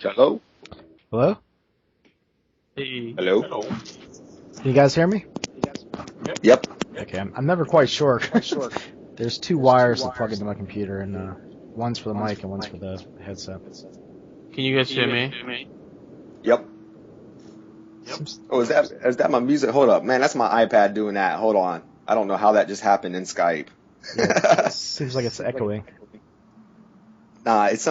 Hello? Hello? Hey. Hello? Can you guys hear me? Yep. Okay, I'm never quite sure. There's two wires that plug into my computer, and one's for the mic and one's for the headset. Can you guys hear me? Yep. Oh, is that my music? Hold up, man. That's my iPad doing that. Hold on. I don't know how that just happened in Skype. Yeah, it seems like it's echoing. Nah, with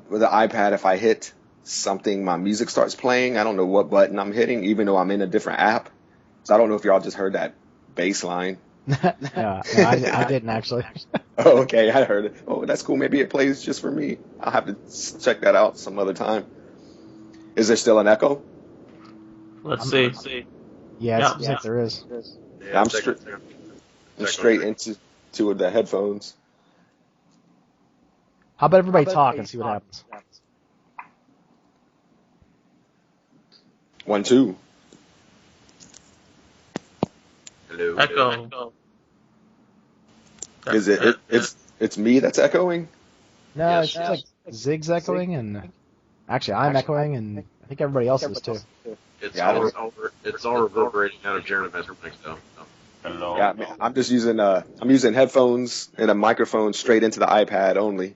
the iPad, if I hit something, my music starts playing. I don't know what button I'm hitting, even though I'm in a different app. So I don't know if y'all just heard that bass line. No, I didn't actually. Oh, okay, I heard it. Oh, that's cool. Maybe it plays just for me. I'll have to check that out some other time. Is there still an echo? Let's see. Yeah, it seems like there is. Yeah, I'm straight into the headphones. How about everybody talk and see what happens? 1, 2. Hello. Echo. Is it? It's me that's echoing. No, it's like Zig's echoing, and actually I'm echoing, and I think everybody else is too. It's all reverberating out of Jeremy's mic though. Hello. Yeah, I'm just using I'm using headphones and a microphone straight into the iPad only.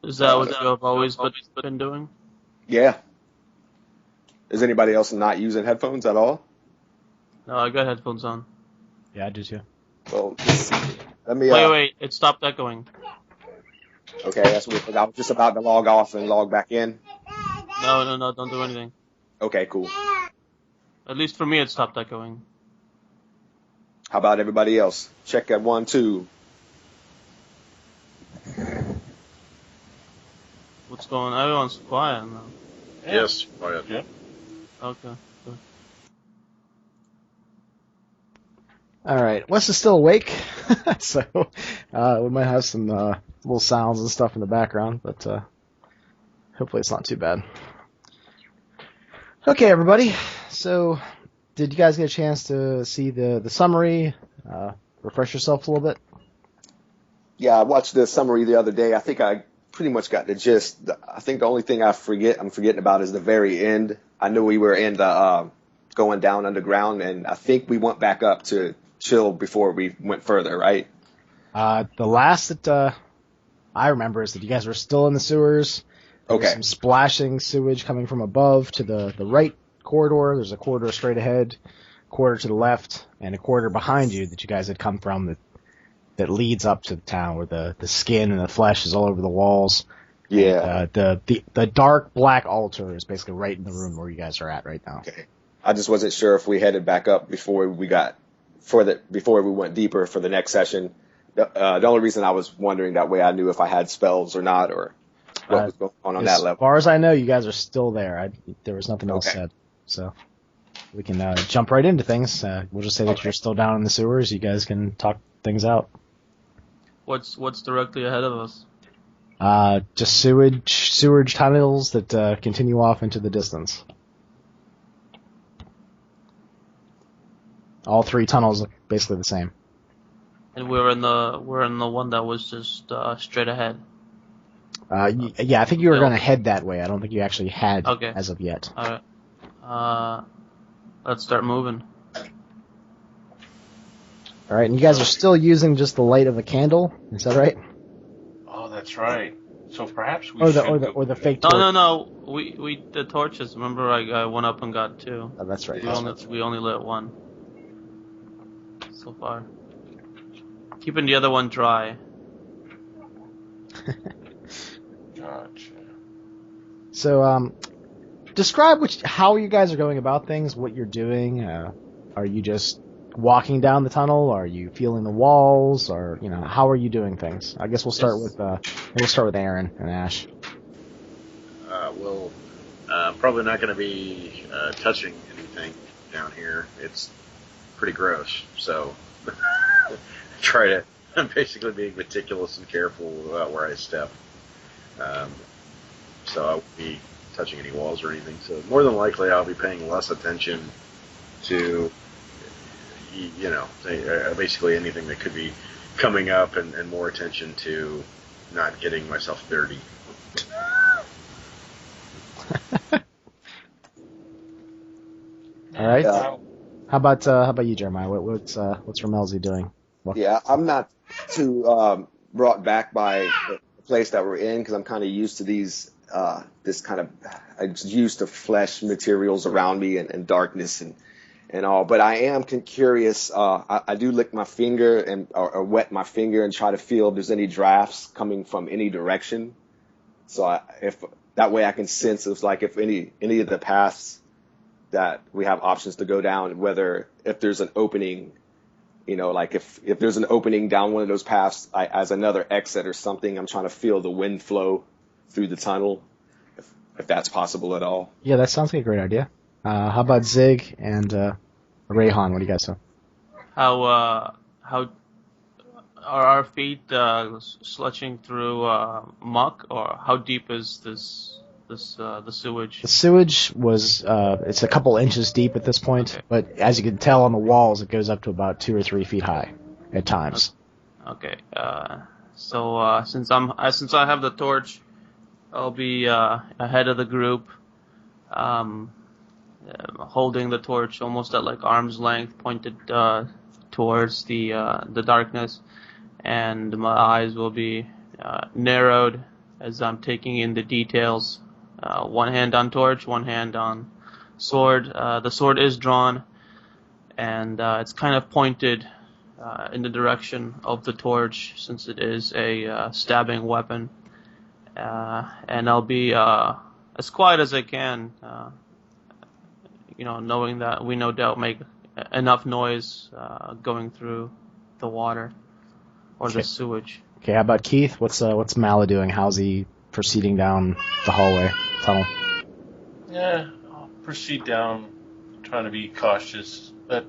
Is that what you have always been doing? Yeah. Is anybody else not using headphones at all? No, I got headphones on. Yeah, I do too. Well, let me. Wait, it stopped echoing. Okay, that's weird. 'Cause I was just about to log off and log back in. No, don't do anything. Okay, cool. At least for me, it stopped echoing. How about everybody else? Check at 1, 2. What's going on? Everyone's quiet now. Yes, quiet. Yeah. Okay. Good. All right, Wes is still awake, so we might have some little sounds and stuff in the background, but hopefully it's not too bad. Okay, everybody. So, did you guys get a chance to see the summary? Refresh yourself a little bit. Yeah, I watched the summary the other day. I think I pretty much got the gist. I think the only thing I'm forgetting about is the very end. I knew we were in the going down underground, and I think we went back up to chill before we went further, right? The last that I remember is that you guys were still in the sewers. There was some splashing sewage coming from above to the right corridor. There's a corridor straight ahead, corridor to the left, and a corridor behind you that you guys had come from that leads up to the town, where the skin and the flesh is all over the walls. Yeah. The dark black altar is basically right in the room where you guys are at right now. Okay. I just wasn't sure if we headed back up before we went deeper for the next session. The only reason I was wondering that way, I knew if I had spells or not, or what was going on that level. As far as I know, you guys are still there. There was nothing else said, so we can jump right into things. We'll just say that you're still down in the sewers. You guys can talk things out. What's directly ahead of us? Just sewage tunnels that continue off into the distance. All three tunnels look basically the same. And we're in the one that was just straight ahead. Yeah, I think you were going to head that way. I don't think you actually had as of yet. All right. Let's start moving. All right, and you guys are still using just the light of a candle. Is that right? Oh, that's right. So perhaps we or should the fake torch. No. We the torches. Remember, I went up and got 2. Oh, that's right. We only lit 1 so far. Keeping the other one dry. Gotcha. So, describe how you guys are going about things, what you're doing. Are you just walking down the tunnel? Are you feeling the walls? Or, how are you doing things? I guess we'll start with Aaron and Ash. Probably not going to be touching anything down here. It's pretty gross, so try to. I'm basically being meticulous and careful about where I step. So I won't be touching any walls or anything. So more than likely, I'll be paying less attention to, basically anything that could be coming up, and more attention to not getting myself dirty. All right. Wow. How about you, Jeremiah? What's Ramelzi doing? Well, Yeah, I'm not too brought back by the place that we're in because I'm kind of used to this kind of, I'm used to flesh materials around me and darkness and all. But I am curious. I do lick my finger or wet my finger and try to feel if there's any drafts coming from any direction. So if that way I can sense if any of the paths that we have options to go down, whether if there's an opening, like if there's an opening down one of those paths as another exit or something, I'm trying to feel the wind flow through the tunnel, if that's possible at all. yeah, that sounds like a great idea. How about Zig and Rayhan? What do you guys say? How are our feet sludging through muck, or how deep is the sewage? The sewage was it's a couple inches deep at this point, Okay. but as you can tell on the walls, it goes up to about 2 or 3 feet high at times. Okay. So since I have the torch, I'll be ahead of the group, holding the torch almost at like arm's length, pointed towards the darkness, and my eyes will be narrowed as I'm taking in the details. One hand on torch, one hand on sword. The sword is drawn, and it's kind of pointed in the direction of the torch, since it is a stabbing weapon. And I'll be as quiet as I can, knowing that we no doubt make enough noise going through the water or the sewage. Okay, how about Keith? What's Mala doing? How's he proceeding down the hallway tunnel? Yeah, I'll proceed down, trying to be cautious, but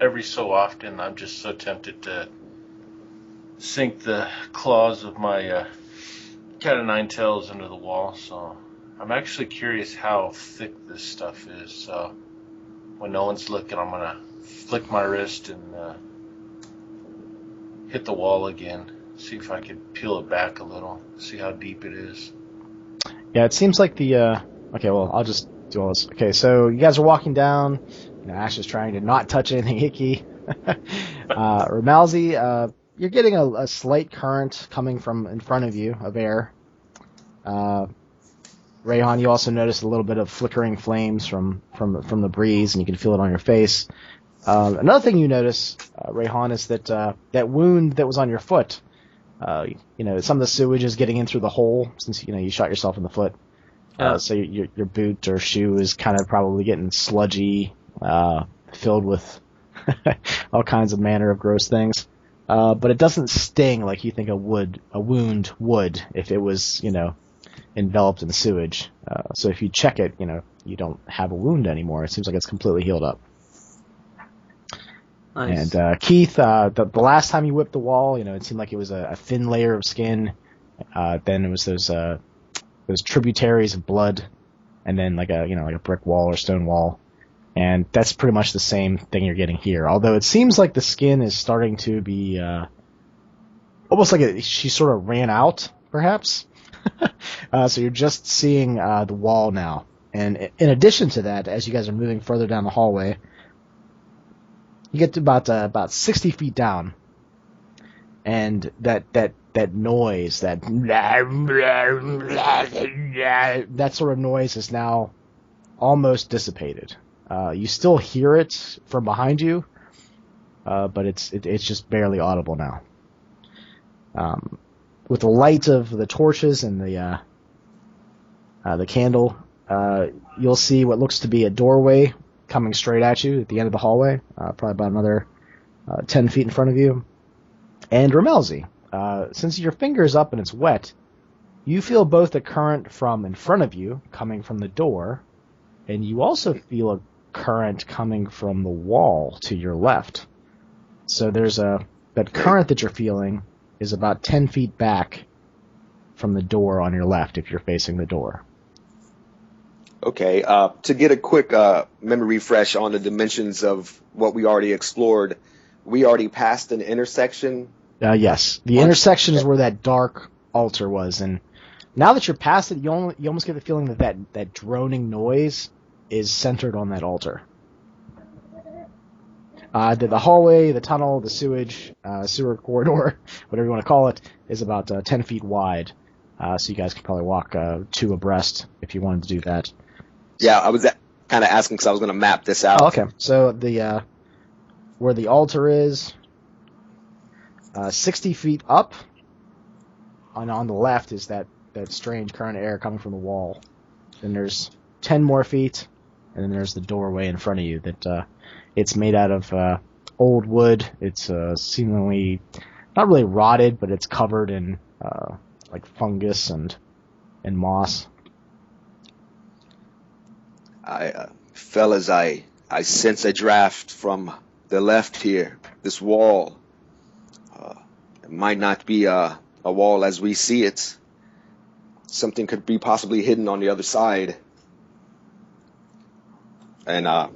every so often I'm just so tempted to sink the claws of my cat o' nine tails into the wall, so I'm actually curious how thick this stuff is. So when no one's looking, I'm gonna flick my wrist and hit the wall again, see if I can peel it back a little, see how deep it is. Yeah, it seems like okay, well, I'll just do all this. Okay, so you guys are walking down. Ash is trying to not touch anything icky. Ramalzi, you're getting a slight current coming from in front of you of air. Rayhan, you also notice a little bit of flickering flames from the breeze, and you can feel it on your face. Another thing you notice, Rayhan, is that that wound that was on your foot. Some of the sewage is getting in through the hole since you shot yourself in the foot. So your boot or shoe is kind of probably getting sludgy, filled with all kinds of manner of gross things. But it doesn't sting like you think a wound would if it was, enveloped in sewage. So if you check it, you don't have a wound anymore. It seems like it's completely healed up. Nice. And Keith, the last time you whipped the wall, it seemed like it was a thin layer of skin. Then it was those tributaries of blood, and then like a brick wall or stone wall. And that's pretty much the same thing you're getting here. Although it seems like the skin is starting to be almost like she sort of ran out, perhaps. So you're just seeing the wall now. And in addition to that, as you guys are moving further down the hallway, you get to about 60 feet down, and that noise, that sort of noise is now almost dissipated. You still hear it from behind you, but it's just barely audible now. With the light of the torches and the candle, you'll see what looks to be a doorway coming straight at you at the end of the hallway, probably about another 10 feet in front of you. And Ramelzi, since your finger is up and it's wet, you feel both a current from in front of you coming from the door, and you also feel a current coming from the wall to your left. So there's that current that you're feeling is about 10 feet back from the door on your left if you're facing the door. Okay, to get a quick memory refresh on the dimensions of what we already explored, we already passed an intersection. Yes, the intersection is where that dark altar was, and now that you're past it, you almost get the feeling that droning noise is centered on that altar. The hallway, the tunnel, the sewage, sewer corridor, whatever you want to call it, is about 10 feet wide. So you guys could probably walk 2 abreast if you wanted to do that. Yeah, I was kind of asking because I was going to map this out. Oh, okay. So where the altar is, 60 feet up, and on the left is that strange current of air coming from the wall. Then there's 10 more feet, and then there's the doorway in front of you that it's made out of old wood. It's seemingly not really rotted, but it's covered in like fungus and moss. Fellas, I sense a draft from the left here. This wall. It might not be a wall as we see it. Something could be possibly hidden on the other side. And I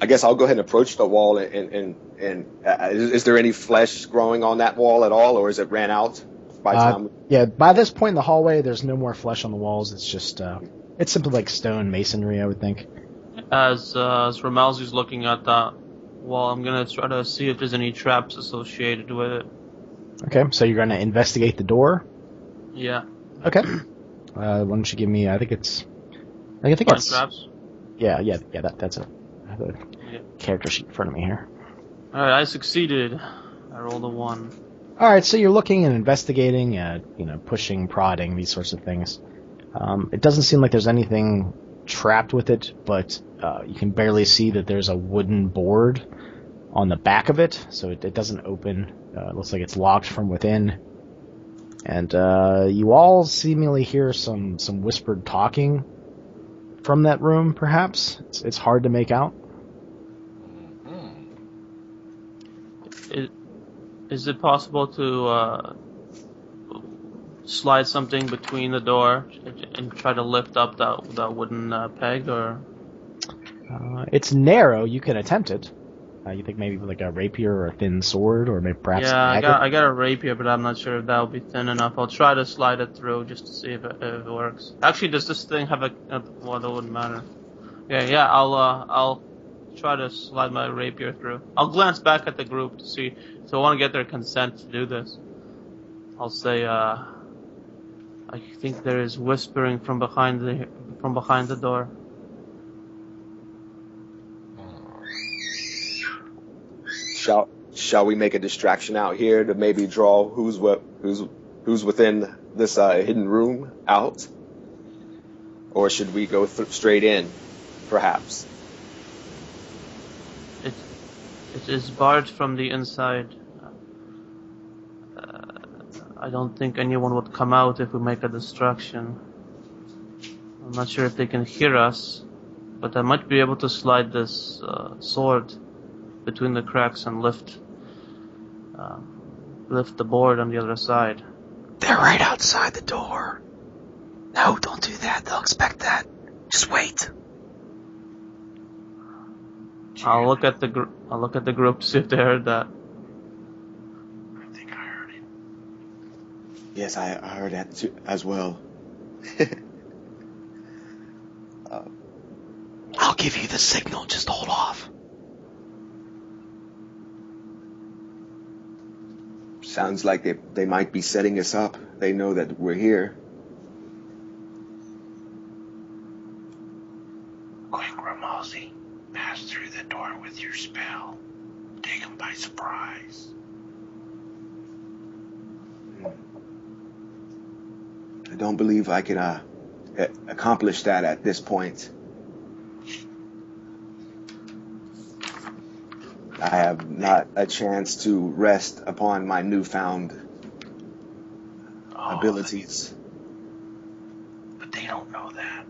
guess I'll go ahead and approach the wall. And is there any flesh growing on that wall at all, or is it ran out by time? Yeah, by this point in the hallway, there's no more flesh on the walls. It's just it's simply like stone masonry, I would think. As Ramalzi's looking at that wall, I'm gonna try to see if there's any traps associated with it. Okay, so you're gonna investigate the door. Yeah. Okay. Why don't you give me? I think it's traps. Yeah. That's I have a character sheet in front of me here. All right, I succeeded. I rolled a 1. All right, so you're looking and investigating, pushing, prodding, these sorts of things. It doesn't seem like there's anything trapped with it, but you can barely see that there's a wooden board on the back of it, so it doesn't open. It looks like it's locked from within. And you all seemingly hear some whispered talking from that room, perhaps. It's hard to make out. Is it possible to slide something between the door and try to lift up that wooden peg, or? It's narrow. You can attempt it. You think maybe with like a rapier or a thin sword, or maybe perhaps. Yeah, I got a rapier, but I'm not sure if that will be thin enough. I'll try to slide it through just to see if it works. Actually, does this thing have well, that wouldn't matter. Yeah. I'll try to slide my rapier through. I'll glance back at the group to see. So I want to get their consent to do this. I'll say, I think there is whispering from behind the door. Shall we make a distraction out here to maybe draw who's within this hidden room out, or should we go straight in, perhaps? It is barred from the inside. I don't think anyone would come out if we make a distraction. I'm not sure if they can hear us, but I might be able to slide this sword between the cracks and lift the board on the other side. They're right outside the door. No, don't do that. They'll expect that. Just wait. I'll look at the group to see if they heard that. I think I heard it. Yes, I heard that too, as well. I'll give you the signal. Just hold off. Sounds like they might be setting us up. They know that we're here. Quick, Ramalzi. Pass through the door with your spell. Take them by surprise. I don't believe I can accomplish that at this point. I have not a chance to rest upon my newfound abilities. But they don't know that.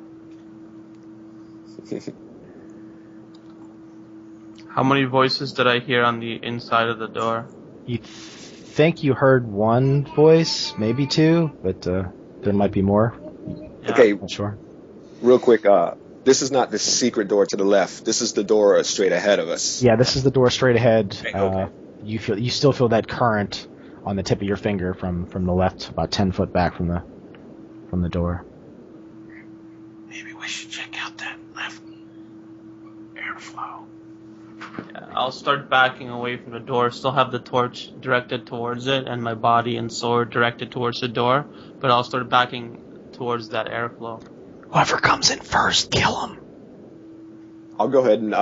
How many voices did I hear on the inside of the door? You think you heard one voice, maybe 2, but there might be more. Yeah. Okay, Not sure. real quick. This is not the secret door to the left. This is the door straight ahead of us. Yeah, this is the door straight ahead. Okay. You still feel that current on the tip of your finger from the left, about 10 foot back from the door. Maybe we should check out that left airflow. Yeah, I'll start backing away from the door. Still have the torch directed towards it, and my body and sword directed towards the door. But I'll start backing towards that airflow. Whoever comes in first, kill him. I'll go ahead and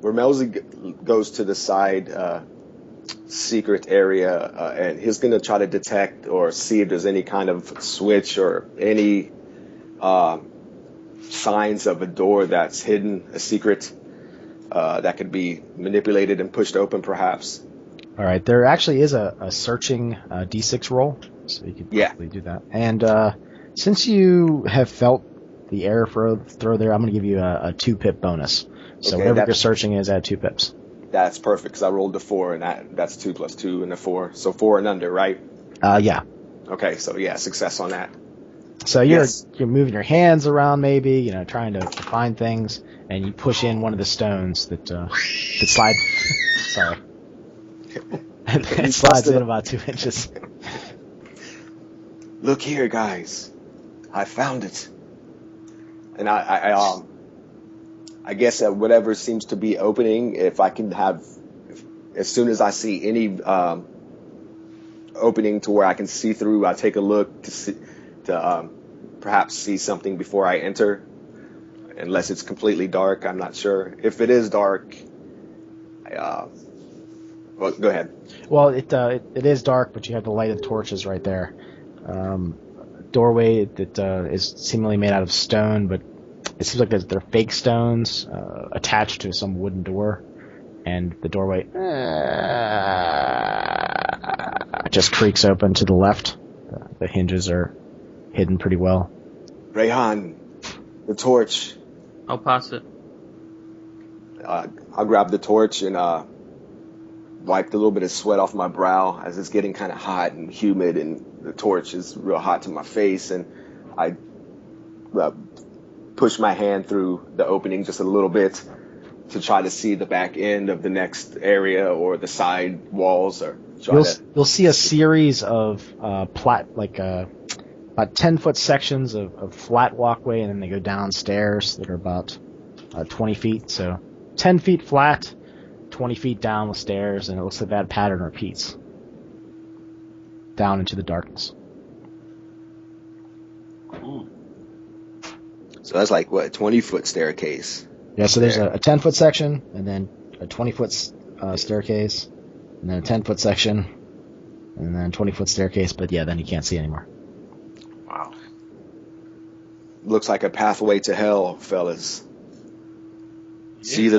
where Melzy goes to the side secret area, and he's going to try to detect or see if there's any kind of switch or any signs of a door that's hidden, a secret that could be manipulated and pushed open, perhaps. All right, there actually is a searching D6 roll, so you could probably do that. And since you have felt the air throw there, I'm going to give you a 2-pip bonus. So whatever your searching is, add 2 pips. That's perfect, because I rolled a 4, and that's 2 plus 2 and a 4. So 4 and under, right? Yeah. Okay, so yeah, success on that. So you're moving your hands around, maybe, trying to find things, and you push in one of the stones that slide. Sorry. It slides in about 2 inches. Look here, guys. I found it. And I guess at whatever seems to be opening, if I can have, as soon as I see any opening to where I can see through, I'll take a look to perhaps see something before I enter, unless it's completely dark. I'm not sure. If it is dark, well, go ahead. Well, it is dark, but you have the light of torches right there. Doorway that is seemingly made out of stone, but it seems like they're fake stones attached to some wooden door, and the doorway just creaks open to the left. The hinges are hidden pretty well. Rayhan, the torch. I'll pass it. I'll grab the torch and wipe a little bit of sweat off my brow as it's getting kind of hot and humid, and the torch is real hot to my face, and I push my hand through the opening just a little bit to try to see the back end of the next area or the side walls, or you'll see a series of about 10-foot sections of flat walkway, and then they go downstairs that are about 20 feet. So 10 feet flat, 20 feet down with stairs, and it looks like that pattern repeats down into the darkness. Ooh. So that's like, what, a 20-foot staircase? Yeah, so there's a 10-foot section, and then a 20-foot staircase, and then a 10-foot section, and then a 20-foot staircase, but yeah, then you can't see anymore. Wow. Looks like a pathway to hell, fellas. It's Yeah. either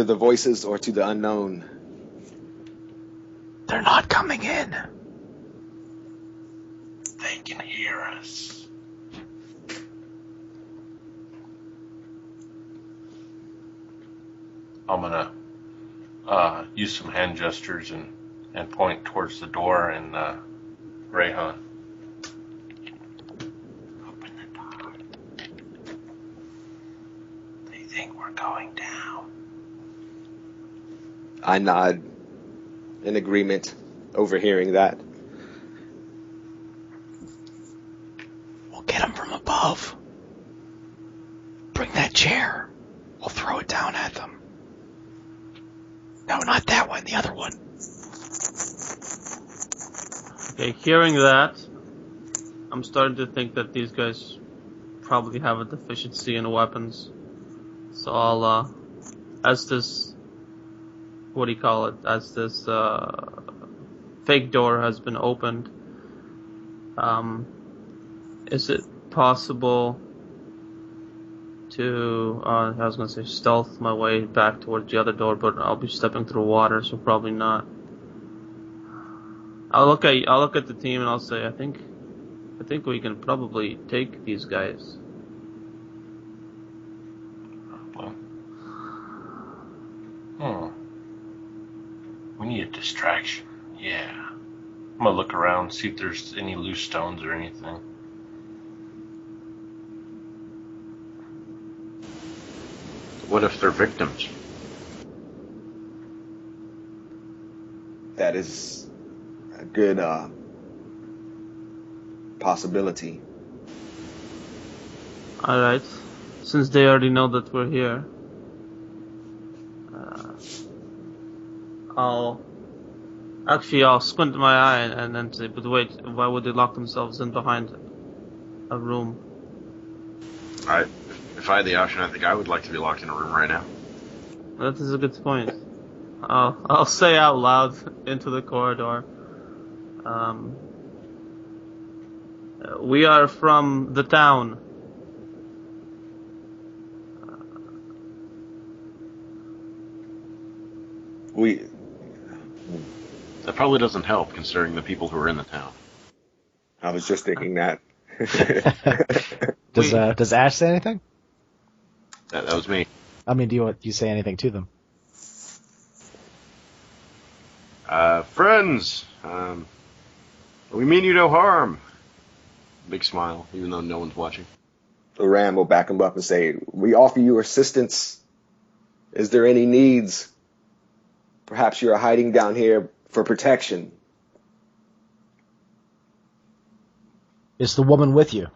the voices or to the unknown. They're not coming in. They can hear us. I'm gonna use some hand gestures and point towards the door and Rayhan. Open the door. They think we're going down. I nod in agreement, overhearing that. We'll get them from above. Bring that chair. We'll throw it down at them. No, not that one, the other one. Okay, hearing that, I'm starting to think that these guys probably have a deficiency in weapons. So I'll, as this, as this fake door has been opened, is it possible to, I was going to say stealth my way back towards the other door, but I'll be stepping through water, so probably not. I'll look at the team and I'll say, I think we can probably take these guys. Well, we need a distraction. Yeah. I'm gonna look around, see if there's any loose stones or anything. What if they're victims? That is a good possibility. Alright, since they already know that we're here, I'll squint my eye and then say, but wait, why would they lock themselves in behind a room? If I had the option, I think I would like to be locked in a room right now. That is a good point. I'll say out loud into the corridor. We are from the town. That probably doesn't help, considering the people who are in the town. I was just thinking that. Does Ash say anything? That was me. I mean, do you say anything to them? Friends, we mean you no harm. Big smile, even though no one's watching. Ram will back him up and say, we offer you assistance. Is there any needs? Perhaps you're hiding down here for protection. Is the woman with you?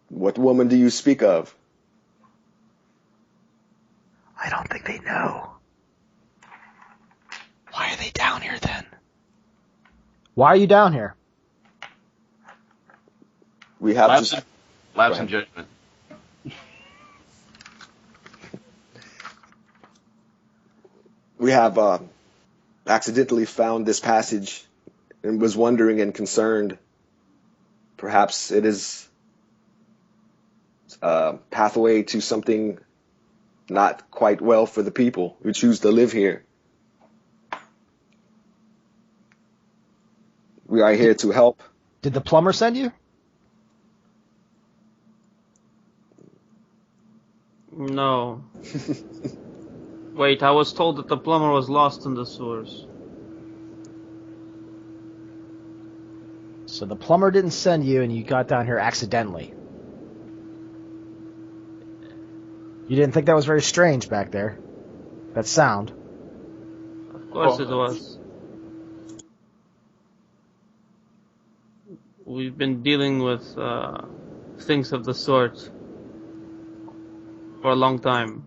What woman do you speak of? I don't think they know. Why are they down here then? Why are you down here? We have lapse in judgment. We have accidentally found this passage and was wondering and concerned. Perhaps it is a pathway to something not quite well for the people who choose to live here. We are here to help. Did the plumber send you? No. Wait, I was told that the plumber was lost in the sewers. So the plumber didn't send you and you got down here accidentally. You didn't think that was very strange back there? That sound? Of course it was. We've been dealing with things of the sort for a long time.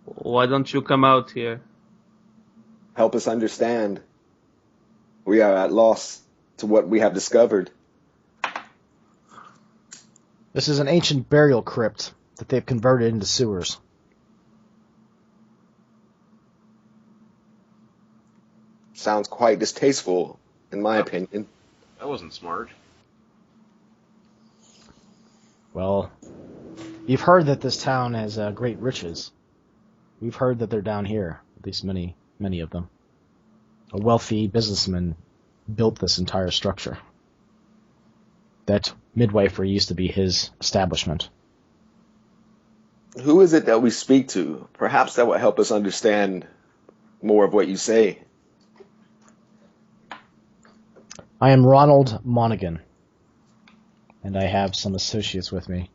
Why don't you come out here? Help us understand. We are at loss to what we have discovered. This is an ancient burial crypt that they've converted into sewers. Sounds quite distasteful, in my opinion. That wasn't smart. Well, you've heard that this town has great riches. We've heard that they're down here, at least many of them. A wealthy businessman built this entire structure. That midwifery used to be his establishment. Who is it that we speak to? Perhaps that will help us understand more of what you say. I am Ronald Monaghan, and I have some associates with me.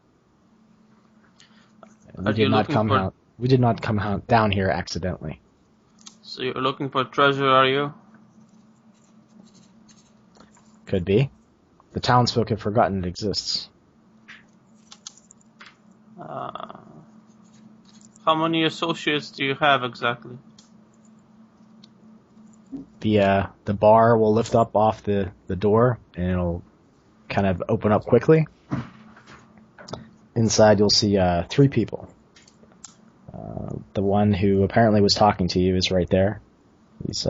We did not come out down here accidentally. So you're looking for treasure, are you? Could be. The townsfolk have forgotten it exists. How many associates do you have exactly? The bar will lift up off the door, and it'll kind of open up quickly. Inside, you'll see 3 people. The one who apparently was talking to you is right there. He's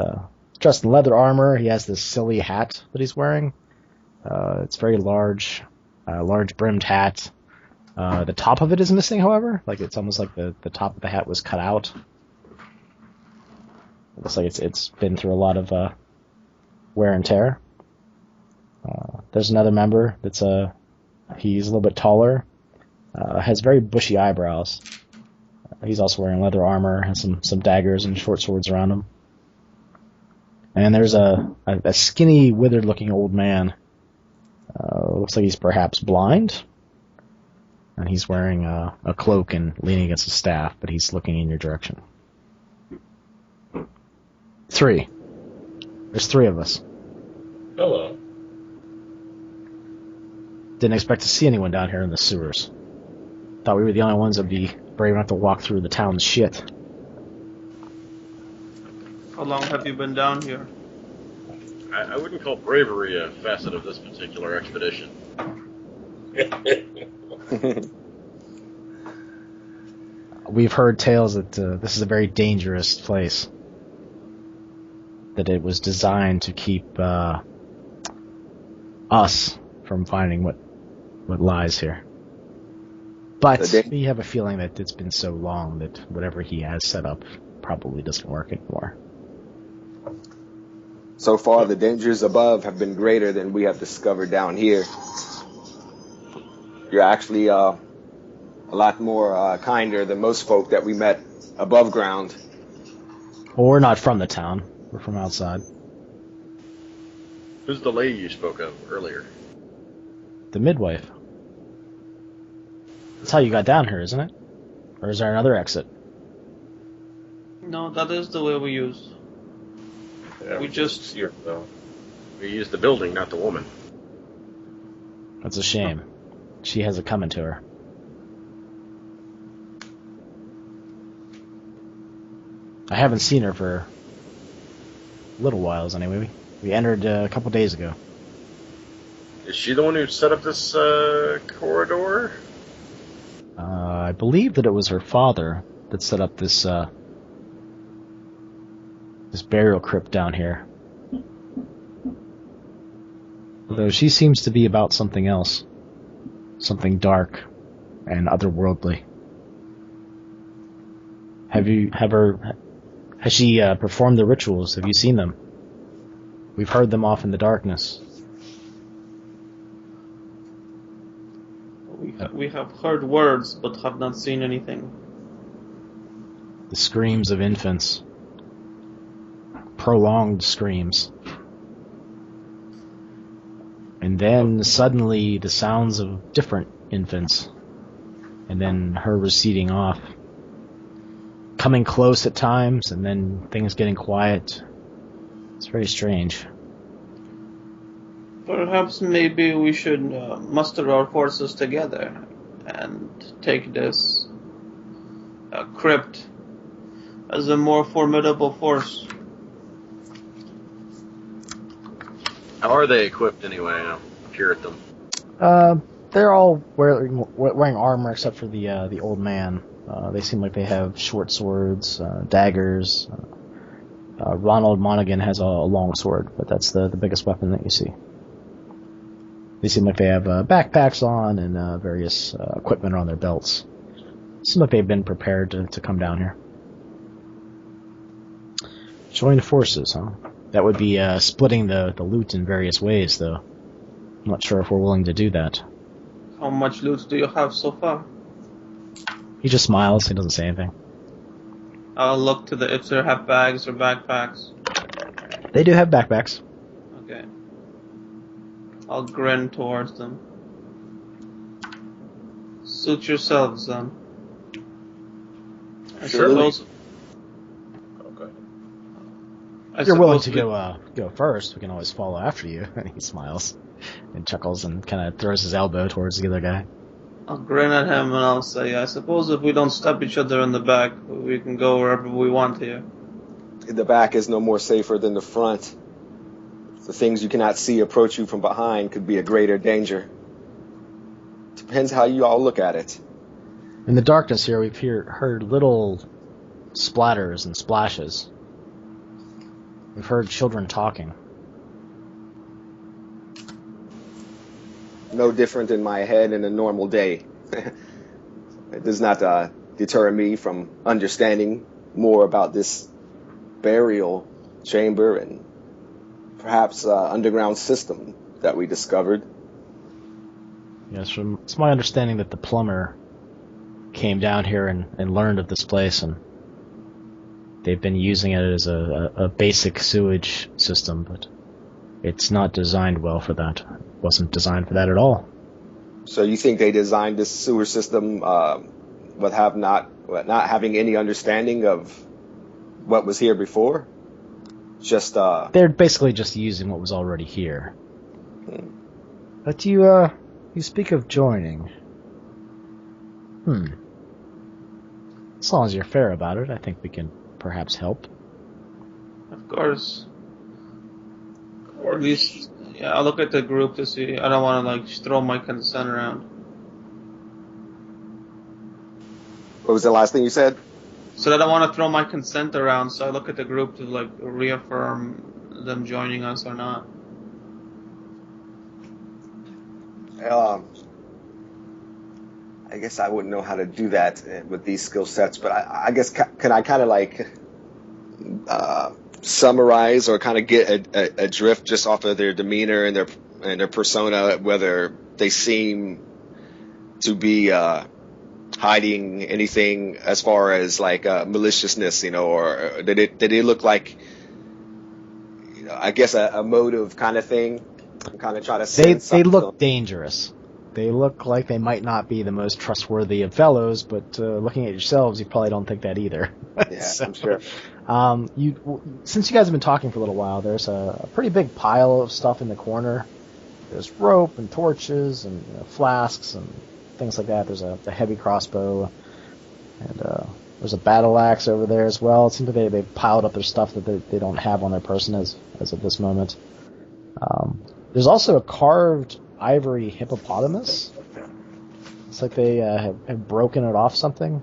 dressed in leather armor. He has this silly hat that he's wearing. It's very large brimmed hat. The top of it is missing, however. Like it's almost like the top of the hat was cut out. It looks like it's been through a lot of wear and tear. There's another member that's he's a little bit taller. Has very bushy eyebrows. He's also wearing leather armor, has some daggers and short swords around him. And there's a skinny, withered-looking old man. Looks like he's perhaps blind. And he's wearing a cloak and leaning against a staff, but he's looking in your direction. 3. There's 3 of us. Hello. Didn't expect to see anyone down here in the sewers. Thought we were the only ones that'd be brave enough to walk through the town's shit. How long have you been down here? I wouldn't call bravery a facet of this particular expedition. We've heard tales that this is a very dangerous place. That it was designed to keep us from finding what lies here. But we have a feeling that it's been so long that whatever he has set up probably doesn't work anymore. So far, the dangers above have been greater than we have discovered down here. You're actually a lot more kinder than most folk that we met above ground. Well, we're not from the town. We're from outside. Who's the lady you spoke of earlier? The midwife. That's how you got down here, isn't it? Or is there another exit? No, that is the way we use. Yeah, we just... Here, though. We used the building, not the woman. That's a shame. She has it coming to her. I haven't seen her for a little whiles anyway. We entered a couple days ago. Is she the one who set up this corridor? I believe that it was her father that set up this this burial crypt down here. Although she seems to be about something else. Something dark and otherworldly. Has she performed the rituals? Have you seen them? We've heard them off in the darkness. We have heard words, but have not seen anything. The screams of infants. Prolonged screams. And then suddenly the sounds of different infants. And then her receding off. Coming close at times, and then things getting quiet. It's very strange. Perhaps maybe we should muster our forces together and take this crypt as a more formidable force. How are they equipped anyway? I'm peer at them. They're all wearing armor except for the old man. They seem like they have short swords, daggers. Ronald Monaghan has a long sword, but that's the biggest weapon that you see. They seem like they have backpacks on and various equipment on their belts. Seem like they've been prepared to come down here. Join forces, huh? That would be splitting the loot in various ways, though. I'm not sure if we're willing to do that. How much loot do you have so far? He just smiles. He doesn't say anything. I'll look to if they have bags or backpacks. They do have backpacks. Okay. I'll grin towards them. Suit yourselves, then. I suppose. Okay. If you're willing to go first, we can always follow after you. And he smiles and chuckles and kind of throws his elbow towards the other guy. I'll grin at him and I'll say, I suppose if we don't stab each other in the back, we can go wherever we want here. The back is no more safer than the front. The things you cannot see approach you from behind could be a greater danger. Depends how you all look at it. In the darkness here, we've heard little splatters and splashes. We've heard children talking. No different in my head in a normal day. It does not deter me from understanding more about this burial chamber and perhaps underground system that we discovered. Yes, it's my understanding that the plumber came down here and learned of this place, and they've been using it as a basic sewage system, but it's not designed well for that. It wasn't designed for that at all. So you think they designed this sewer system with not having any understanding of what was here before? Just they're basically just using what was already here. But you You speak of joining. As long as you're fair about it, I think we can perhaps help. Of course. Or at least, yeah, I'll look at the group to see. I don't want to, like, just throw my consent around. What was the last thing you said? So I don't want to throw my consent around, so I look at the group to, like, reaffirm them joining us or not. I guess I wouldn't know how to do that with these skill sets, but I guess can I kind of like summarize or kind of get a drift just off of their demeanor and their persona, whether they seem to be hiding anything as far as like maliciousness, or did it look like, I guess a motive kind of thing? Kind of try to they look dangerous. They look like they might not be the most trustworthy of fellows, but looking at yourselves, you probably don't think that either. Yeah, so, I'm sure. Since you guys have been talking for a little while, there's a pretty big pile of stuff in the corner. There's rope and torches and flasks and things like that. There's a heavy crossbow, and there's a battle axe over there as well. It seems like they've piled up their stuff that they don't have on their person as of this moment. There's also a carved ivory hippopotamus. It's like they have broken it off something.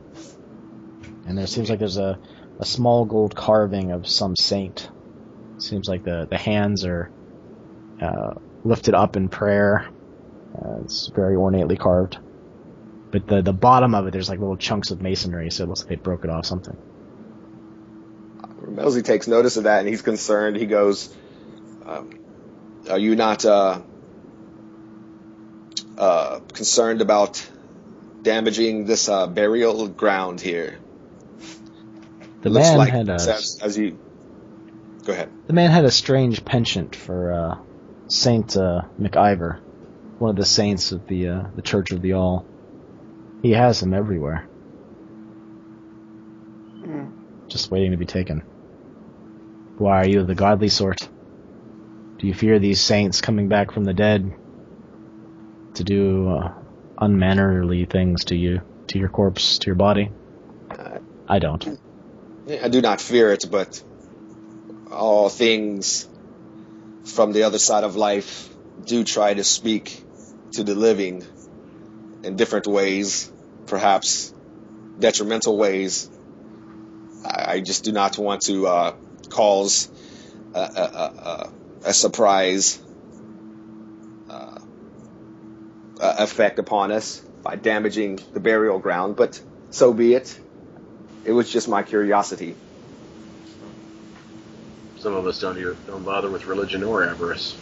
And there seems like there's a small gold carving of some saint. It seems like the hands are lifted up in prayer. It's very ornately carved. But the bottom of it, there's like little chunks of masonry, so it looks like they broke it off something. Melzi takes notice of that, and he's concerned. He goes, are you not concerned about damaging this burial ground here? The man had Go ahead. The man had a strange penchant for Saint MacIver, one of the saints of the Church of the All. He has them everywhere. Just waiting to be taken. Why are you of the godly sort? Do you fear these saints coming back from the dead to do unmannerly things to you, to your corpse, to your body? I don't. I do not fear it, but all things from the other side of life do try to speak to the living in different ways, perhaps detrimental ways. I just do not want to cause a surprise effect upon us by damaging the burial ground, but so be it. It was just my curiosity. Some of us don't bother with religion or avarice.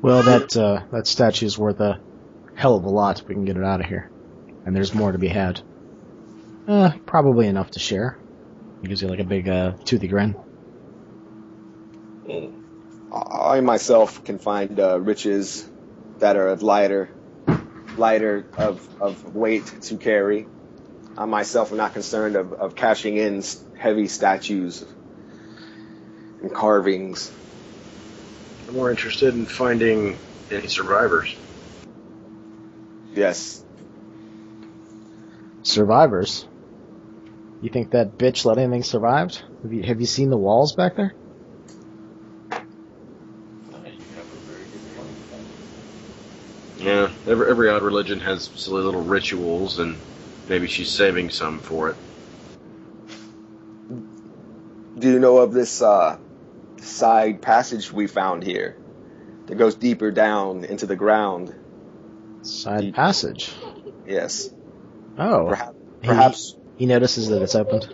Well, that statue is worth a hell of a lot if we can get it out of here. And there's more to be had. Probably enough to share. It gives you like a big toothy grin. I myself can find riches that are lighter of weight to carry. I myself am not concerned of cashing in heavy statues and carvings. I'm more interested in finding any survivors. Yes. Survivors? You think that bitch let anything survive? Have you seen the walls back there? Yeah, every odd religion has silly little rituals, and maybe she's saving some for it. Do you know of this side passage we found here that goes deeper down into the ground? Side passage? Yes. Oh. Perhaps he notices that it's opened.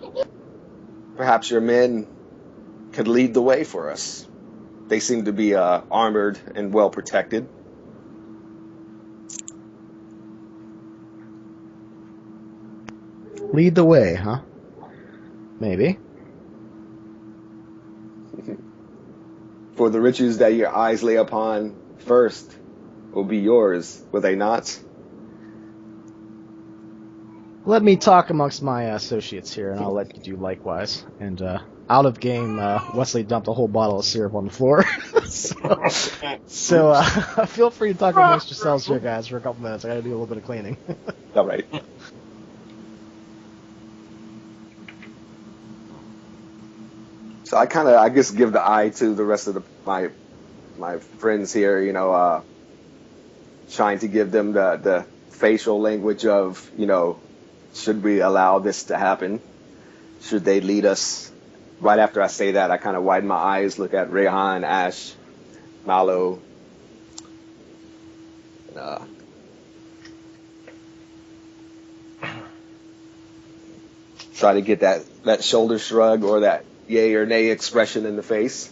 Perhaps your men could lead the way for us. They seem to be armored and well protected. Lead the way, huh? Maybe. For the riches that your eyes lay upon first will be yours, will they not? Let me talk amongst my associates here, and I'll let you do likewise. And out of game, Wesley dumped a whole bottle of syrup on the floor. so feel free to talk amongst yourselves here, guys, for a couple minutes. I gotta do a little bit of cleaning. All right. So I guess give the eye to the rest of my friends here, trying to give them the facial language of, should we allow this to happen? Should they lead us? Right after I say that, I kind of widen my eyes, look at Rehan, Ash, Mallow. Try to get that shoulder shrug or that yay or nay expression in the face.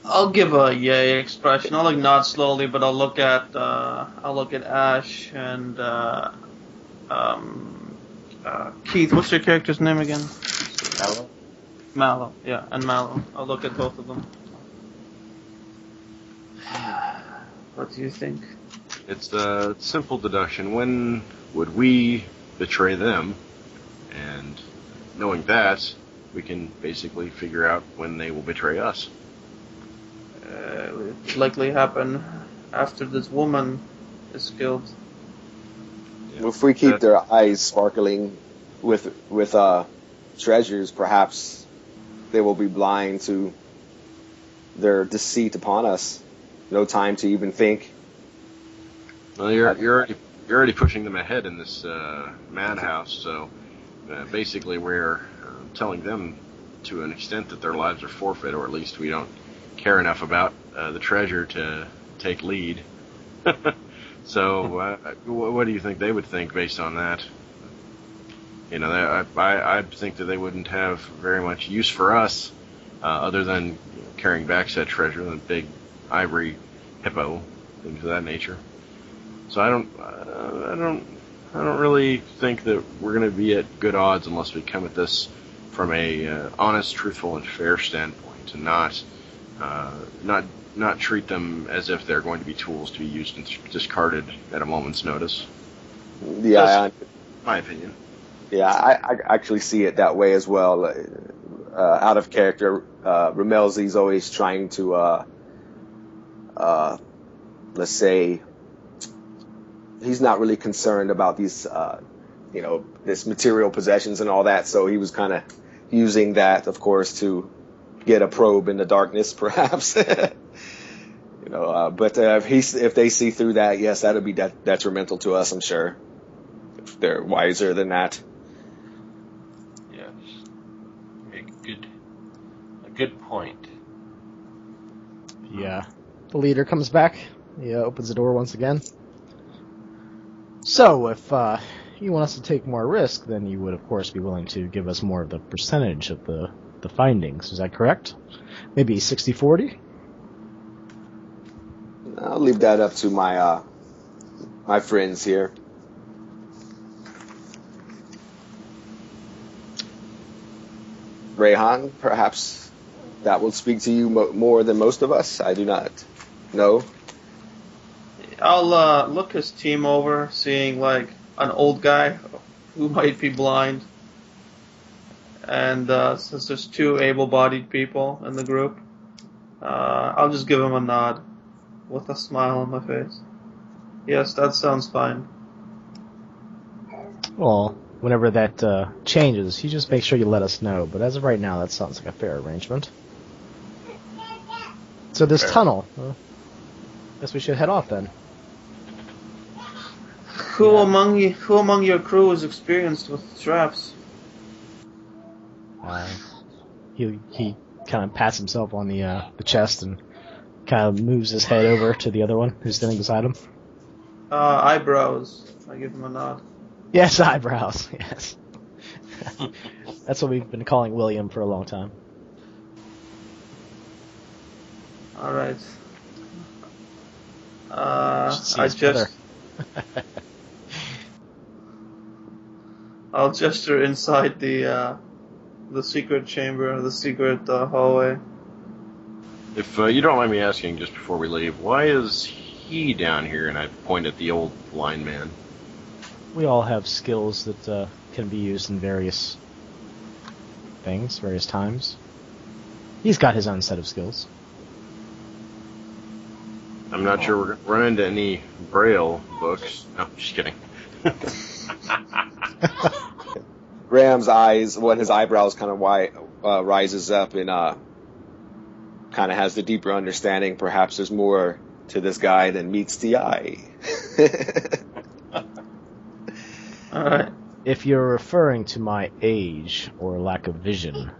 I'll give a yay expression. I'll nod slowly, but I'll look at Ash and Keith. What's your character's name again? Mallow. Yeah, and Mallow. I'll look at both of them. What do you think? It's a simple deduction. When would we betray them? And knowing that, we can basically figure out when they will betray us. It will likely happen after this woman is killed. Yeah. If we keep their eyes sparkling with treasures, perhaps they will be blind to their deceit upon us. No time to even think. Well, you're already pushing them ahead in this madhouse. So basically, we're telling them to an extent that their lives are forfeit, or at least we don't care enough about the treasure to take lead. So, what do you think they would think based on that? I think that they wouldn't have very much use for us, other than carrying back said treasure, the big ivory hippo, things of that nature. So I don't really think that we're going to be at good odds unless we come at this from a honest, truthful, and fair standpoint, and not treat them as if they're going to be tools to be used and discarded at a moment's notice. Yeah, that's my opinion. Yeah, I actually see it that way as well. Out of character, Ramelzi's always trying to, let's say, he's not really concerned about these, this material possessions and all that. So he was kind of using that, of course, to get a probe in the darkness, perhaps. But if they see through that, yes, that'll be detrimental to us, I'm sure. If they're wiser than that. Yes, a good point. Yeah, the leader comes back. He opens the door once again. So, if you want us to take more risk, then you would, of course, be willing to give us more of the percentage of the findings. Is that correct? Maybe 60-40? I'll leave that up to my my friends here. Rehan, perhaps that will speak to you more than most of us. I do not know. I'll look his team over, seeing like an old guy who might be blind. And since there's two able-bodied people in the group, I'll just give him a nod with a smile on my face. Yes, that sounds fine. Well, whenever that changes, you just make sure you let us know. But as of right now, that sounds like a fair arrangement. So this tunnel, guess we should head off then. Who among your crew is experienced with traps? He kind of pats himself on the chest and kind of moves his head over to the other one who's standing beside him. Eyebrows. I give him a nod. Yes, eyebrows. Yes. That's what we've been calling William for a long time. All right. I'll gesture inside the secret chamber, the secret hallway. If you don't mind me asking, just before we leave, why is he down here? And I point at the old blind man. We all have skills that can be used in various things, various times. He's got his own set of skills. I'm not sure we're going to run into any Braille books. No, just kidding. Graham's eyes, his eyebrows kind of rises up and kind of has the deeper understanding. Perhaps there's more to this guy than meets the eye. All right. If you're referring to my age or lack of vision,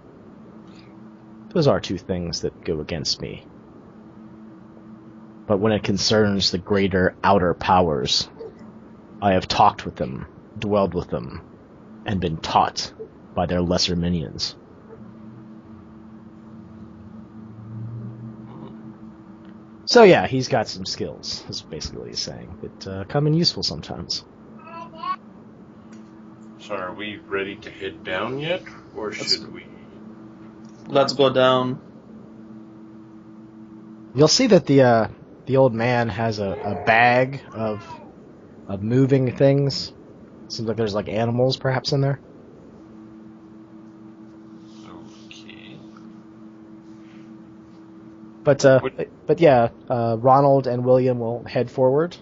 those are two things that go against me. But when it concerns the greater outer powers, I have talked with them, dwelled with them, and been taught by their lesser minions. So yeah, he's got some skills, is basically what he's saying, that come in useful sometimes. So are we ready to head down yet, or should we? Let's go down. You'll see that the old man has a bag of moving things. Seems like there's like animals perhaps in there. Okay. But yeah, Ronald and William will head forward.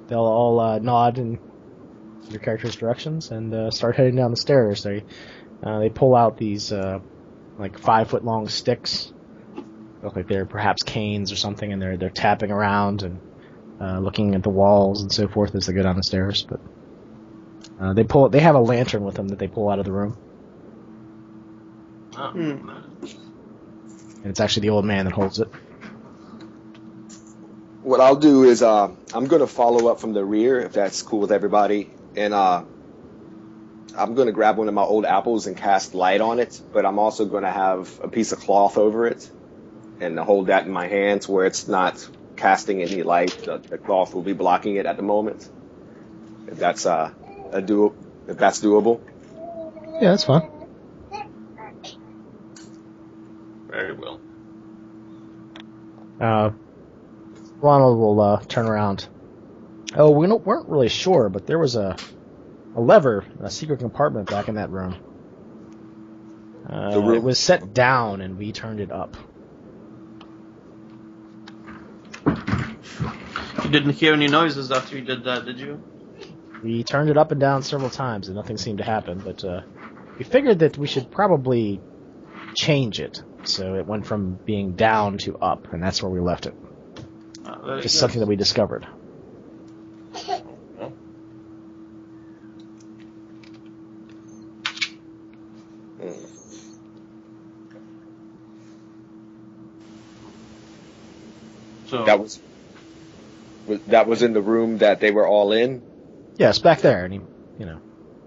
They'll all nod in your character's directions and start heading down the stairs. They pull out these like 5-foot long sticks. Look like they're perhaps canes or something, and they're tapping around and looking at the walls and so forth as they go down the stairs. But they have a lantern with them that they pull out of the room. Oh, nice. And it's actually the old man that holds it. What I'll do is I'm going to follow up from the rear, if that's cool with everybody. And I'm going to grab one of my old apples and cast light on it, but I'm also going to have a piece of cloth over it and hold that in my hands where it's not casting any light. The cloth will be blocking it at the moment. If that's if that's doable. Yeah, that's fine. Very well. Ronald will turn around. Oh, we weren't really sure, but there was a lever, a secret compartment back in that room. The room? It was set down, and we turned it up. You didn't hear any noises after you did that, did you? We turned it up and down several times, and nothing seemed to happen, but we figured that we should probably change it. So it went from being down to up, and that's where we left it. Just something that we discovered. So that was in the room that they were all in? Yes, back there, and he,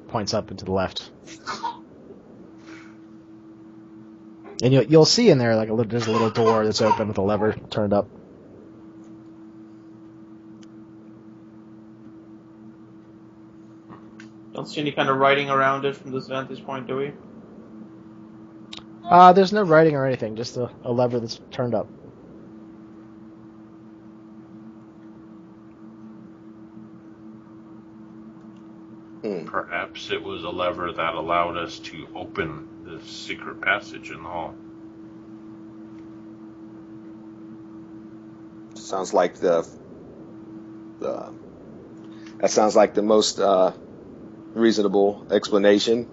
points up and to the left. And you'll see in there there's a little door that's open with a lever turned up. Don't see any kind of writing around it from this vantage point, do we? There's no writing or anything, just a lever that's turned up. Perhaps it was a lever that allowed us to open the secret passage in the hall. Sounds like that sounds like the most reasonable explanation.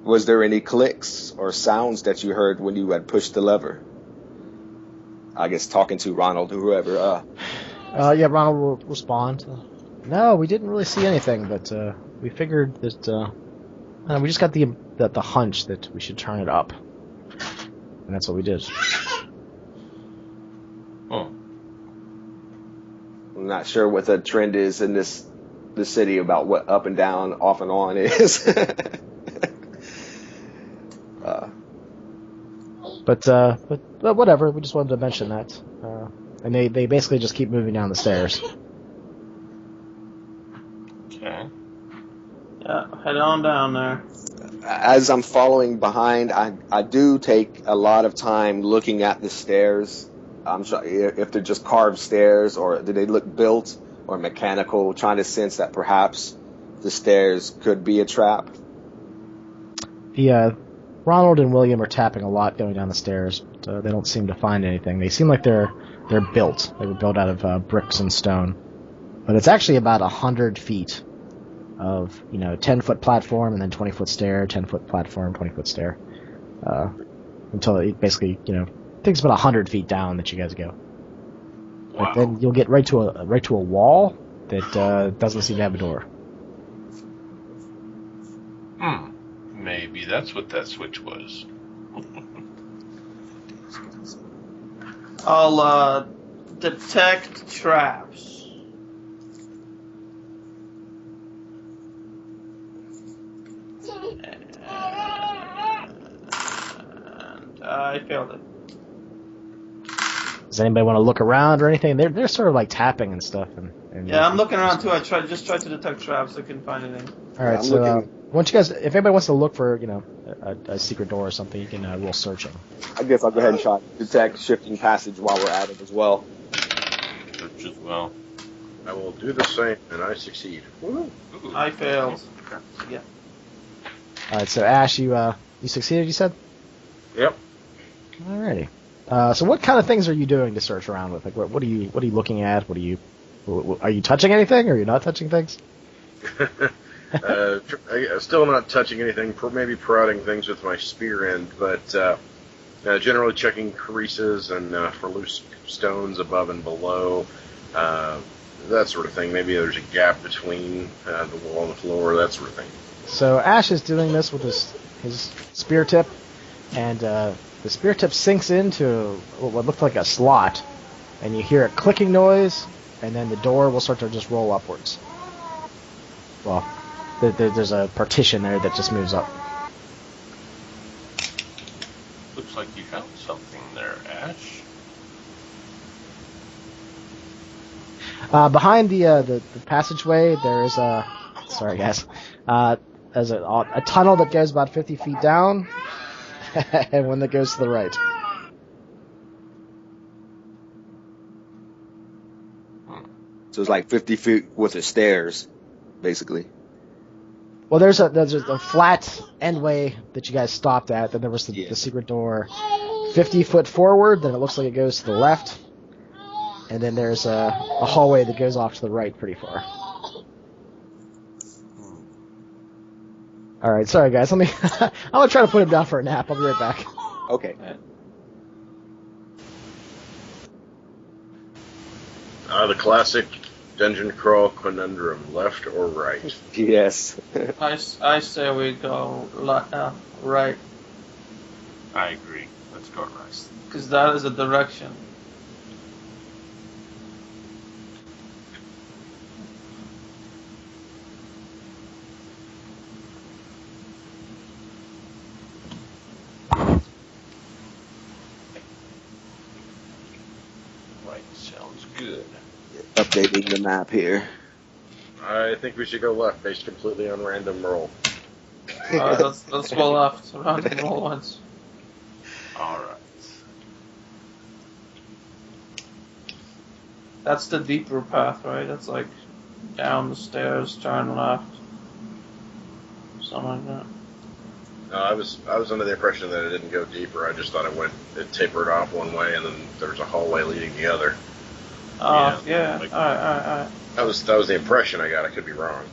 Was there any clicks or sounds that you heard when you had pushed the lever? I guess talking to Ronald or whoever. Yeah, Ronald will respond. No, we didn't really see anything, but we figured that we just got the hunch that we should turn it up, and that's what we did. Oh. I'm not sure what the trend is in this city about what up and down, off and on is. But whatever. We just wanted to mention that, and they basically just keep moving down the stairs. Okay. Yeah, head on down there. As I'm following behind, I do take a lot of time looking at the stairs. I'm sure if they're just carved stairs or do they look built or mechanical, trying to sense that perhaps the stairs could be a trap. Ronald Ronald and William are tapping a lot going down the stairs, but they don't seem to find anything. They seem like they're built. They were built out of bricks and stone. But it's actually about 100 feet of, 10-foot platform and then 20-foot stair, 10-foot platform, 20-foot stair. Until it basically, takes about 100 feet down that you guys go. Wow. But then you'll get right to a wall that doesn't seem to have a door. Maybe that's what that switch was. I'll detect traps. And I failed it. Does anybody want to look around or anything? They're sort of like tapping and stuff. And Yeah, I'm looking around too. I tried to detect traps. I couldn't find anything. All right, so once you guys, if anybody wants to look for, a secret door or something, you can roll searching. I guess I'll go ahead and try to detect shifting passage while we're at it as well. Search as well. I will do the same, and I succeed. Woo. I failed. Yeah. All right, so Ash, you succeeded, you said? Yep. Alrighty. So what kind of things are you doing to search around with? Like, what are you looking at? Are you touching anything, or are you not touching things? Still not touching anything, maybe prodding things with my spear end, but generally checking creases and for loose stones above and below, that sort of thing. Maybe there's a gap between the wall and the floor, that sort of thing. So Ash is doing this with his spear tip, and the spear tip sinks into what looked like a slot, and you hear a clicking noise, and then the door will start to just roll upwards. Well, there's a partition there that just moves up. Looks like you found something there, Ash. Behind the passageway, there's a... Sorry, guys. There's a tunnel that goes about 50 feet down, and one that goes to the right. So it's like 50 feet worth of stairs, basically. Well, there's a flat endway that you guys stopped at. Then there was the secret door, 50 foot forward. Then it looks like it goes to the left, and then there's a hallway that goes off to the right pretty far. All right, sorry guys. I'm gonna try to put him down for a nap. I'll be right back. Okay. The classic dungeon crawl conundrum: left or right? Yes. I say we go right. I agree. Let's go right. Because that is a direction. Right sounds good. Updating the map here. I think we should go left, based completely on random roll. Let's go left. Around and roll once. All right. That's the deeper path, right? That's like down the stairs, turn left. Something like that. No, I was under the impression that it didn't go deeper. I just thought it tapered off one way, and then there was a hallway leading the other. Oh, yeah. Alright. That was the impression I got. I could be wrong.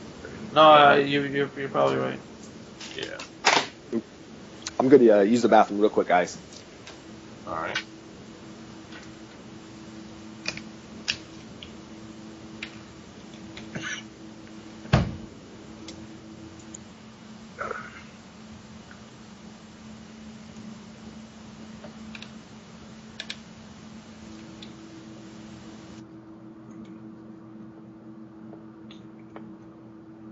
No, you're probably right. Yeah. I'm going to use the bathroom real quick, guys. All right.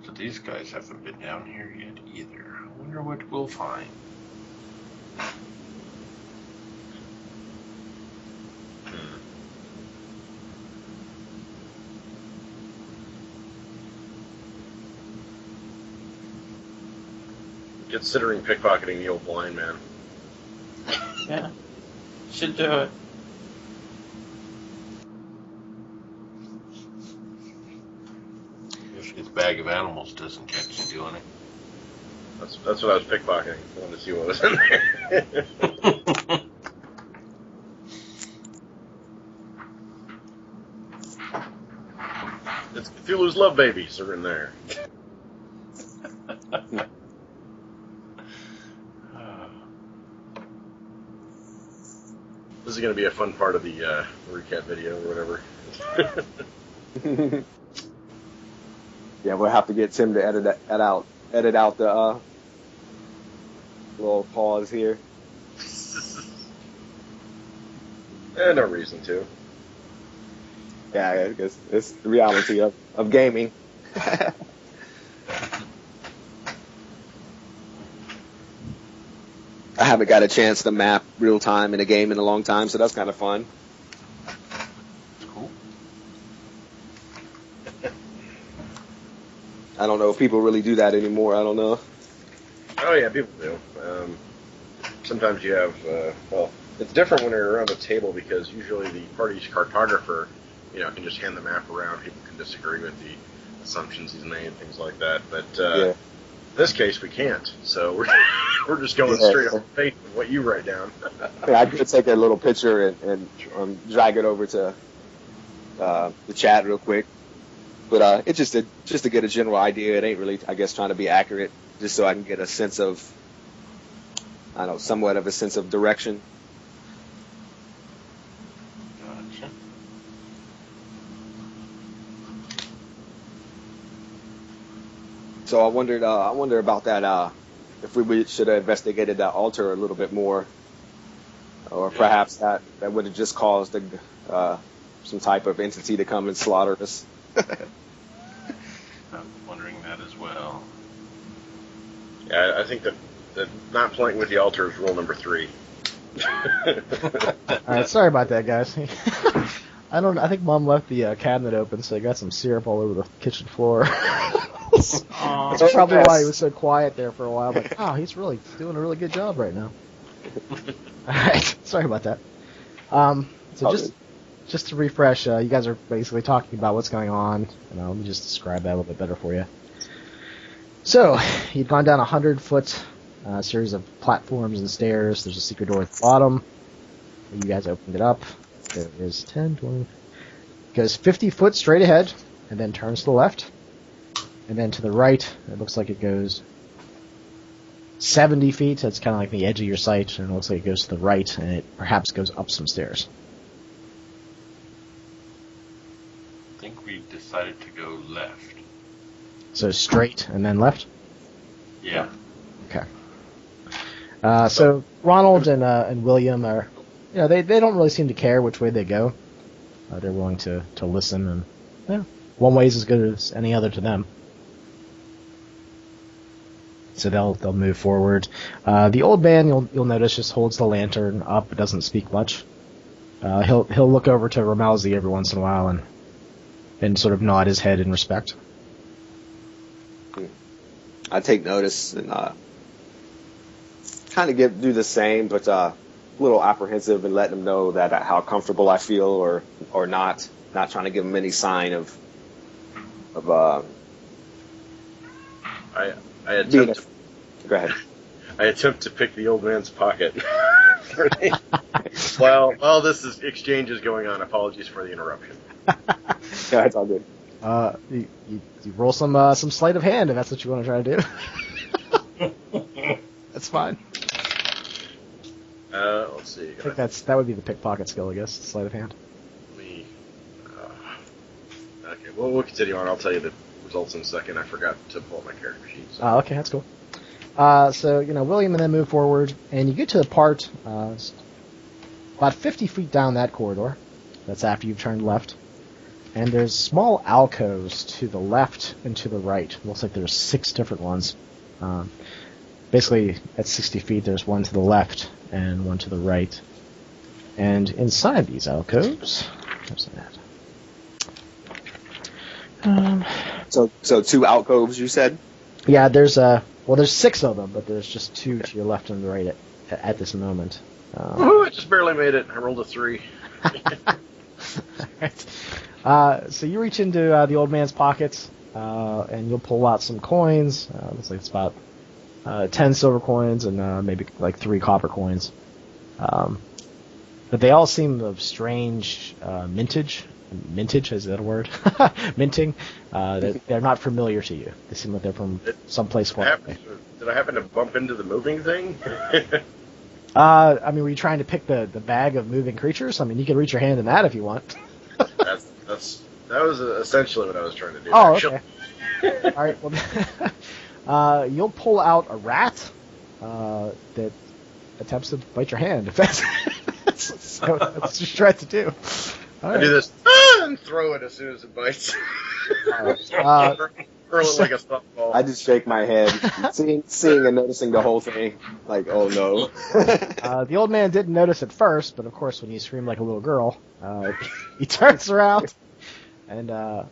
So these guys haven't been down here yet either. I wonder what we'll find. Considering pickpocketing the old blind man. Yeah. Should do it. If his bag of animals doesn't catch you doing it. That's what I was pickpocketing. I wanted to see what was in there. It's Cthulhu's love babies are in there. This is going to be a fun part of the recap video or whatever. Yeah, we'll have to get Tim to edit out the little pause here. No reason to. Yeah, I guess it's the reality of gaming. I haven't got a chance to map real time in a game in a long time, so that's kind of fun. Cool. I don't know if people really do that anymore. I don't know. Oh yeah, people do. Sometimes you have, well, it's different when you're around a table because usually the party's cartographer, can just hand the map around. People can disagree with the assumptions he's made, things like that. But in this case, we can't. So we're just going straight off faith with what you write down. Yeah, I could take a little picture and drag it over to the chat real quick. But it's just to get a general idea. It ain't really, I guess, trying to be accurate, just so I can get a sense of, somewhat of a sense of direction. Gotcha. So I wonder about that. If we should have investigated that altar a little bit more, or perhaps that would have just caused some type of entity to come and slaughter us. I'm wondering that as well. Yeah, I think that not playing with the altar is rule number 3. Alright, sorry about that, guys. I think Mom left the cabinet open, so I got some syrup all over the kitchen floor. That's probably why he was so quiet there for a while. Like, oh, he's really doing a really good job right now. Alright, sorry about that. So just to refresh, you guys are basically talking about what's going on. Let me just describe that a little bit better for you. So, you've gone down a 100-foot series of platforms and stairs. There's a secret door at the bottom. You guys opened it up. There is 10, 20... It goes 50 foot straight ahead, and then turns to the left. And then to the right, it looks like it goes 70 feet. That's kind of like the edge of your sight, and it looks like it goes to the right, and it perhaps goes up some stairs. I think we decided to go left. So straight and then left? Yeah. Okay. So Ronald and William are, they don't really seem to care which way they go. They're willing to listen, and one way is as good as any other to them. So they'll move forward. The old man, you'll notice, just holds the lantern up, but doesn't speak much. He'll look over to Ramalzi every once in a while and sort of nod his head in respect. I take notice and kind of do the same, but a little apprehensive and letting them know that how comfortable I feel or not trying to give them any sign of I attempt Go ahead. I attempt to pick the old man's pocket. While this exchange is going on, apologies for the interruption. No, it's all good. You roll some sleight of hand if that's what you want to try to do. That's fine. Let's see. I think that would be the pickpocket skill, I guess. Sleight of hand. Okay, well, we'll continue on. I'll tell you the results in a second. I forgot to pull up my character sheet. So. Okay, that's cool. So, William and then move forward, and you get to the part about 50 feet down that corridor. That's after you've turned left. And there's small alcoves to the left and to the right. It looks like there's 6 different ones. Basically, at 60 feet, there's one to the left and one to the right. And inside these alcoves, where's that? So 2 alcoves, you said? Yeah, there's 6 of them, but there's just 2 to your left and the right at this moment. I just barely made it. I rolled a 3. Alright. So you reach into the old man's pockets, and you'll pull out some coins. Looks like it's about 10 silver coins and maybe like 3 copper coins. But they all seem of strange mintage. Mintage, is that a word? Minting. They're not familiar to you. They seem like they're from someplace far away. Did I happen to bump into the moving thing? I mean, were you trying to pick the bag of moving creatures? I mean, you can reach your hand in that if you want. That was essentially what I was trying to do. Oh, okay. All right. Well, you'll pull out a rat that attempts to bite your hand. If that's what you're trying to do. I do this and throw it as soon as it bites. Hurl it like a softball. I just shake my head, seeing and noticing the whole thing. Like, oh no. The old man didn't notice at first, but of course, when you scream like a little girl, he turns around, and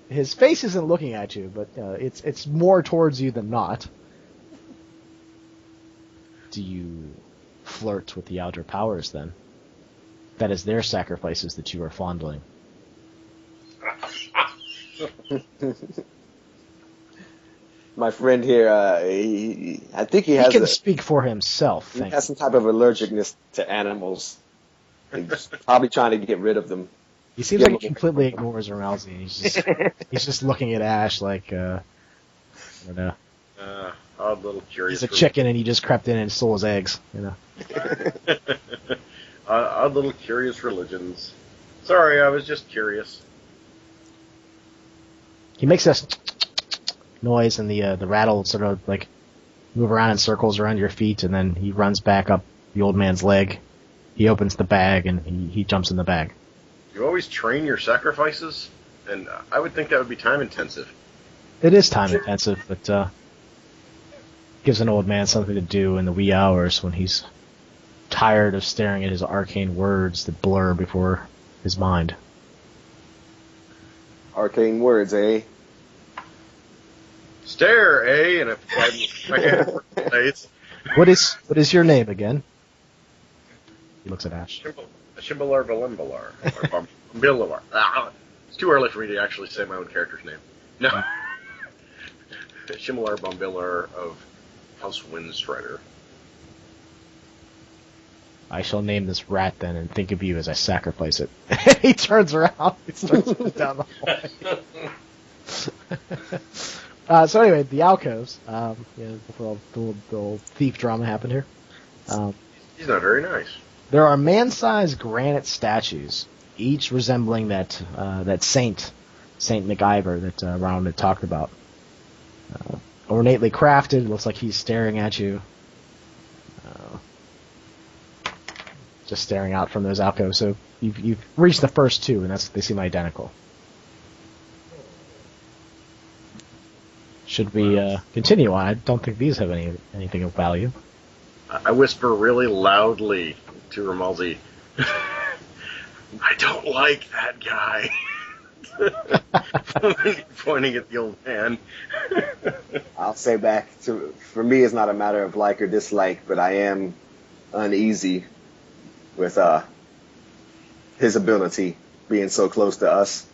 his face isn't looking at you, but it's more towards you than not. Do you flirt with the outer powers then? That is their sacrifices that you are fondling. My friend here, I think he has. He can speak for himself. He has some type of allergicness to animals. He's probably trying to get rid of them. He seems like he completely ignores Rousey. He's just looking at Ash like, I don't know. Odd little curious. He's a chicken and he just crept in and stole his eggs, you know. Odd little curious religions. Sorry, I was just curious. He makes this noise and the rattle sort of like move around in circles around your feet, and then he runs back up the old man's leg. He opens the bag and he jumps in the bag. You always train your sacrifices, and I would think that would be time intensive. It is time intensive, but gives an old man something to do in the wee hours when he's tired of staring at his arcane words that blur before his mind. Arcane words, eh? Stare, eh? And if my hand face. What is your name again? He looks at Ash. Shimbalar Balimbalar. Or Bambilar. It's too early for me to actually say my own character's name. No. Shimbalar Bambilar of House Windstrider. I shall name this rat then and think of you as I sacrifice it. He turns around. He starts down the hallway. So anyway, the alcoves. Before the little thief drama happened here. He's not very nice. There are man-sized granite statues, each resembling that Saint MacIver that Ronald had talked about. Ornately crafted, looks like he's staring at you. Just staring out from those alcoves. So you've reached the first two, and they seem identical. Should we continue on? I don't think these have anything of value. I whisper really loudly to Ramalzi, I don't like that guy. Pointing at the old man. I'll say back, for me it's not a matter of like or dislike, but I am uneasy with his ability being so close to us.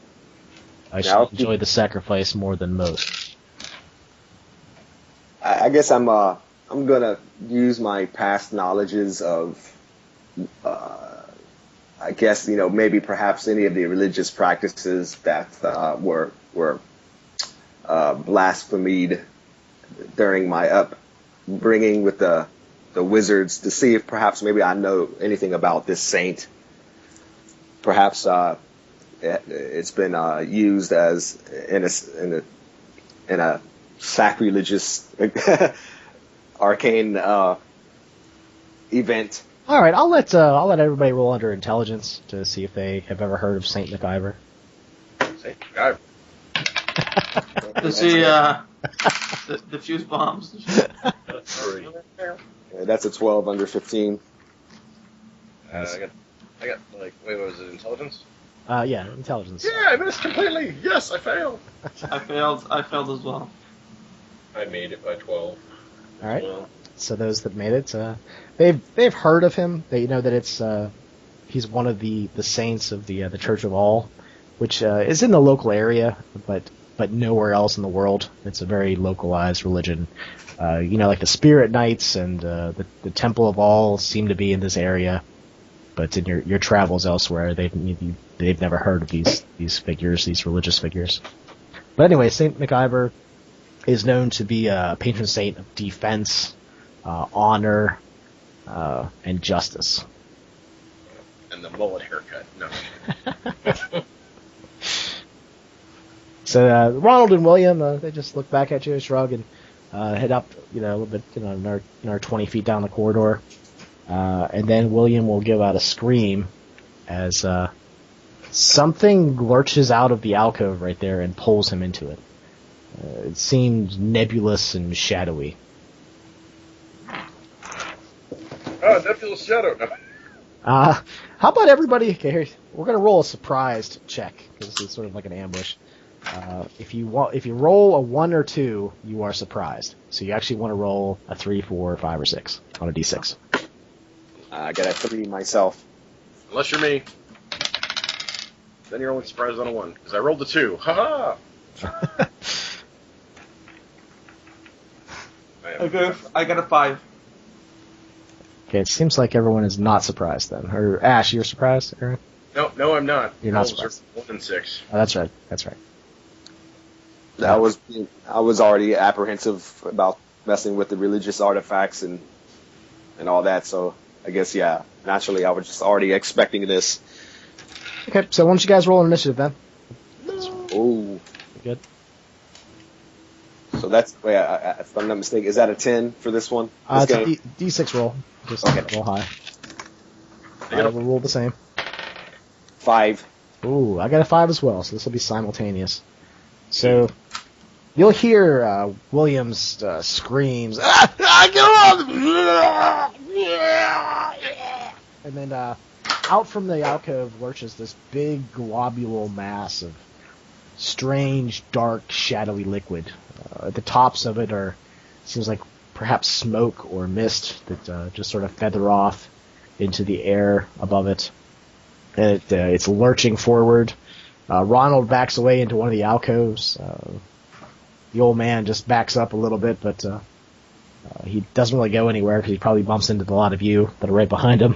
I shall enjoy the sacrifice more than most. I guess I'm gonna use my past knowledges of I guess, maybe perhaps any of the religious practices that were blasphemed during my upbringing with the wizards, to see if perhaps maybe I know anything about this saint. Perhaps it's been used as in a sacrilegious arcane event. All right, I'll let everybody roll under intelligence to see if they have ever heard of Saint MacIver. Saint MacIver. To see the fuse bombs. That's a 12 under 15. I got wait, what was it? Intelligence? Yeah, intelligence. Yeah, I missed completely. Yes, I failed. I failed as well. I made it by 12. All right. So those that made it, they've heard of him. They know that he's one of the saints of the Church of All, which is in the local area, but but nowhere else in the world. It's a very localized religion. Like the Spirit Knights and the Temple of All seem to be in this area, but in your travels elsewhere, they've never heard of these figures, these religious figures. But anyway, Saint MacIver is known to be a patron saint of defense, honor, and justice. And the mullet haircut. No. So Ronald and William, they just look back at you, shrug, and head up, a little bit, another 20 feet down the corridor. And then William will give out a scream as something lurches out of the alcove right there and pulls him into it. It seems nebulous and shadowy. Oh, nebulous shadow. No. How about everybody? Okay, here, we're gonna roll a surprised check because it's sort of like an ambush. If you roll a 1 or 2, you are surprised. So you actually want to roll a 3, 4, 5, or 6 on a d6. I got a 3 myself. Unless you're me. Then you're only surprised on a 1, because I rolled a 2. Ha ha! I got a 5. Okay, it seems like everyone is not surprised then. Or Ash, you're surprised, Aaron? No, I'm not. You're not surprised. 1 and 6. Oh, that's right. I was already apprehensive about messing with the religious artifacts and all that, so I guess, yeah, naturally I was just already expecting this. Okay, so why don't you guys roll an initiative then? Oh. Good. So that's, if I'm not mistaken, is that a 10 for this one? It's a D6 roll. Just roll high. We'll roll the same. 5. Ooh, I got a 5 as well, so this will be simultaneous. So you'll hear Williams screams, and then out from the alcove lurches this big globule mass of strange, dark, shadowy liquid. At the tops of it seems like perhaps smoke or mist that just sort of feather off into the air above it. And it's lurching forward. Ronald backs away into one of the alcoves. The old man just backs up a little bit, but he doesn't really go anywhere because he probably bumps into a lot of you that are right behind him.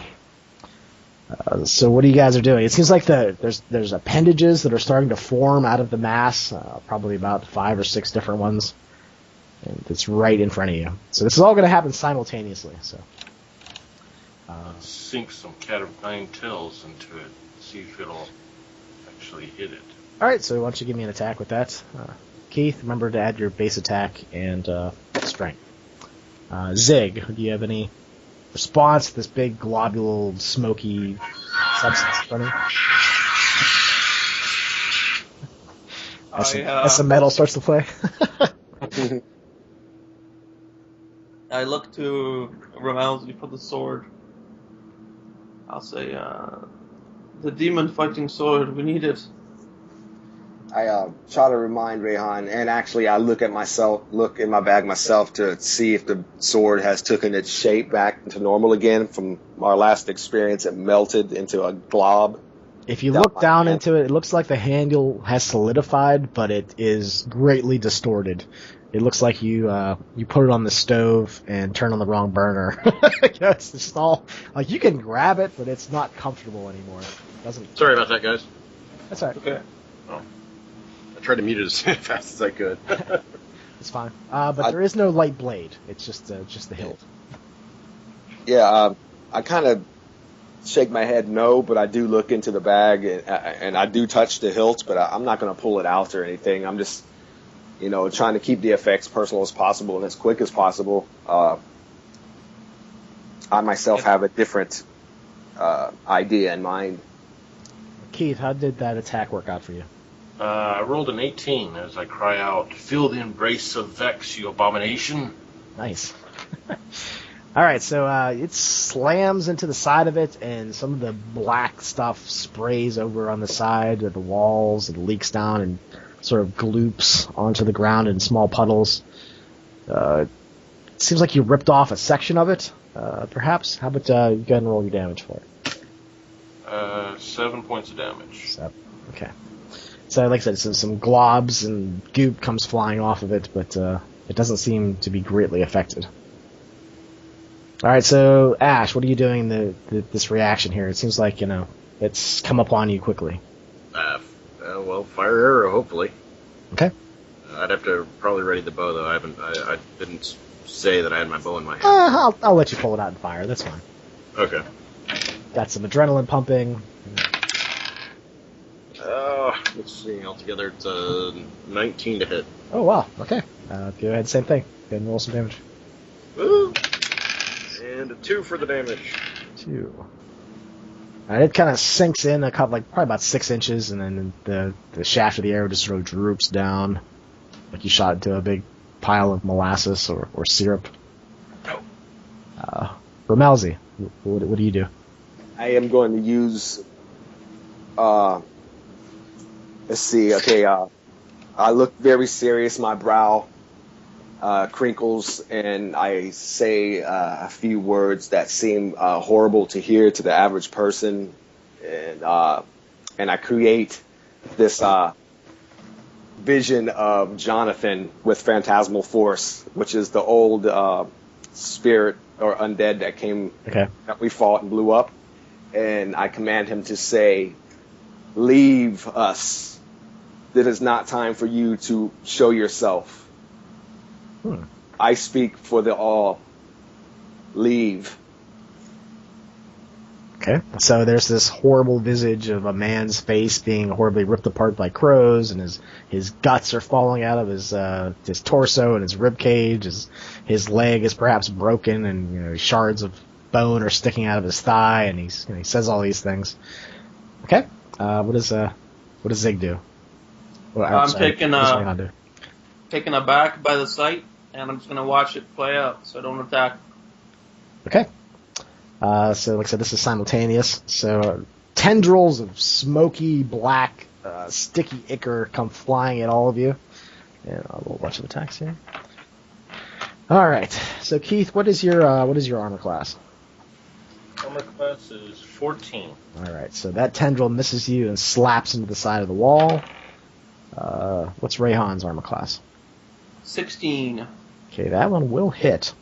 So what you guys are doing? It seems like there's appendages that are starting to form out of the mass, probably about 5 or 6 different ones. And it's right in front of you. So this is all going to happen simultaneously. So sink some cat of nine tails into it, see if it'll actually hit it. All right, so why don't you give me an attack with that, Keith? Remember to add your base attack and strength. Zig, do you have any response to this big globule, smoky substance in front of you? As the metal starts to play. I look to Ramalzi for the sword. I'll say, the demon fighting sword, we need it. I try to remind Rehan, and actually I look in my bag myself to see if the sword has taken its shape back into normal again from our last experience. It melted into a glob. If you look down into it, it looks like the handle has solidified, but it is greatly distorted. It looks like you put it on the stove and turn on the wrong burner. It's just all like you can grab it, but it's not comfortable anymore. It doesn't. Sorry about that, guys. That's all right. Okay. Oh. I tried to mute it as fast as I could. It's fine. But there is no light blade. It's just the hilt. Yeah, I kind of shake my head no, but I do look into the bag and I do touch the hilt, but I'm not going to pull it out or anything. I'm just, trying to keep the effects personal as possible and as quick as possible. I myself have a different idea in mind. Keith, how did that attack work out for you? I rolled an 18 as I cry out, "Feel the embrace of Vex, you abomination!" Nice. All right, so it slams into the side of it, and some of the black stuff sprays over on the side of the walls and leaks down and sort of gloops onto the ground in small puddles. It seems like you ripped off a section of it, perhaps. How about you go ahead and roll your damage for it? 7 points of damage. 7. Okay. So, like I said, some globs and goop comes flying off of it, but it doesn't seem to be greatly affected. All right, so Ash, what are you doing this reaction here? It seems like it's come upon you quickly. Well, fire arrow, hopefully. Okay. I'd have to probably ready the bow though. I didn't say that I had my bow in my hand. I'll let you pull it out and fire. That's fine. Okay. Got some adrenaline pumping. Let's see. Altogether, it's 19 to hit. Oh wow. Okay. Go ahead. Same thing. Go ahead and roll some damage. Woo! And a 2 for the damage. 2. Alright, it kind of sinks in a couple, probably about 6 inches, and then the shaft of the arrow just sort of droops down, like you shot into a big pile of molasses or syrup. Romelzi, what do you do? I am going to use. Let's see. Okay. I look very serious. My brow crinkles, and I say a few words that seem horrible to hear to the average person, and I create this vision of Jonathan with phantasmal force, which is the old spirit or undead that came that we fought and blew up, and I command him to say, "Leave us. It is not time for you to show yourself. I speak for the all. Leave." Okay, so there's this horrible visage of a man's face being horribly ripped apart by crows, and his guts are falling out of his torso and his rib cage. His leg is perhaps broken, and shards of bone are sticking out of his thigh, and he says all these things. Okay, what does Zig do? I'm taken aback by the sight, and I'm just going to watch it play out, so I don't attack. Okay. So, like I said, this is simultaneous. So, tendrils of smoky, black, sticky ichor come flying at all of you. And I'll roll a bunch of attacks here. All right. So, Keith, what is your armor class? Armor class is 14. All right. So that tendril misses you and slaps into the side of the wall. What's Rayhan's armor class? 16. Okay, that one will hit.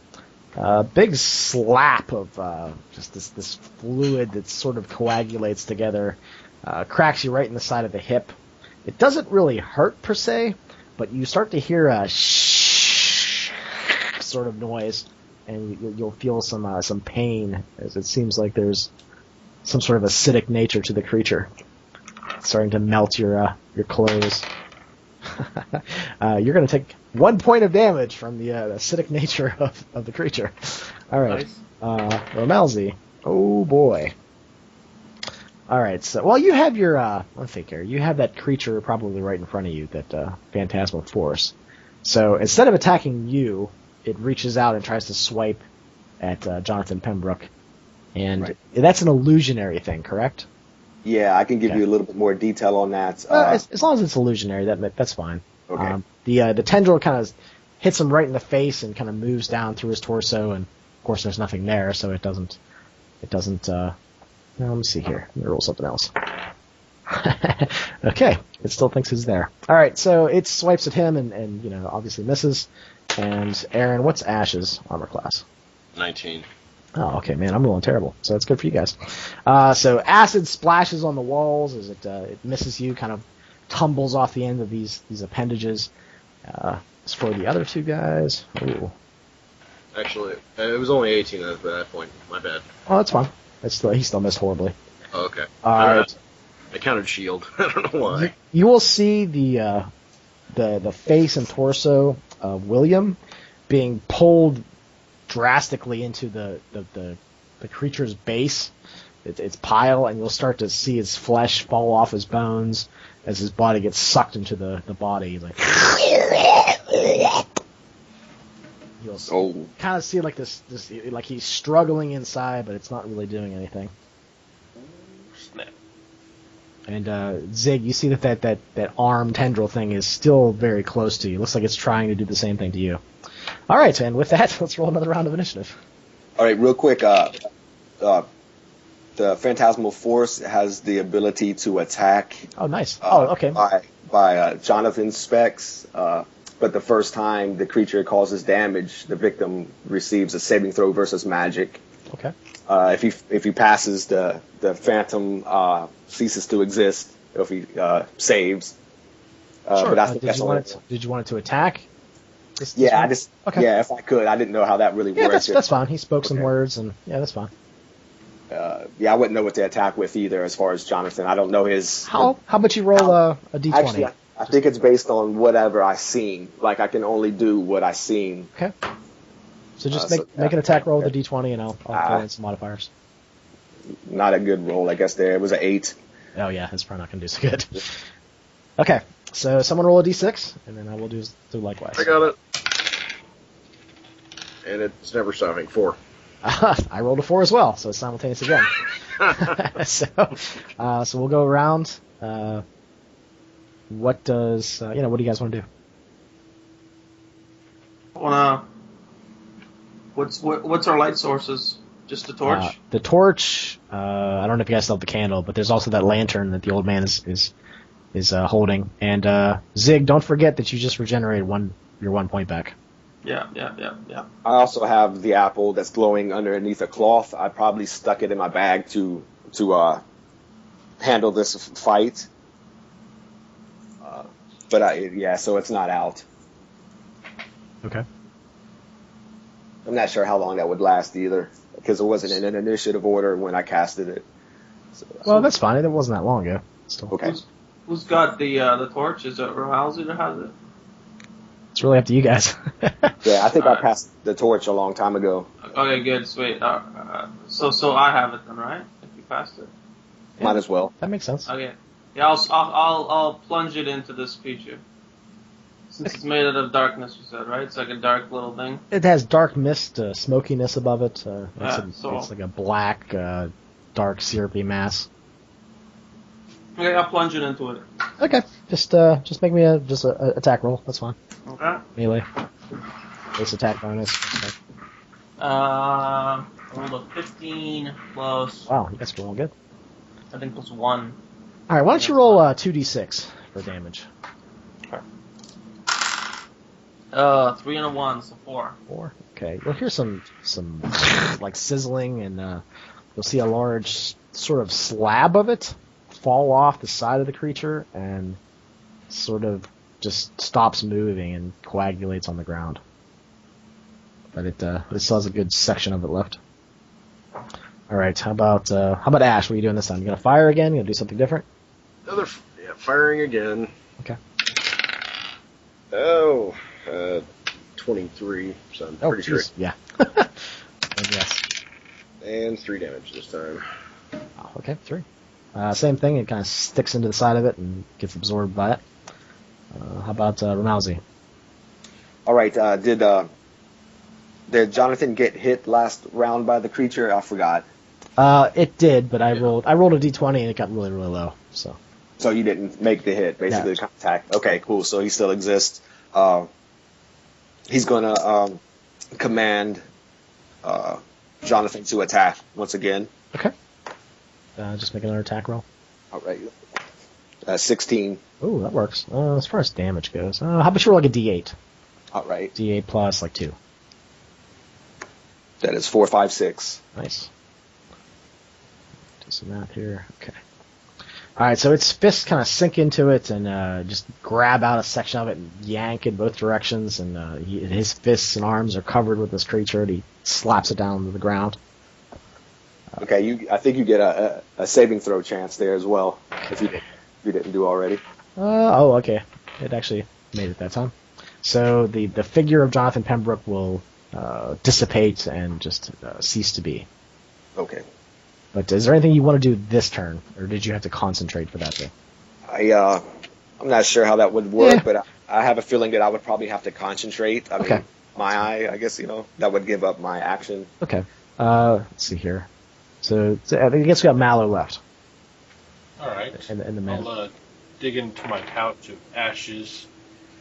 Big slap of just this fluid that sort of coagulates together, cracks you right in the side of the hip. It doesn't really hurt per se, but you start to hear a shh sort of noise, and you'll feel some pain, as it seems like there's some sort of acidic nature to the creature. It's starting to melt your clothes. You're going to take 1 point of damage from the acidic nature of the creature. All right. Nice. Romelzi. Oh, boy. All right. So, you have your, let's think here. You have that creature probably right in front of you, that phantasmal force. So, instead of attacking you, it reaches out and tries to swipe at Jonathan Pembroke. And that's an illusionary thing, correct? Yeah, I can give you a little bit more detail on that. As long as it's illusionary, that's fine. Okay. The tendril kind of hits him right in the face and kind of moves down through his torso, and of course there's nothing there, so it doesn't. Let me see here. Let me roll something else. Okay, it still thinks it's there. All right, so it swipes at him and obviously misses. And Aaron, what's Ash's armor class? 19. Oh, okay, man, I'm rolling terrible, so that's good for you guys. So acid splashes on the walls as it misses you, kind of tumbles off the end of these appendages. As for the other two guys, ooh. Actually, it was only 18 at that point. My bad. Oh, that's fine. He still missed horribly. Oh, okay. I counted shield. I don't know why. You will see the face and torso of William being pulled drastically into the creature's base, its pile, and you'll start to see his flesh fall off his bones as his body gets sucked into the body. Like, you'll kind of see like this like he's struggling inside, but it's not really doing anything. Snap. And Zig, you see that arm tendril thing is still very close to you. Looks like it's trying to do the same thing to you. All right, and with that, let's roll another round of initiative. All right, real quick. The Phantasmal Force has the ability to attack. Oh, nice. Okay. by Jonathan's specs, but the first time the creature causes damage, the victim receives a saving throw versus magic. Okay. If he passes, the phantom ceases to exist. If he saves. Sure. But I think Did you want it to attack? Yeah, Okay. Yeah, if I could, I didn't know how that really worked. That's fine. He spoke some words, and yeah, that's fine. Yeah, I wouldn't know what to attack with either. As far as Jonathan, I don't know his. How about you roll a d20? Actually, I think it's based on whatever I've seen. Like I can only do what I've seen. Okay. So just make an attack roll with a d20, and I'll throw in some modifiers. Not a good roll, I guess. There it was an 8. Oh yeah, that's probably not going to do so good. Okay, so someone roll a d6, and then I will do likewise. I got it. And it's never stopping. 4. I rolled a 4 as well, so it's simultaneous again. So we'll go around. What do you guys want to do? What's our light sources? Just the torch? The torch. I don't know if you guys still have the candle, but there's also that lantern that the old man is holding. And Zig, don't forget that you just regenerated your 1 point back. Yeah. I also have the apple that's glowing underneath a cloth. I probably stuck it in my bag to handle this fight. So it's not out. Okay. I'm not sure how long that would last either, because it wasn't in an initiative order when I casted it. Well, that's fine. It wasn't that long ago. Still. Okay. Who's got the torch? Is it Rohalsey that has it? It's really up to you guys. Yeah, I think I passed the torch a long time ago. Okay, good, sweet. So I have it then, right? If you passed it. Yeah, might as well. That makes sense. Okay. Yeah, I'll plunge it into this creature. Since it's made out of darkness, you said, right? It's like a dark little thing. It has dark mist, smokiness above it. It's like a black, dark, syrupy mass. Okay, I'll plunge it into it. Okay, just make me a attack roll. That's fine. Okay. Melee. Base attack bonus. I rolled a 15 plus. Wow, you guys are rolling good. I think plus 1. All right, why don't you roll 2d6 for damage? 3 and a 1, so 4. 4. Okay. You'll hear some like sizzling, and you'll see a large sort of slab of it fall off the side of the creature and sort of just stops moving and coagulates on the ground. But it still has a good section of it left. All right. How about Ash? What are you doing this time? You gonna fire again? You gonna do something different? Firing again. Okay. Oh. 23, so I'm pretty sure. Yeah. And yes. And 3 damage this time. Oh, okay, 3. Same thing, it kind of sticks into the side of it and gets absorbed by it. How about Romalzi? All right, did Jonathan get hit last round by the creature? I forgot. It did, but I rolled a d20 and it got really, really low. So you didn't make the hit, basically, the contact. Okay, cool, so he still exists. He's going to command Jonathan to attack once again. Okay. Just make another attack roll. All right. 16. Ooh, that works. As far as damage goes, how about you roll like a d8? All right. D8 plus like 2. That is 4, 5, 6. Nice. Do some math here. Okay. All right, so its fists kind of sink into it and just grab out a section of it and yank in both directions. And his fists and arms are covered with this creature, and he slaps it down to the ground. Okay, I think you get a saving throw chance there as well, if you didn't do already. Okay. It actually made it that time. So the figure of Jonathan Pembroke will dissipate and just cease to be. Okay. But is there anything you want to do this turn, or did you have to concentrate for that thing? I'm not sure how that would work, but I have a feeling that I would probably have to concentrate. I mean, my eye, I guess, that would give up my action. Okay. Let's see here. So I guess we got Mallow left. All right. And the man. I'll dig into my pouch of ashes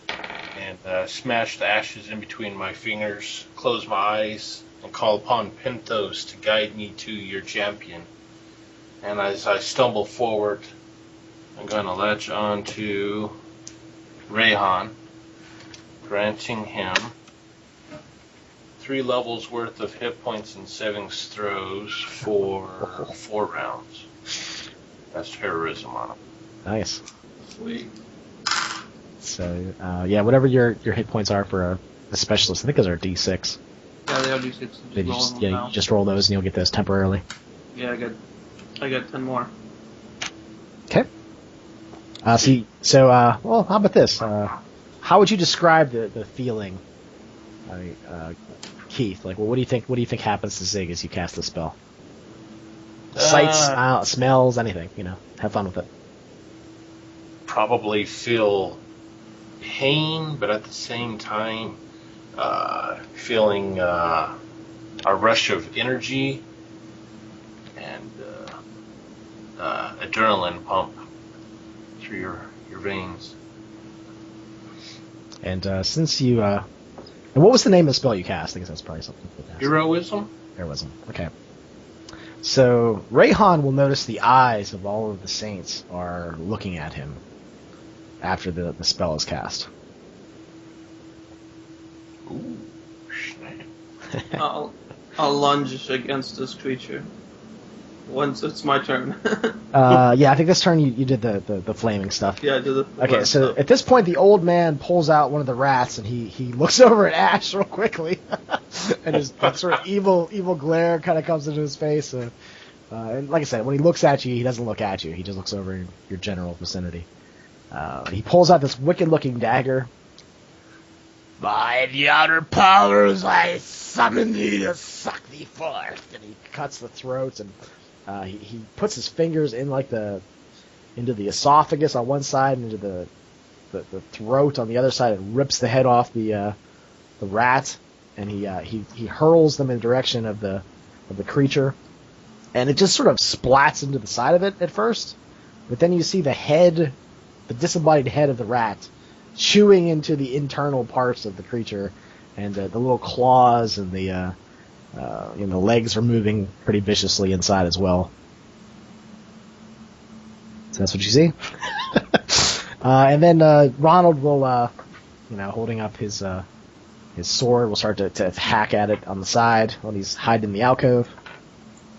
and smash the ashes in between my fingers, close my eyes, and call upon Penthos to guide me to your champion. And as I stumble forward, I'm going to latch on to Rayhan, granting him 3 levels worth of hit points and savings throws for 4 rounds. That's terrorism on him. Nice. Sweet. So, whatever your hit points are for a specialist, I think those are D6. Yeah, they are D6. You just roll those and you'll get those temporarily. Yeah, I got 10 more. Okay. How about this? How would you describe the feeling, Keith? Like, what do you think happens to Zig as you cast the spell? Sights, smells, anything. Have fun with it. Probably feel pain, but at the same time, feeling a rush of energy and adrenaline pump through your veins. And since you, and what was the name of the spell you cast? I guess that's probably something. Heroism? Heroism. Okay. So Rayhan will notice the eyes of all of the saints are looking at him after the spell is cast. Ooh, snap. I'll lunge against this creature once it's my turn. I think this turn you did the flaming stuff. Yeah, I did the Okay, so stuff. at this point the old man pulls out one of the rats and he looks over at Ash real quickly, and his that sort of evil glare kind of comes into his face. And like I said, when he looks at you, he doesn't look at you. He just looks over in your general vicinity. He pulls out this wicked-looking dagger. By the outer powers, I summon thee to suck thee forth. And he cuts the throats, and he puts his fingers in into the esophagus on one side, and into the throat on the other side, and rips the head off the rat, and he hurls them in the direction of the creature, and it just sort of splats into the side of it at first, but then you see the disembodied head of the rat chewing into the internal parts of the creature, and the little claws and the legs are moving pretty viciously inside as well. So that's what you see. And then Ronald will, holding up his sword, will start to hack at it on the side when he's hiding in the alcove,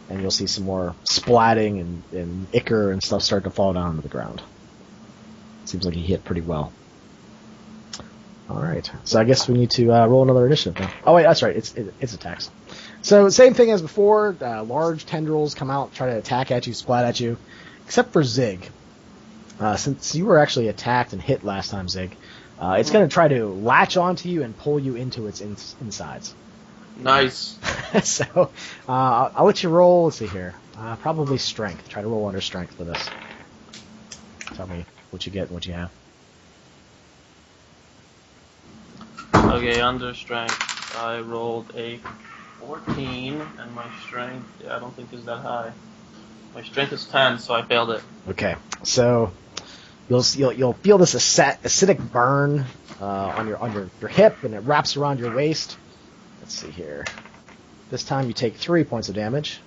and you'll see some more splatting and ichor and stuff start to fall down to the ground. Seems like he hit pretty well. Alright, so I guess we need to roll another initiative now. Oh wait, that's right, it's attacks. So same thing as before, large tendrils come out, try to attack at you, splat at you, except for Zig. Since you were actually attacked and hit last time, Zig, it's going to try to latch onto you and pull you into its insides. Nice. So I'll let you roll, let's see here, probably strength. Try to roll under strength for this. Tell me what you get and what you have. Okay, under strength, I rolled a 14, and my strength, I don't think is that high. My strength is 10, so I failed it. Okay, so you'll feel this acidic burn on your hip, and it wraps around your waist. Let's see here. This time you take 3 points of damage,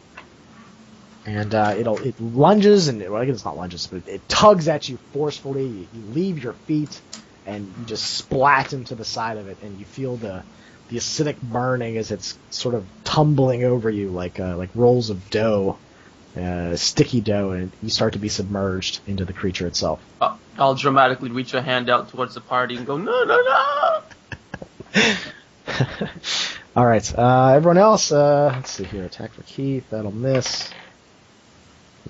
and it lunges, and I guess it's not lunges, but it tugs at you forcefully. You leave your feet, and you just splat into the side of it, and you feel the acidic burning as it's sort of tumbling over you like rolls of dough, sticky dough, and you start to be submerged into the creature itself. I'll dramatically reach a hand out towards the party and go, no, no, no! All right, everyone else, let's see here. Attack for Keith, that'll miss.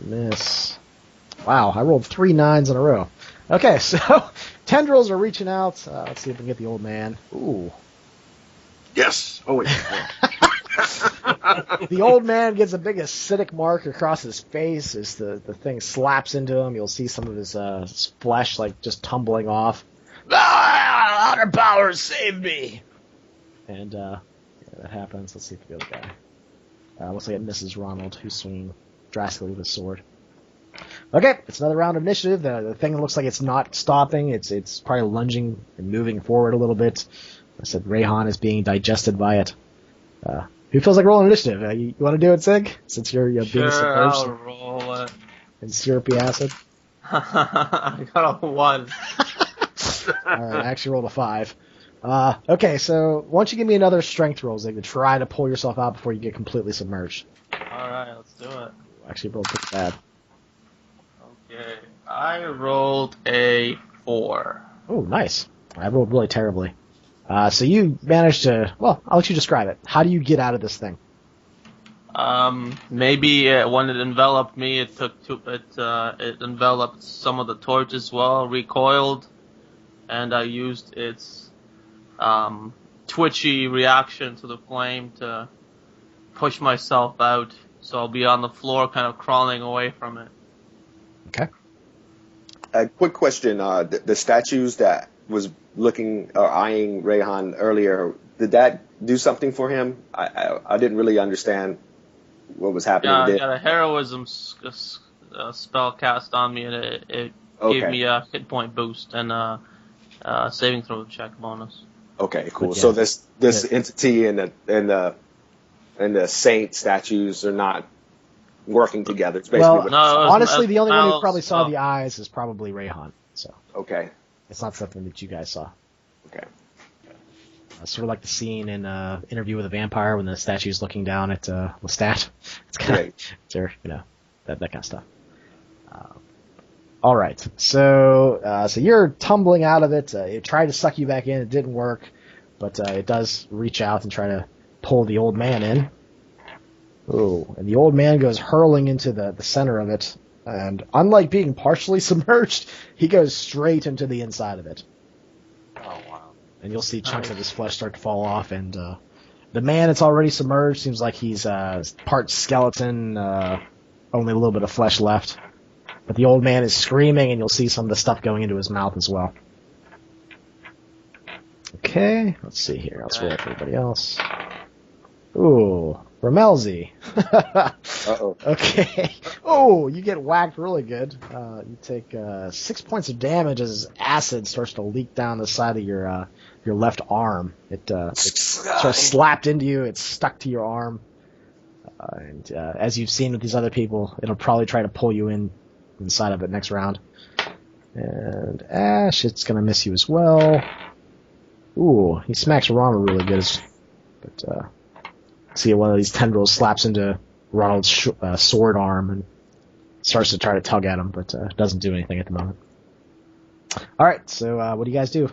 Miss. Wow, I rolled 3 9s in a row. Okay, so tendrils are reaching out. Let's see if we can get the old man. Ooh. Yes! Oh, wait. The old man gets a big acidic mark across his face as the thing slaps into him. You'll see some of his flesh just tumbling off. Outer powers, save me! And that happens. Let's see if the other guy. Looks like it misses Ronald, who's swinging drastically with his sword. Okay, it's another round of initiative. The thing looks like it's not stopping. It's probably lunging and moving forward a little bit. I said Rayhan is being digested by it. Who feels like rolling initiative? You want to do it, Sig? Since you're being submerged I'll roll it. in syrupy acid. I got a 1. Alright, I actually rolled a 5. Okay, so why don't you give me another strength roll, Zig, to try to pull yourself out before you get completely submerged. Alright, let's do it. Actually rolled pretty bad. Okay, I rolled a 4. Oh, nice. I rolled really terribly. So you managed to, well, I'll let you describe it. How do you get out of this thing? Maybe when it enveloped me, it enveloped some of the torch as well, recoiled, and I used its twitchy reaction to the flame to push myself out. So I'll be on the floor, kind of crawling away from it. Okay. A quick question: the statues that was looking or eyeing Rayhan earlier, did that do something for him? I didn't really understand what was happening. Yeah, I got a heroism spell cast on me, and it gave me a hit point boost and a saving throw check bonus. Okay, cool. Yeah. So this entity and the saint statues are not working together. It's basically honestly, the only one who probably saw the eyes is probably Rayhan. So okay, it's not something that you guys saw. Okay. Sort of like the scene in Interview with a Vampire when the statue's looking down at Lestat. It's kind of, that kind of stuff. All right, so you're tumbling out of it. It tried to suck you back in. It didn't work, but it does reach out and try to pull the old man in. Oh, and the old man goes hurling into the center of it, and unlike being partially submerged, he goes straight into the inside of it. Oh, wow. And you'll see chunks of his flesh start to fall off, and the man that's already submerged seems like he's part skeleton, only a little bit of flesh left. But the old man is screaming, and you'll see some of the stuff going into his mouth as well. Okay, let's see here. Let's roll for everybody else. Ooh, Ramelzi. Uh-oh. Okay. Oh, you get whacked really good. You take 6 points of damage as acid starts to leak down the side of your left arm. It sort of slapped into you. It's stuck to your arm. And as you've seen with these other people, it'll probably try to pull you inside of it next round. And Ash, it's going to miss you as well. Ooh, he smacks Ronald really good. But see, one of these tendrils slaps into Ronald's sword arm and starts to try to tug at him, but doesn't do anything at the moment. All right, so what do you guys do?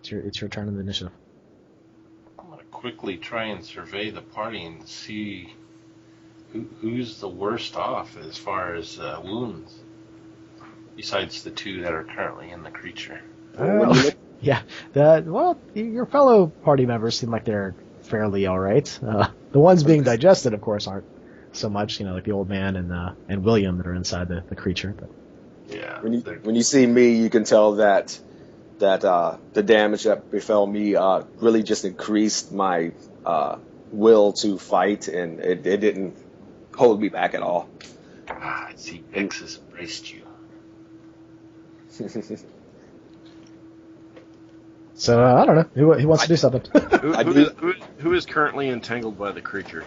It's your turn in the initiative. I'm going to quickly try and survey the party and see who's the worst off as far as wounds, besides the two that are currently in the creature. Yeah. Your fellow party members seem like they're fairly all right. The ones being digested, of course, aren't so much. Like the old man and William that are inside the creature. But yeah. When you see me, you can tell that the damage that befell me really just increased my will to fight, and it didn't hold me back at all. I see Bix has embraced you. So, I don't know. Who wants to do something? Who is currently entangled by the creature?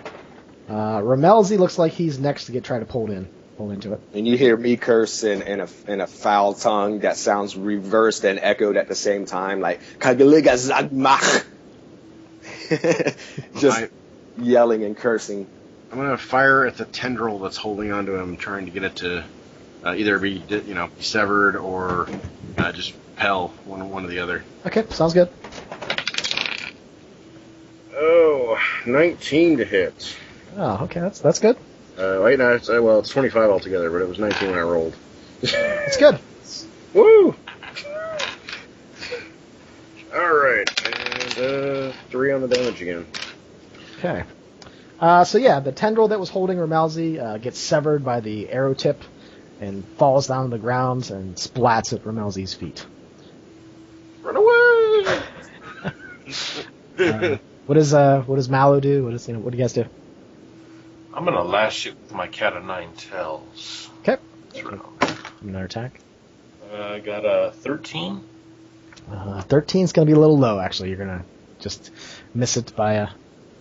Ramelzi looks like he's next to try to pull into it. And you hear me curse in a foul tongue that sounds reversed and echoed at the same time, like Kagaliga Zagmach. Just yelling and cursing. I'm going to fire at the tendril that's holding onto him, trying to get it to either be severed or just repel one or the other. Okay, sounds good. Oh, 19 to hit. Oh, okay, that's good. Wait, no, it's 25 altogether, but it was 19 when I rolled. It's good. Woo! Alright, and 3 on the damage again. Okay. So yeah, the tendril that was holding Ramelzi gets severed by the arrow tip and falls down to the ground and splats at Ramelzi's feet. Run away! What does Mallow do? What do you guys do? I'm gonna lash it with my cat of nine tails. Okay. Round. Another attack. I got a 13. 13's gonna be a little low. Actually, you're gonna just miss it by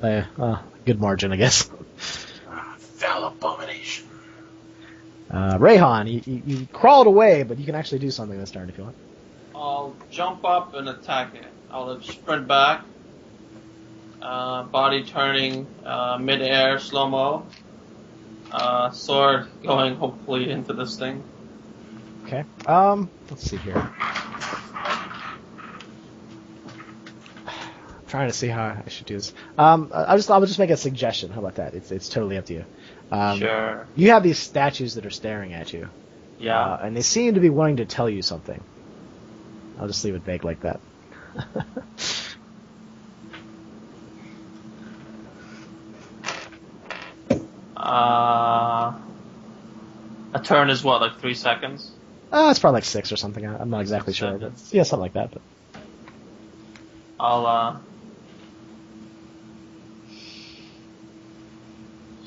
a good margin, I guess. Foul abomination. Rayhan, you crawled away, but you can actually do something this turn if you want. I'll jump up and attack it. I'll sprint back, body turning mid-air, slow-mo, sword going hopefully into this thing. Okay. Let's see here. I'm trying to see how I should do this. I'll just make a suggestion. How about that? It's totally up to you. Sure. You have these statues that are staring at you. Yeah. And they seem to be wanting to tell you something. I'll just leave it vague like that. A turn is what, like 3 seconds? It's probably like 6 or something. I'm not exactly sure. But yeah, something like that. But.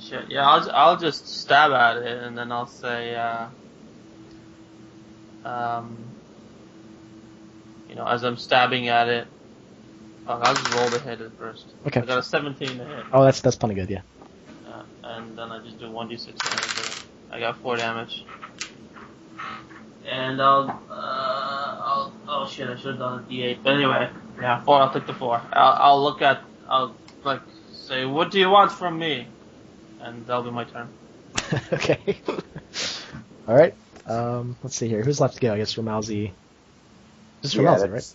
Shit. Yeah, I'll just stab at it, and then I'll say, as I'm stabbing at it, I'll just roll to hit it first. Okay. I got a 17 to hit. Oh, that's plenty good, yeah. And then I just do 1d6 damage. I got 4 damage. And oh shit, I should have done a d8. But anyway, yeah, 4, I'll take the 4. I'll say, what do you want from me? And that'll be my turn. Okay. Alright. Let's see here. Who's left to go? I guess Ramalzi. Just Ramalzi, right?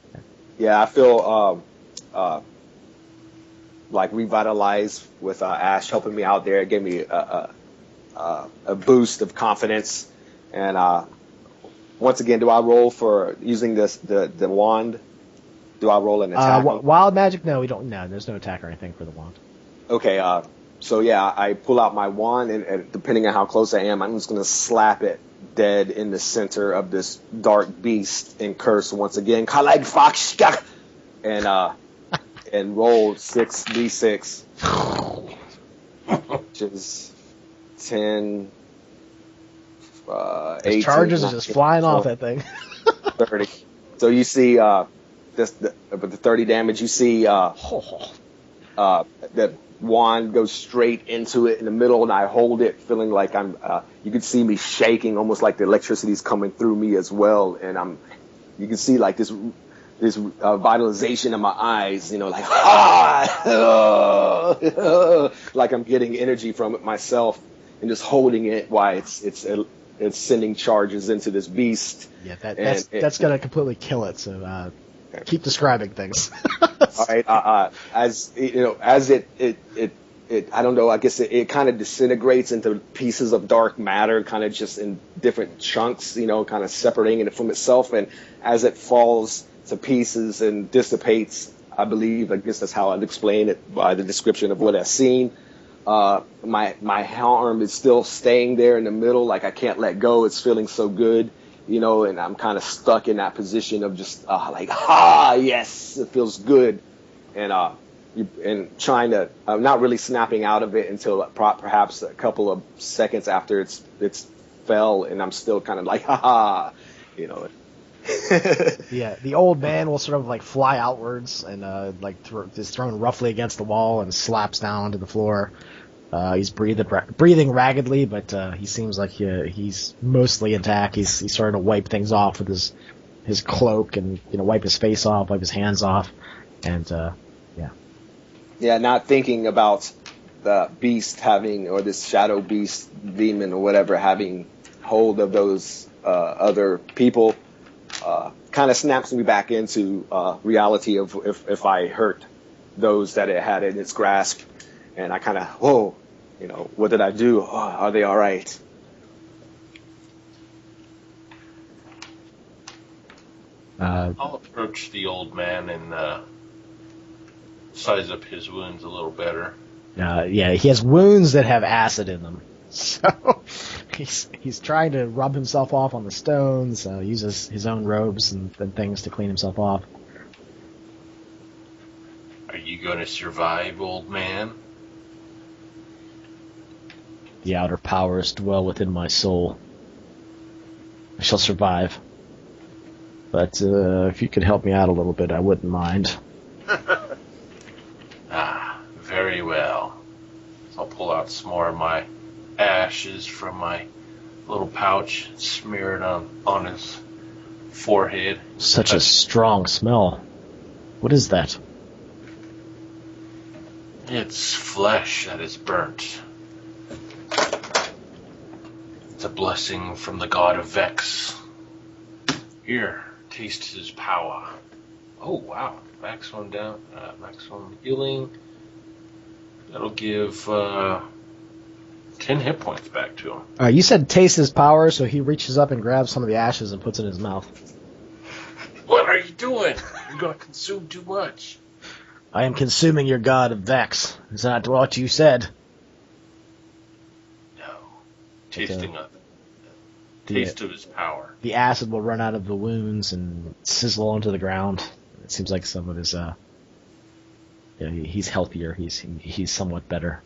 Yeah, I feel like revitalized with Ash helping me out there. It gave me a boost of confidence. And once again, do I roll for using the wand? Do I roll an attack? Wild magic? No, we don't. No, there's no attack or anything for the wand. Okay. So yeah, I pull out my wand, and depending on how close I am, I'm just gonna slap it dead in the center of this dark beast and curse once again. And roll 6d6, which is 10, 18. Charges are just flying off that thing. 30. So you see, with the 30 damage, you see that wand goes straight into it in the middle, and I hold it, feeling like I'm. You can see me shaking, almost like the electricity's coming through me as well, and you can see like this vitalization in my eyes, like like I'm getting energy from it myself, and just holding it while it's sending charges into this beast. Yeah, that's gonna completely kill it. So keep describing things. All right, as it I don't know. I guess it kind of disintegrates into pieces of dark matter, kind of just in different chunks, kind of separating it from itself. And as it falls to pieces and dissipates, I guess that's how I'd explain it by the description of what I've seen. My arm is still staying there in the middle, like I can't let go. It's feeling so good, and I'm kind of stuck in that position of just yes, it feels good, and trying to not really snapping out of it until perhaps a couple of seconds after it's fell, and I'm still kind of like Yeah, the old man will sort of like fly outwards and is thrown roughly against the wall and slaps down to the floor. He's breathing raggedly, but he seems like he's mostly intact. He's starting to wipe things off with his cloak and wipe his face off, wipe his hands off, and yeah. Yeah, not thinking about the beast or this shadow beast, demon or whatever, having hold of those other people. Kind of snaps me back into reality of if I hurt those that it had in its grasp, and I kind of, what did I do? Oh, are they all right? I'll approach the old man and size up his wounds a little better. Yeah, he has wounds that have acid in them, so he's trying to rub himself off on the stones. Uses his own robes and things to clean himself off. Are you going to survive, old man? The outer powers dwell within my soul. I shall survive. But if you could help me out a little bit, I wouldn't mind. Very well. I'll pull out some more of my ashes from my little pouch, smear it on his forehead. Such a strong smell. What is that? It's flesh that is burnt. It's a blessing from the god of Vex. Here, taste his power. Oh, wow. Maximum healing. That'll give 10 hit points back to him. You said taste his power, so he reaches up and grabs some of the ashes and puts it in his mouth. What are you doing? You're going to consume too much. I am consuming your god of Vex. Is that what you said? No. Tasting of it. Taste of his power. The acid will run out of the wounds and sizzle onto the ground. It seems like some of his, he's healthier. He's somewhat better.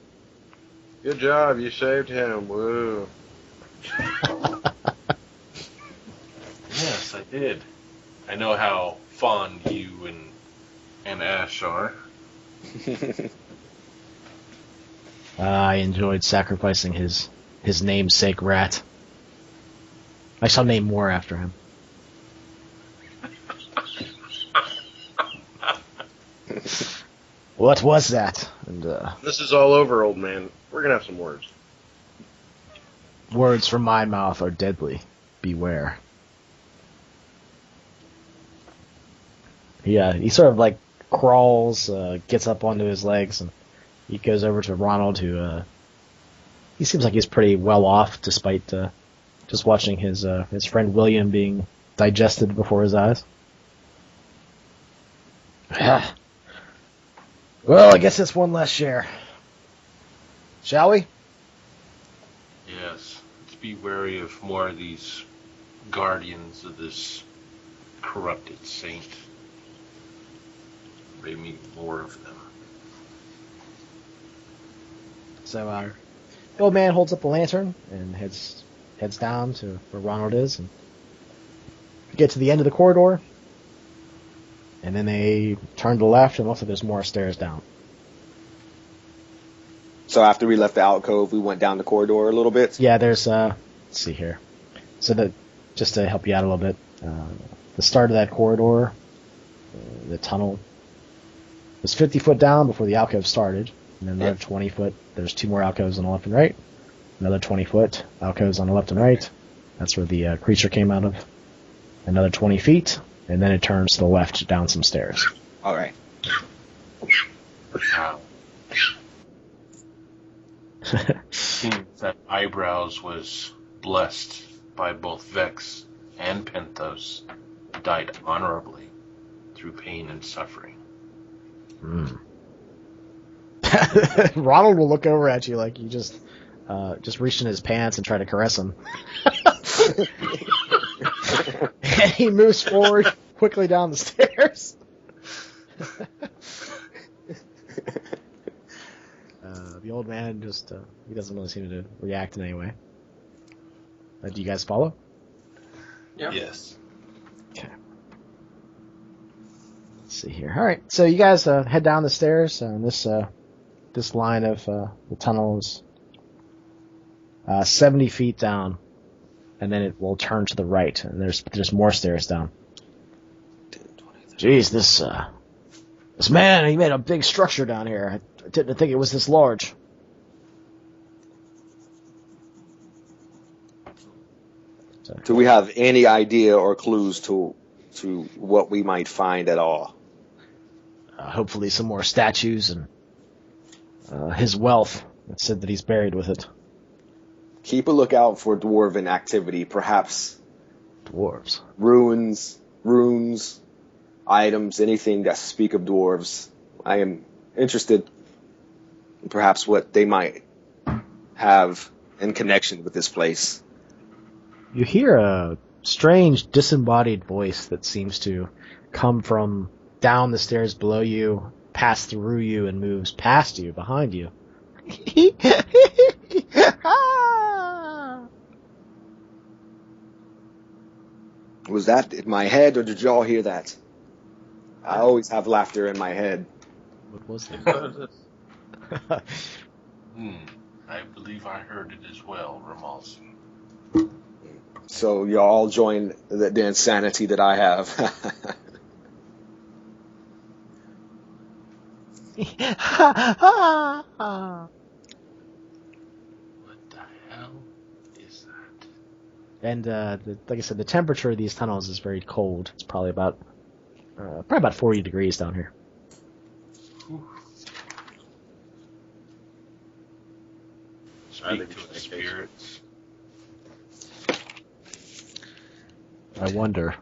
Good job, you saved him. Woo. Yes, I did. I know how fond you and Ash are. I enjoyed sacrificing his namesake rat. I shall name more after him. What was that? And This is all over, old man. We're gonna have some words. words from my mouth are deadly. Beware. He sort of like crawls, gets up onto his legs, and he goes over to Ronald, who he seems like he's pretty well off, despite just watching his friend William being digested before his eyes. Well, I guess it's one less share. Shall we? Yes. Let's be wary of more of these guardians of this corrupted saint. Maybe more of them. So, the old man holds up the lantern and heads down to where Ronald is, and get to the end of the corridor, and then they turn to the left, and looks like there's more stairs down. So after we left the alcove, we went down the corridor a little bit? Yeah, there's, let's see here. So just to help you out a little bit, the start of that corridor, the tunnel, was 50 foot down before the alcove started, and then another 20 foot. There's two more alcoves on the left and right. Another 20 foot alcoves on the left and right. That's where the creature came out of. Another 20 feet, and then it turns to the left down some stairs. All right. Wow. Seems that Eyebrows was blessed by both Vex and Penthos, died honorably through pain and suffering. Ronald will look over at you like you just reached in his pants and try to caress him. And he moves forward quickly down the stairs. The old man just, he doesn't really seem to react in any way. Do you guys follow? Yeah. Yes. Okay. Let's see here. All right, so you guys head down the stairs, and this line of the tunnel is 70 feet down, and then it will turn to the right, and there's more stairs down. Jeez, this man, he made a big structure down here. I didn't think it was this large. Do we have any idea or clues to what we might find at all? Hopefully some more statues and his wealth. It said that he's buried with it. Keep a lookout for dwarven activity, perhaps Dwarves. runes, items, anything that speak of dwarves. I am interested in perhaps what they might have in connection with this place. You hear a strange, disembodied voice that seems to come from down the stairs below you, pass through you, and moves past you, behind you. Was that in my head, or did y'all hear that? I always have laughter in my head. What was that? What is this? I believe I heard it as well, Ramalsi. So you all join the insanity that I have. What the hell is that? And like I said, the temperature of these tunnels is very cold. It's probably about 40 degrees down here. Speak to the spirits. I wonder.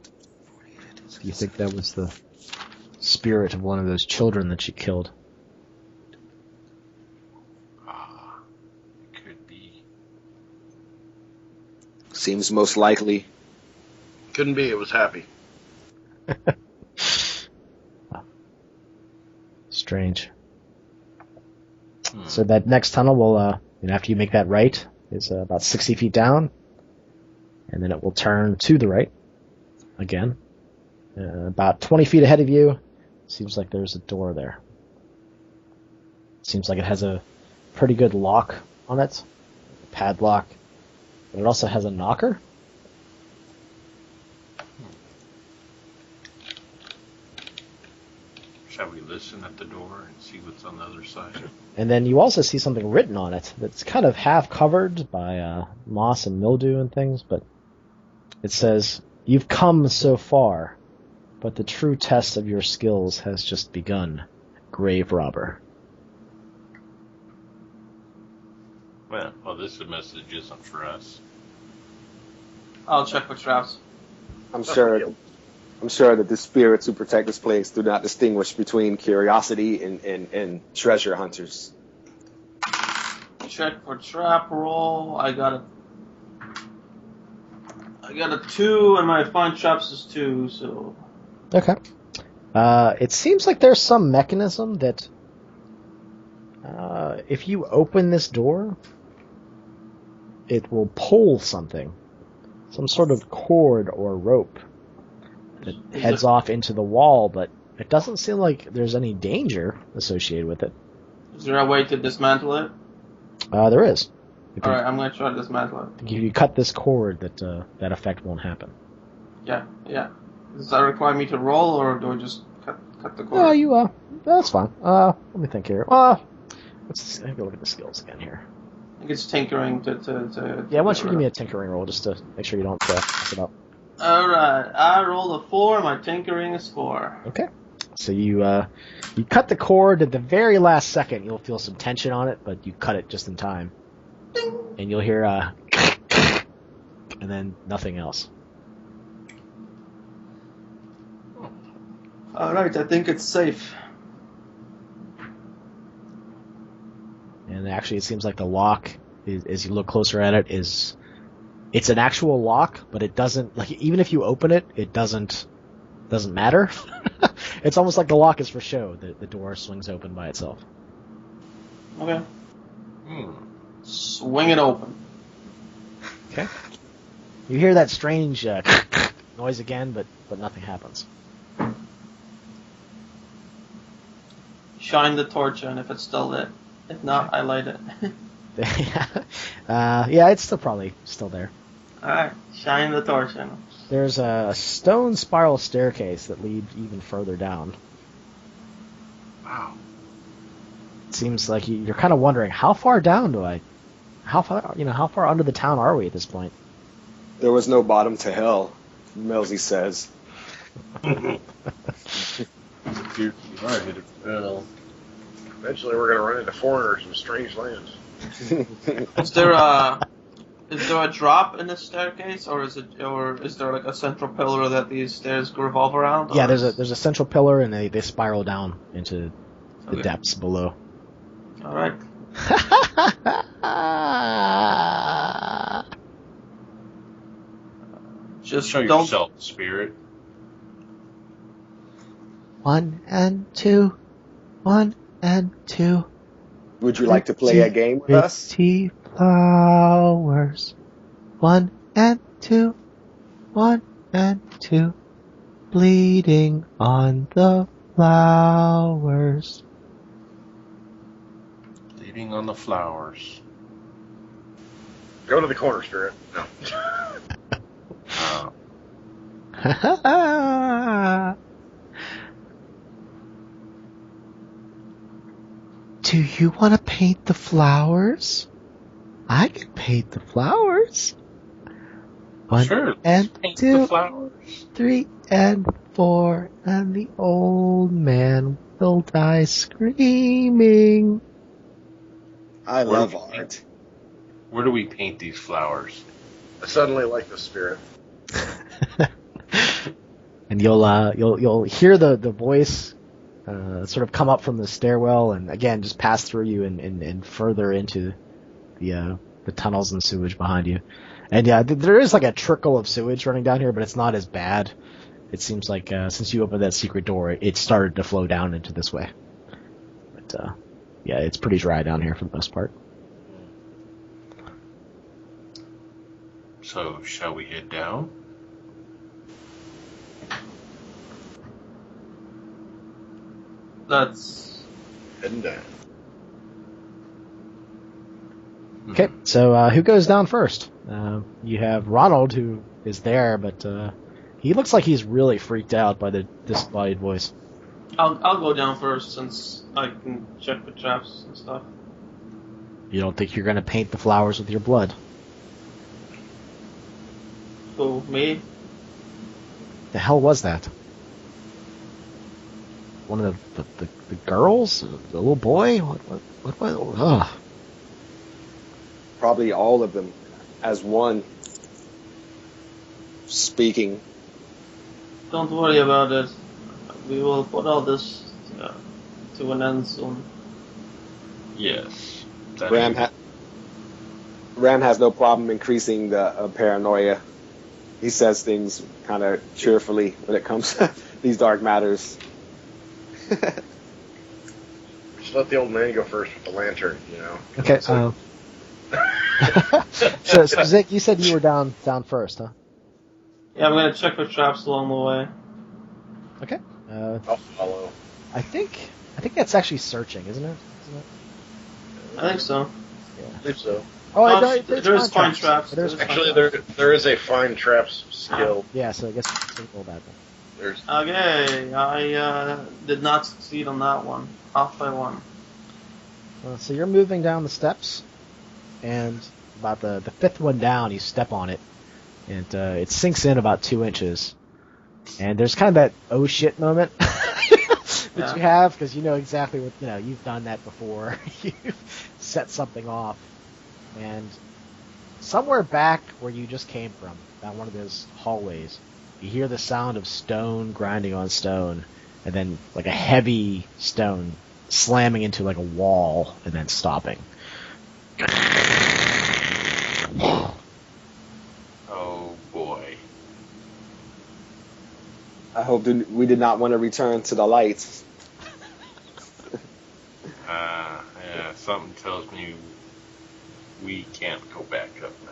Do you think that was the spirit of one of those children that she killed? It could be. Seems most likely. Couldn't be. It was happy. Strange. So that next tunnel will, after you make that right, is about 60 feet down, and then it will turn to the right again. About 20 feet ahead of you, seems like there's a door there. Seems like it has a pretty good lock on it, a padlock, but it also has a knocker. Shall we listen at the door and see what's on the other side? And then you also see something written on it that's kind of half covered by moss and mildew and things, but it says, "You've come so far, but the true test of your skills has just begun, grave robber." Well, this message isn't for us. I'll check for traps. I'm sure that the spirits who protect this place do not distinguish between curiosity and treasure hunters. Check for trap roll. I got a 2, and my find traps is 2. So Okay. It seems like there's some mechanism that if you open this door, it will pull something. Some sort of cord or rope that heads off into the wall, but it doesn't seem like there's any danger associated with it. is there a way to dismantle it? There is. Alright, I'm going to try to dismantle it. If you cut this cord, that effect won't happen. Yeah. Does that require me to roll, or do I just cut the cord? No, that's fine. Let me think here. Let's go look at the skills again here. I think it's tinkering to Yeah, why don't you give me a tinkering roll just to make sure you don't mess it up. Alright, I rolled a 4, my tinkering is 4. Okay. So you cut the cord at the very last second. You'll feel some tension on it, but you cut it just in time. Ding. And you'll hear and then nothing else. Alright, I think it's safe. And actually, it seems like the lock, as you look closer at it, it's an actual lock, but it doesn't, like, even if you open it, it doesn't matter. It's almost like the lock is for show. The door swings open by itself. Okay. Swing it open. Okay. You hear that strange noise again, but nothing happens. Shine the torch on if it's still lit. If not, I light it. Yeah, it's probably still there. Alright, shine the torch in. There's a stone spiral staircase that leads even further down. Wow. It seems like you're kind of wondering, how far down how far under the town are we at this point? There was no bottom to hell, Melzy says. Eventually we're going to run into foreigners from strange lands. Is there a drop in the staircase, or is there like a central pillar that these stairs revolve around? Yeah, there's a central pillar, and they spiral down into the depths below. All right. Just show don't... yourself, spirit. 1 and 2, 1 and 2. Would you like to play a game with us? Pretty flowers. 1 and 2, 1 and 2. Bleeding on the flowers. Bleeding on the flowers. Go to the corner, spirit. No. Do you want to paint the flowers? I can paint the flowers. One Sure, and paint two, the flowers. 3 and 4, and the old man will die screaming. I love art. Where do we paint these flowers? I suddenly like the spirit. And you'll hear the voice sort of come up from the stairwell, and again just pass through you and further into the tunnels and sewage behind you. And yeah, there is like a trickle of sewage running down here, but it's not as bad. It seems like since you opened that secret door, it started to flow down into this way. But yeah, it's pretty dry down here for the most part. So, shall we head down? That's Heading down. Okay, so who goes down first? You have Ronald, who is there, but he looks like he's really freaked out by the disembodied voice. I'll go down first since I can check the traps and stuff. You don't think you're going to paint the flowers with your blood? Who, me? The hell was that? One of the girls? The little boy? What was? Ugh. Probably all of them as one speaking. Don't worry about it. We will put all this to an end soon. Yes. Ram has no problem increasing the paranoia. He says things kind of cheerfully when it comes to these dark matters. Just let the old man go first with the lantern, you know. Okay. So Zik, you said you were down first, huh? Yeah, I'm gonna check for traps along the way. Okay. I'll follow. I think that's actually searching, isn't it? I think so. I believe so. Oh, there's fine traps. Actually, there is a fine traps skill. Yeah, so I guess it's a little bad. There's Okay, I did not succeed on that one. Off by one. So you're moving down the steps, and about the fifth one down, you step on it, and it sinks in about 2 inches. And there's kind of that oh shit moment that you have, because you know exactly what, you've done that before. You've set something off. And somewhere back where you just came from, down one of those hallways, you hear the sound of stone grinding on stone, and then like a heavy stone slamming into like a wall and then stopping. Oh boy. I hope we did not want to return to the lights. Yeah, something tells me we can't go back up now.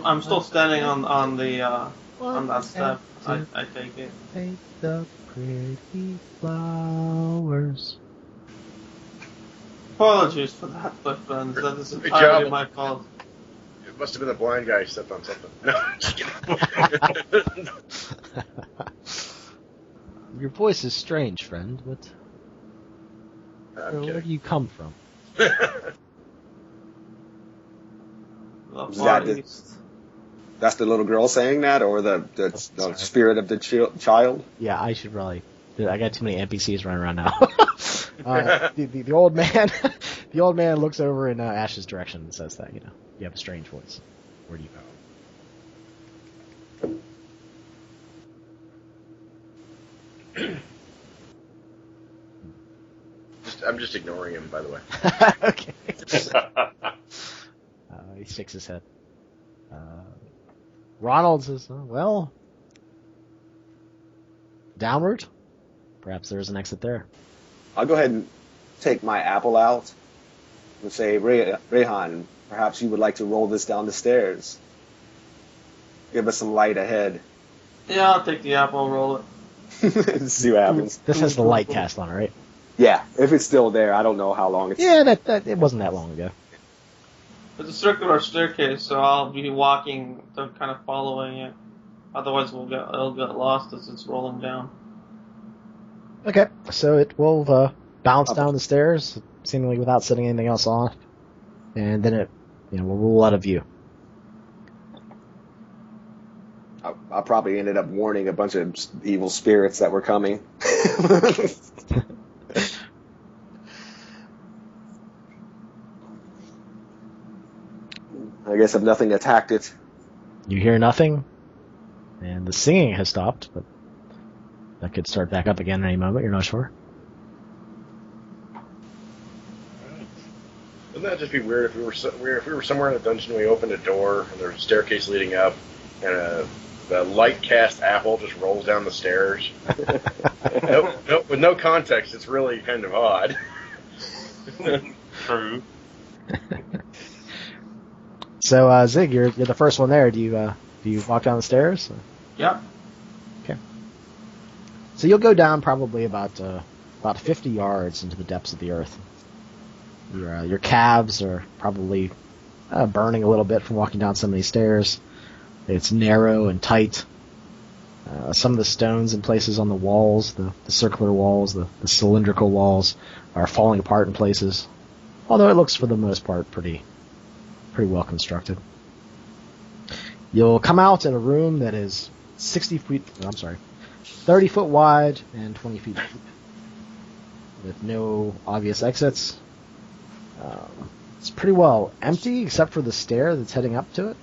I'm still standing on that step. I take it. Take the pretty flowers. Apologies for that, my friends. That is Good entirely job. my fault. It must have been the blind guy who stepped on something. No, just kidding. Your voice is strange, friend. Where do you come from? That's the little girl saying that, or the spirit of the child? Yeah, I should probably. I got too many NPCs running around now. The old man, the old man looks over in Ash's direction and says that you have a strange voice. Where do you go? I'm just ignoring him, by the way. Okay. He shakes his head. Ronald says, well, downward? Perhaps there is an exit there. I'll go ahead and take my apple out and say, Rehan, perhaps you would like to roll this down the stairs. Give us some light ahead. Yeah, I'll take the apple and roll it. See what happens. This has the light cast on it, right? Yeah, if it's still there, I don't know how long it's... Yeah, that it wasn't that long ago. It's a circular staircase, so I'll be walking, kind of following it. Otherwise, it'll get lost as it's rolling down. Okay, so it will bounce down the stairs, seemingly without setting anything else off, and then it, will roll out of view. I probably ended up warning a bunch of evil spirits that were coming. I guess if nothing attacked it. You hear nothing, and the singing has stopped, but that could start back up again at any moment. You're not sure. Wouldn't that just be weird if we were somewhere in a dungeon, we opened a door and there's a staircase leading up, and the light cast apple just rolls down the stairs. With no context, it's really kind of odd. True. So Zig, you're the first one there. Do you walk down the stairs? Yep. Okay. So you'll go down probably about 50 yards into the depths of the earth. Your calves are probably burning a little bit from walking down some of these stairs. It's narrow and tight. Some of the stones in places on the walls, the circular walls, the cylindrical walls, are falling apart in places. Although it looks, for the most part, pretty well constructed. You'll come out in a room that is 30 foot wide and 20 feet deep, with no obvious exits. It's pretty well empty, except for the stair that's heading up to it.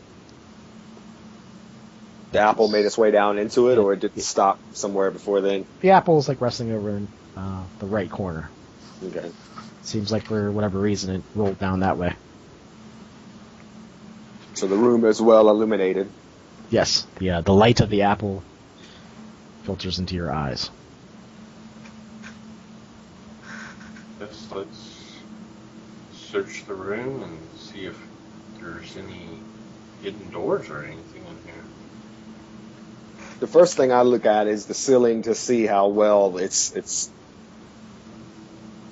The apple made its way down into it, or it did stop somewhere before then? The apple is resting over in the right corner. Okay. Seems like for whatever reason it rolled down that way. So the room is well illuminated. Yes, the light of the apple filters into your eyes. Let's search the room and see if there's any hidden doors or anything in here. The first thing I look at is the ceiling to see how well it's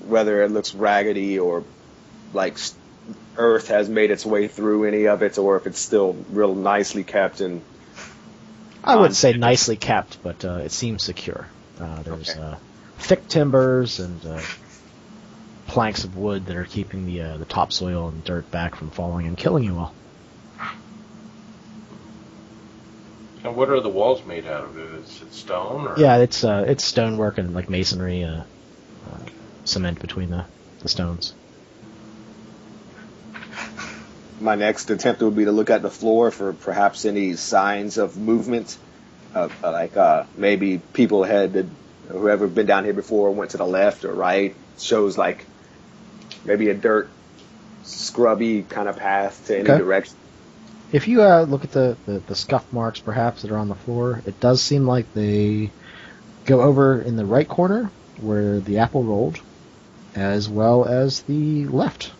whether it looks raggedy or like earth has made its way through any of it, or if it's still real nicely kept. And I wouldn't say nicely kept, but it seems secure. There's thick timbers and planks of wood that are keeping the topsoil and dirt back from falling and killing you all. And what are the walls made out of? Is it stone? Or? Yeah, it's stonework and masonry, cement between the stones. my next attempt would be to look at the floor for perhaps any signs of movement, maybe people whoever been down here before went to the left or right. Shows like maybe a dirt, scrubby kind of path to any direction. If you look at the scuff marks perhaps that are on the floor, it does seem like they go over in the right corner where the apple rolled, as well as the left.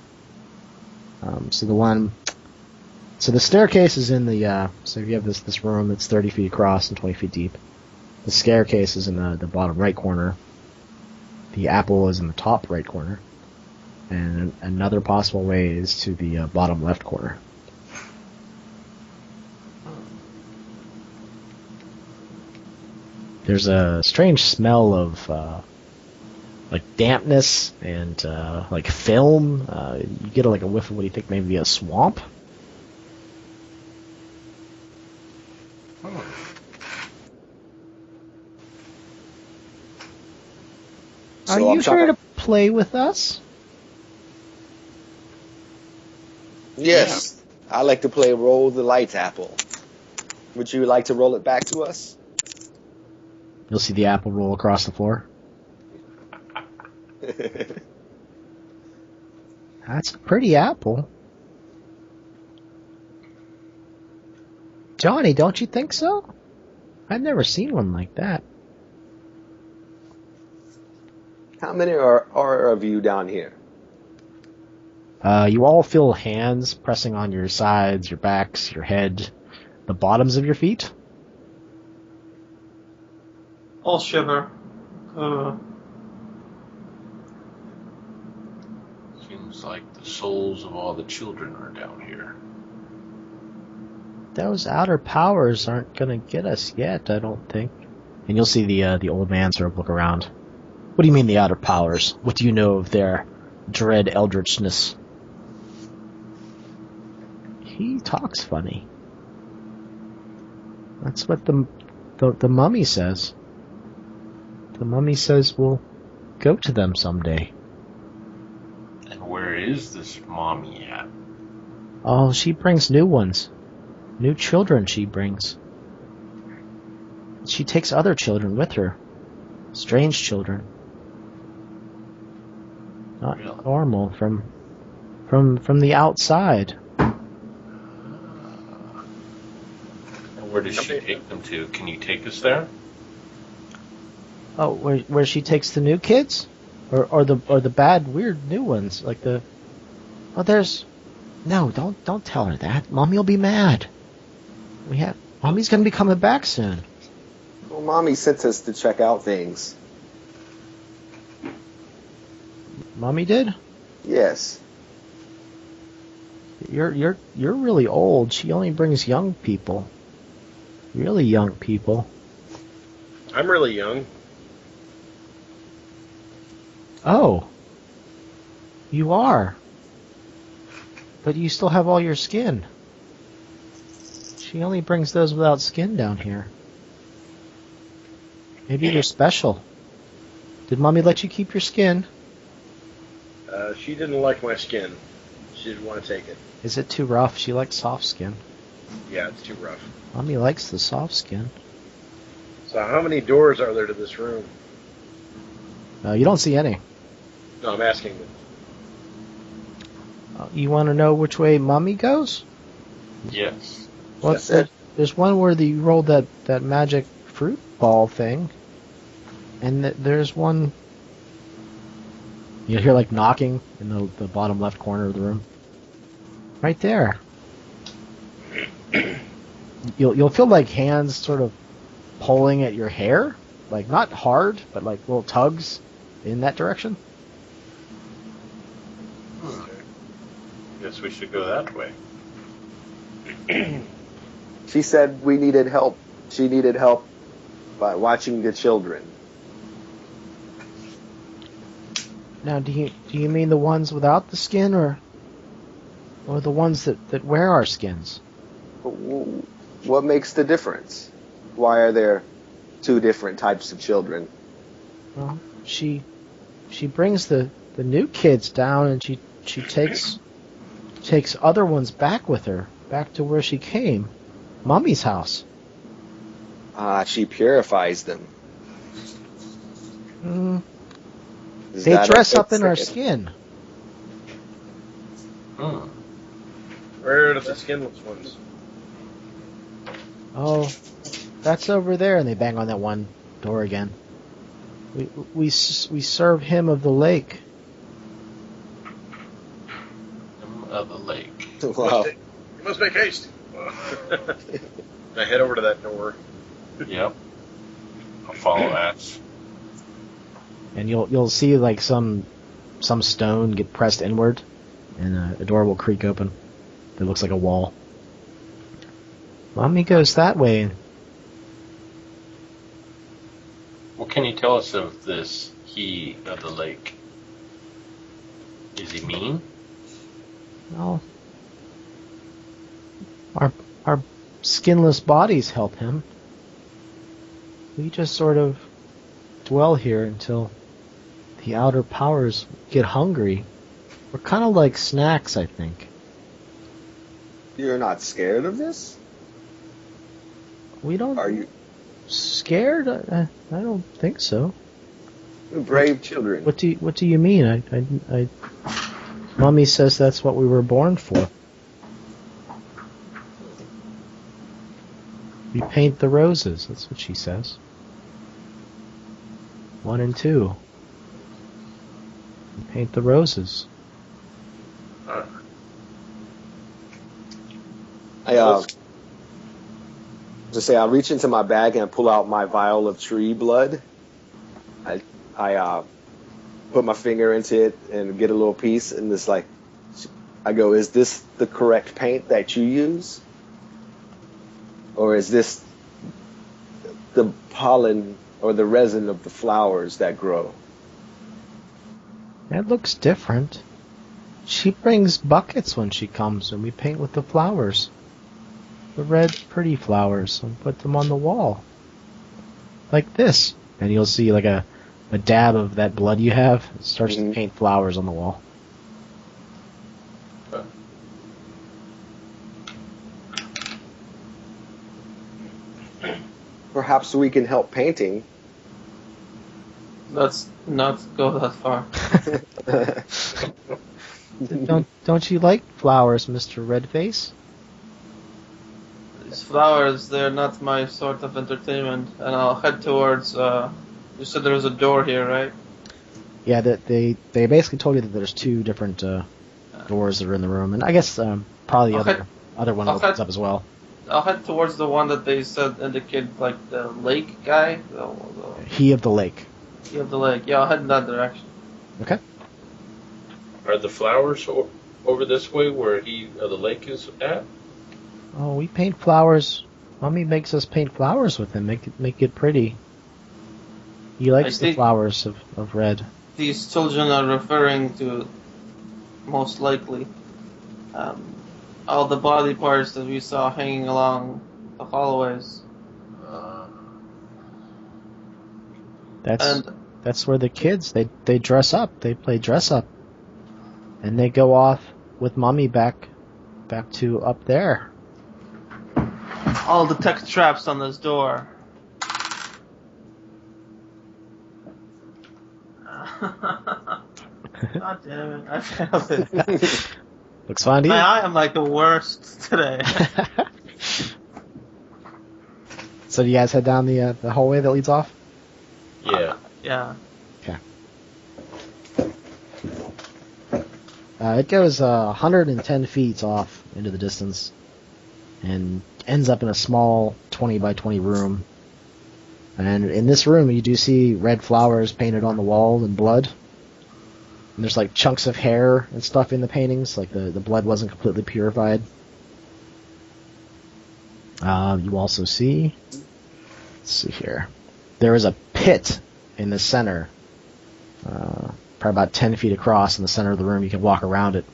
So the staircase is in the, so if you have this room that's 30 feet across and 20 feet deep, the staircase is in the bottom right corner, the apple is in the top right corner, and another possible way is to the bottom left corner. There's a strange smell of dampness and film. You get a whiff of what you think may be a swamp. Are you here to play with us? Yes. Yeah. I like to play Roll the Light Apple. Would you like to roll it back to us? You'll see the apple roll across the floor. That's a pretty apple. Johnny, don't you think so? I've never seen one like that. How many are of you down here? You all feel hands pressing on your sides, your backs, your head, the bottoms of your feet. I'll shiver. Seems sounds like the souls of all the children are down here. Those outer powers aren't gonna get us yet, I don't think. And you'll see the old man sort of look around. What do you mean the outer powers? What do you know of their dread eldritchness? He talks funny. That's what the mummy says. The mummy says we'll go to them someday. And where is this mommy at? Oh, she brings new ones. New children she brings. She takes other children with her. Strange children. Not Really? normal, from the outside. And where does she take them to? Can you take us there? Oh, where she takes the new kids? Or the bad, weird new ones, like the... Oh, there's... No, don't tell her that. Mommy will be mad. Mommy's gonna be coming back soon. Well, Mommy sent us to check out things. Mommy did? Yes. You're really old. She only brings young people. Really young people. I'm really young. Oh. You are. But you still have all your skin. She only brings those without skin down here. Maybe you're special. Did Mommy let you keep your skin? She didn't like my skin. She didn't want to take it. Is it too rough? She likes soft skin. Yeah, it's too rough. Mommy likes the soft skin. So how many doors are there to this room? You don't see any. No, I'm asking. You want to know which way Mommy goes? Yes. Well, Yes. there's one where you rolled that magic fruit ball thing, and there's one. You hear like knocking in the bottom left corner of the room. Right there. You'll feel like hands sort of pulling at your hair, like not hard, but like little tugs in that direction. Guess we should go that way. She said we needed help. She needed help by watching the children. Now, do you mean the ones without the skin, or the ones that wear our skins? What makes the difference? Why are there two different types of children? Well, she brings the new kids down, and she takes other ones back with her, back to where she came, Mommy's house. She purifies them. They dress up in our skin. Where are the skinless ones? Oh, that's over there, and they bang on that one door again. We serve him of the lake. Of the lake. Wow. You must make haste. I head over to that door. Yep. I'll follow that. And you'll see like some stone get pressed inward, and a door will creak open. It looks like a wall. Mommy goes that way. What can you tell us of this he of the lake? Is he mean? Well, our skinless bodies help him. We just sort of dwell here until the outer powers get hungry. We're kind of like snacks, I think. You're not scared of this? We don't. Are you? Scared? I don't think so. We're brave children. What do you mean? I Mommy says that's what we were born for. We paint the roses. That's what she says. 1 and 2. We paint the roses. I reach into my bag and pull out my vial of tree blood. I put my finger into it and get a little piece, and it's like I go, is this the correct paint that you use? Or is this the pollen or the resin of the flowers that grow? It looks different. She brings buckets when she comes, and we paint with the flowers. The red, pretty flowers, and put them on the wall. Like this. And you'll see like a dab of that blood you have. It starts to paint flowers on the wall. Perhaps we can help painting. Let's not go that far. Don't you like flowers, Mr. Redface? These flowers, they're not my sort of entertainment, and I'll head towards, you said there was a door here, right? Yeah, they basically told you that there's two different doors that are in the room, and I guess probably the other one opens up as well. I'll head towards the one that they said indicated like the lake guy. He of the lake. He of the lake. Yeah, I'll head in that direction. Okay. Are the flowers over this way where he of the lake is at? Oh, we paint flowers. Mommy makes us paint flowers with him. Make it pretty. He likes the flowers of red. These children are referring to, most likely, all the body parts that we saw hanging along the hallways. That's where the kids they dress up. They play dress up, and they go off with Mommy back to up there. All the tech traps on this door. God damn it! I failed it. Looks fine to you. I am like the worst today. So do you guys head down the hallway that leads off? Yeah. Yeah. Okay. It goes 110 feet off into the distance and ends up in a small 20 by 20 room. And in this room, you do see red flowers painted on the wall in blood. And there's like chunks of hair and stuff in the paintings, like the blood wasn't completely purified. You also see, let's see here, there is a pit in the center, probably about 10 feet across in the center of the room. You can walk around it.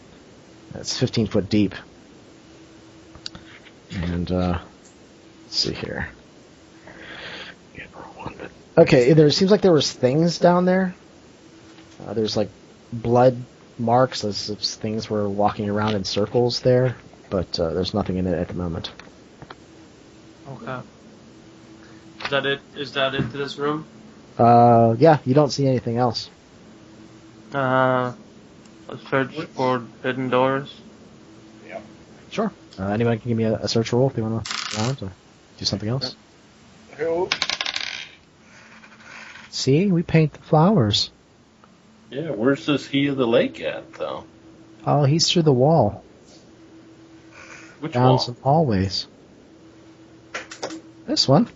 It's 15 foot deep. And let's see here. Okay, there seems like there was things down there. There's like blood marks as if things were walking around in circles there, but there's nothing in it at the moment. Okay. Is that it to this room? Yeah, you don't see anything else. Let's search for hidden doors. Yeah. Sure. Anyone can give me a search roll if they want to round or do something else. Help. See, we paint the flowers. Yeah, where's this he of the lake at, though? Oh, he's through the wall. Which down wall? Some hallways. This one.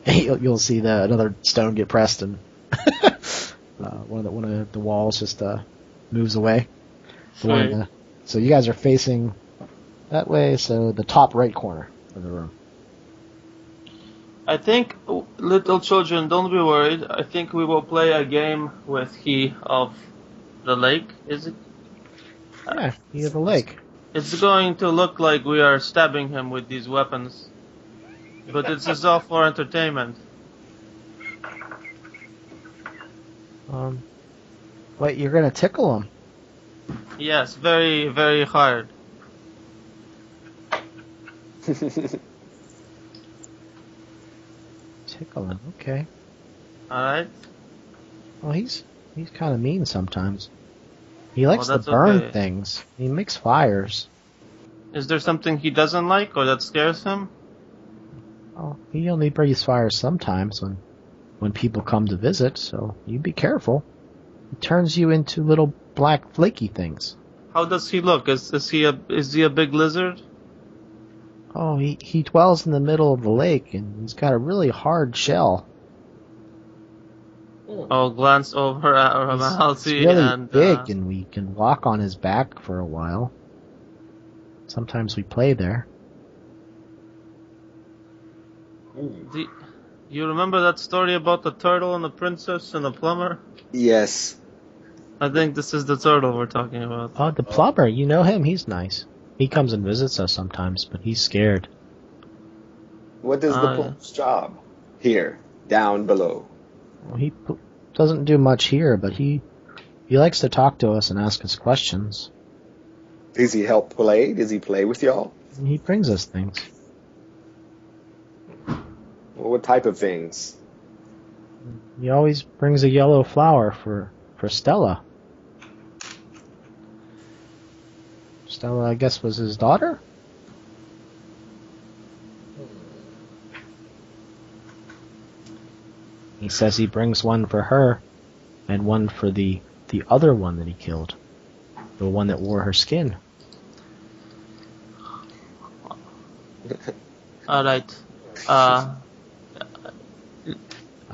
You'll see another stone get pressed, and one of the walls just moves away. So you guys are facing that way. So the top right corner of the room. I think, little children, don't be worried. I think we will play a game with he of the lake, is it? Yeah, he of the lake. It's going to look like we are stabbing him with these weapons. But it's just all for entertainment. Wait, you're gonna tickle him? Yes, very, very hard. Tickle him, okay. Alright? Well, he's kind of mean sometimes. He likes to burn things. He makes fires. Is there something he doesn't like or that scares him? Oh, he only breathes fire sometimes when people come to visit, so you be careful. He turns you into little black flaky things. How does he look? Is he a big lizard? Oh, he dwells in the middle of the lake, and he's got a really hard shell. I'll glance over at Ramalsi He's really and big, and we can walk on his back for a while. Sometimes we play there. You remember that story about the turtle and the princess and the plumber? Yes. I think this is the turtle we're talking about. Oh, the plumber, you know him? He's nice. He comes and visits us sometimes, but he's scared. What does the plumber's job here, down below? Well, he doesn't do much here, but he likes to talk to us and ask us questions. Does he help play? Does he play with y'all? He brings us things. Well, what type of things? He always brings a yellow flower for Stella. Stella, I guess, was his daughter? He says he brings one for her, and one for the other one that he killed. The one that wore her skin. Alright. I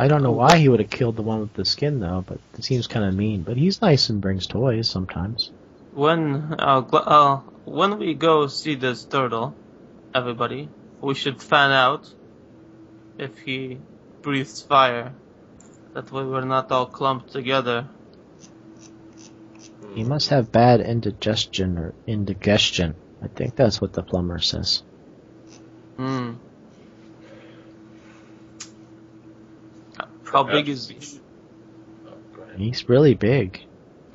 don't know why he would have killed the one with the skin, though, but it seems kind of mean. But he's nice and brings toys sometimes. When we go see this turtle, everybody, we should fan out if he breathes fire. That way we're not all clumped together. He must have bad indigestion or indigestion. I think that's what the plumber says. How big is he? He's really big.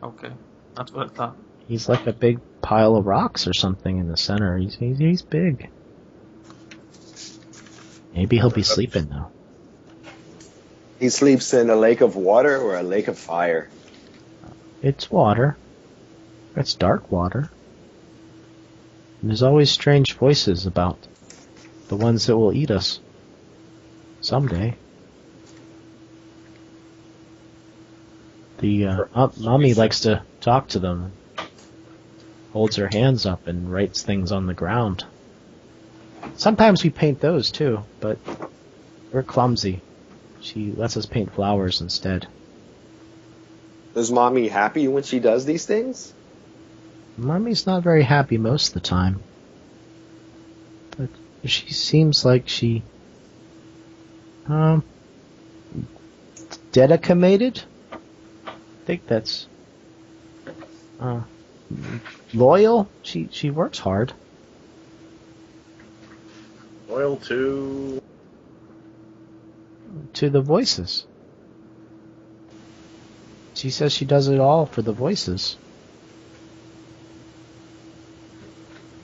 Okay, that's what I thought. He's like a big pile of rocks or something in the center. He's big. Maybe he'll be sleeping now. He sleeps in a lake of water or a lake of fire? It's water. It's dark water. And there's always strange voices about the ones that will eat us. Someday. The mommy likes to talk to them. Holds her hands up and writes things on the ground. Sometimes we paint those too, but we're clumsy. She lets us paint flowers instead. Is Mommy happy when she does these things? Mommy's not very happy most of the time. But she seems like she... dedicated? I think that's... loyal? She works hard. Loyal to the voices. She says she does it all for the voices.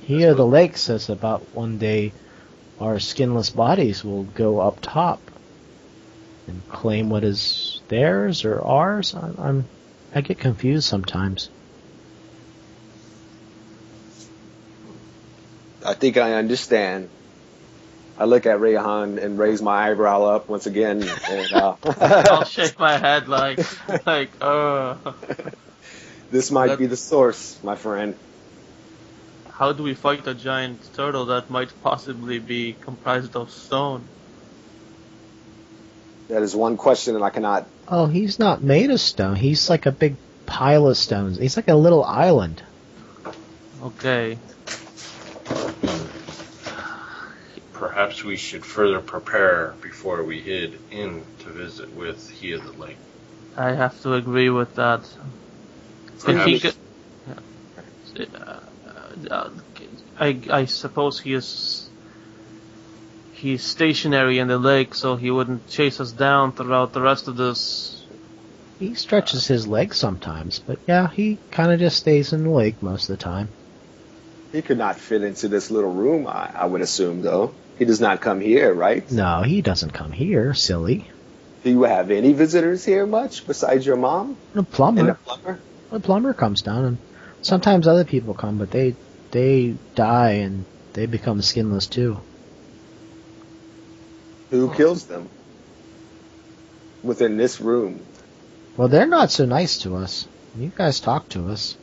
Here the lake says about one day our skinless bodies will go up top and claim what is theirs or ours. I get confused sometimes. I think I understand. I look at Rayhan and raise my eyebrow up once again, and I'll shake my head like, This might be the source, my friend. How do we fight a giant turtle that might possibly be comprised of stone? That is one question that I cannot... Oh, he's not made of stone. He's like a big pile of stones. He's like a little island. Okay. Perhaps we should further prepare before we head in to visit with He of the Lake. I have to agree with that. I suppose he's stationary in the lake, so he wouldn't chase us down throughout the rest of this. He stretches his legs sometimes, but yeah, he kind of just stays in the lake most of the time. He could not fit into this little room, I would assume, though. He does not come here, right? No, he doesn't come here, silly. Do you have any visitors here much, besides your mom? The plumber. And the plumber? The plumber comes down, and sometimes other people come, but they die and they become skinless too. Who kills them? Within this room? Well, they're not so nice to us. You guys talked to us.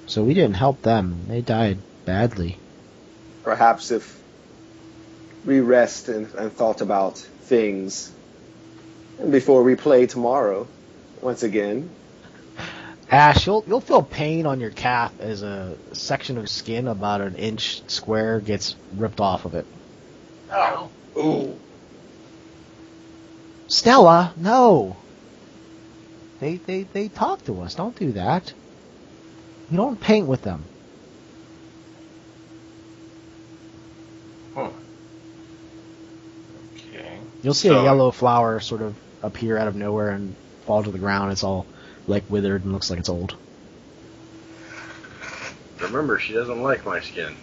So we didn't help them. They died badly. Perhaps if we rest and thought about things And before we play tomorrow, once again. Ash, you'll feel pain on your calf as a section of skin about an inch square gets ripped off of it. Oh. Ooh. Stella, no. They talk to us. Don't do that. You don't paint with them. Huh. Okay. You'll see a yellow flower sort of appear out of nowhere and fall to the ground. It's all like withered and looks like it's old. Remember, she doesn't like my skin.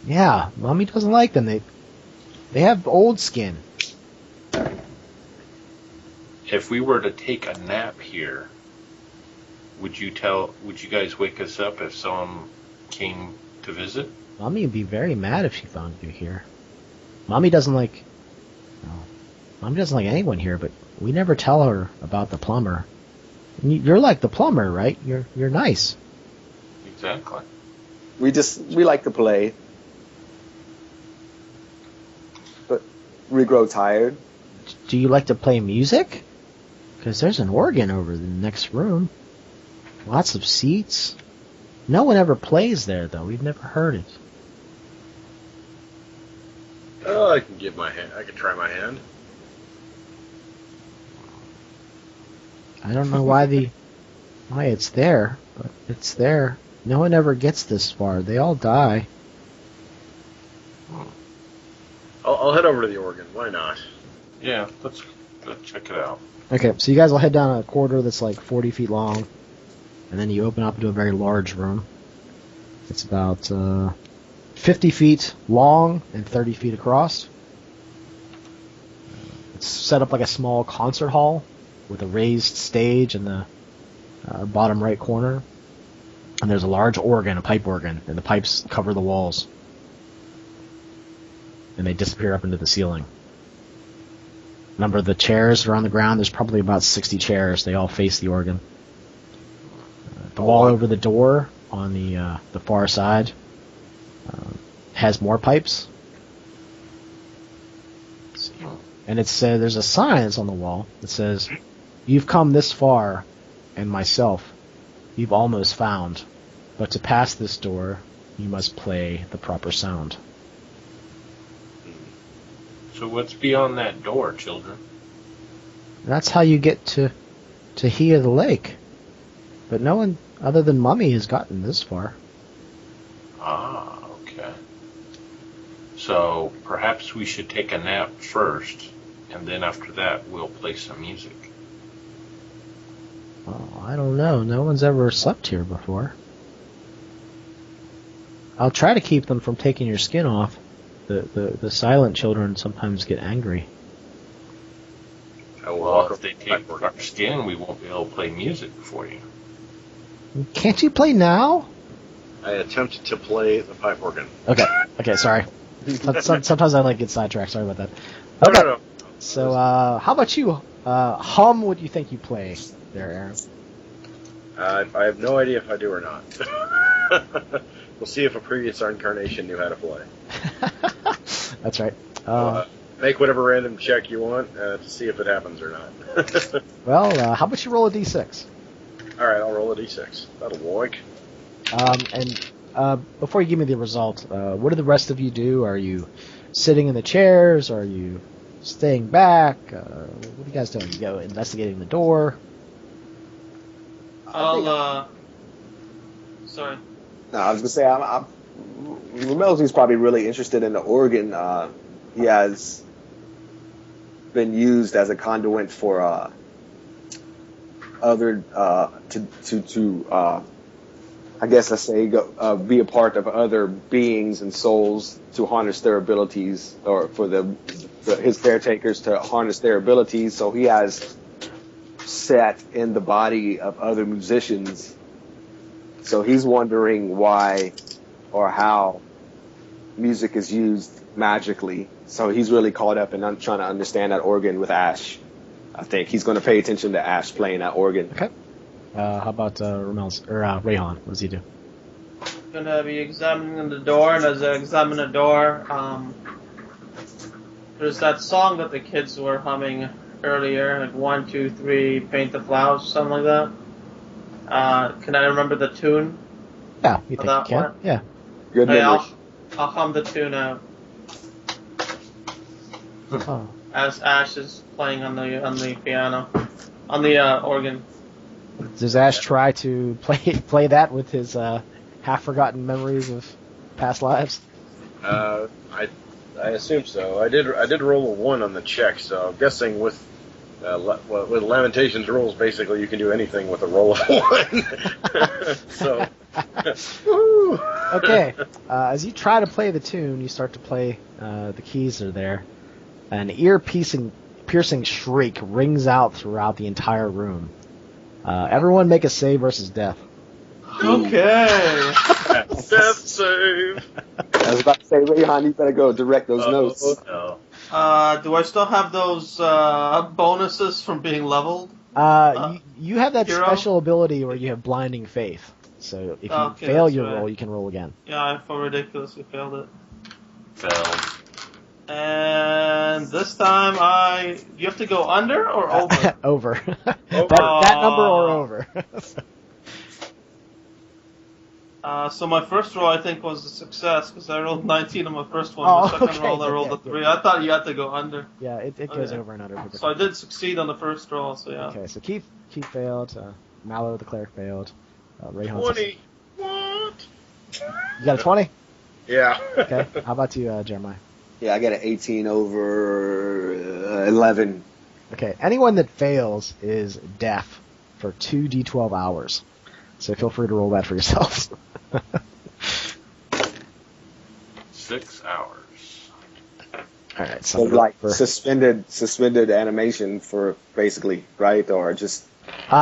Yeah, Mommy doesn't like them. They have old skin. If we were to take a nap here, would you guys wake us up if someone came to visit? Mommy would be very mad if she found you here. Mommy doesn't like anyone here, but we never tell her about the plumber. You're like the plumber, right? You're nice. Exactly. We like to play. But we grow tired. Do you like to play music? Because there's an organ over in the next room. Lots of seats. No one ever plays there, though. We've never heard it. Oh, I can give my hand. I can try my hand. I don't know why it's there, but it's there. No one ever gets this far. They all die. I'll head over to the organ. Why not? Yeah, let's check it out. Okay, so you guys will head down a corridor that's like 40 feet long, and then you open up into a very large room. It's about 50 feet long and 30 feet across. It's set up like a small concert hall with a raised stage in the bottom right corner. And there's a large organ, a pipe organ, and the pipes cover the walls. And they disappear up into the ceiling. Number of the chairs are on the ground. There's probably about 60 chairs. They all face the organ. The wall over the door on the far side has more pipes. Let's see. And there's a sign that's on the wall that says, "You've come this far, and myself you've almost found, but to pass this door, you must play the proper sound." So what's beyond that door, children? That's how you get to hear the lake. But no one other than Mummy has gotten this far. Ah, okay. So perhaps we should take a nap first, and then after that we'll play some music. Oh, I don't know. No one's ever slept here before. I'll try to keep them from taking your skin off. The silent children sometimes get angry. Well, if they take our skin, we won't be able to play music for you. Can't you play now? I attempted to play the pipe organ. Okay, sorry. Sometimes I get sidetracked. Sorry about that. Okay. No. So, how about you? Hum what you think you play there, Aaron. I have no idea if I do or not. We'll see if a previous incarnation knew how to play. That's right. Make whatever random check you want to see if it happens or not. Well, how about you roll a d6? All right, I'll roll a d6. That'll work. And before you give me the result, what do the rest of you do? Are you sitting in the chairs? Are you staying back? What are you guys doing? You go investigating the door? Sorry. No, I was gonna say Romelzi's probably really interested in the organ. He has been used as a conduit for other I guess let's say be a part of other beings and souls to harness their abilities, or for his caretakers to harness their abilities. So he has sat in the body of other musicians. So he's wondering why or how music is used magically. So he's really caught up in trying to understand that organ with Ash. I think he's going to pay attention to Ash playing that organ. Okay. How about Rayhan? What does he do? Gonna be examining the door, and as I examine the door, there's that song that the kids were humming earlier, like 1, 2, 3, paint the flowers, or something like that. Can I remember the tune? Yeah, you think you can? One? Yeah. Good Hey, memory. I'll hum the tune out Oh. as Ash is playing on the piano, on the organ. Does Ash try to play that with his half-forgotten memories of past lives? I assume so. I did roll a 1 on the check, so I'm guessing with Lamentations rules, basically you can do anything with a roll of 1. So. Okay. As you try to play the tune, you start to play. The keys are there. An ear-piercing shriek rings out throughout the entire room. Everyone make a save versus death. Okay. Death save. I was about to say, Rayhan, you better go direct those notes. No. Do I still have those bonuses from being leveled? You have that Hero? special ability where you have blinding faith. So if you Okay, fail that's your right. roll, you can roll again. Yeah, I ridiculously failed it. Failed. And this time you have to go under or over? Over. that number or over. So my first roll I think was a success because I rolled 19 on my first one. Oh, My second okay, roll I rolled a 3. yeah. I thought you had to go under. Yeah, it goes Okay. over and under. So I did succeed on the first roll. So yeah. Okay, so Keith failed. Mallow the cleric failed. Rayhan 20. What? You got a 20? Yeah. Okay. How about you, Jeremiah? Yeah, I got an 18 over 11. Okay. Anyone that fails is deaf for 2d12 hours. So feel free to roll that for yourselves. 6 hours. All right. So like suspended animation for basically, right? Or just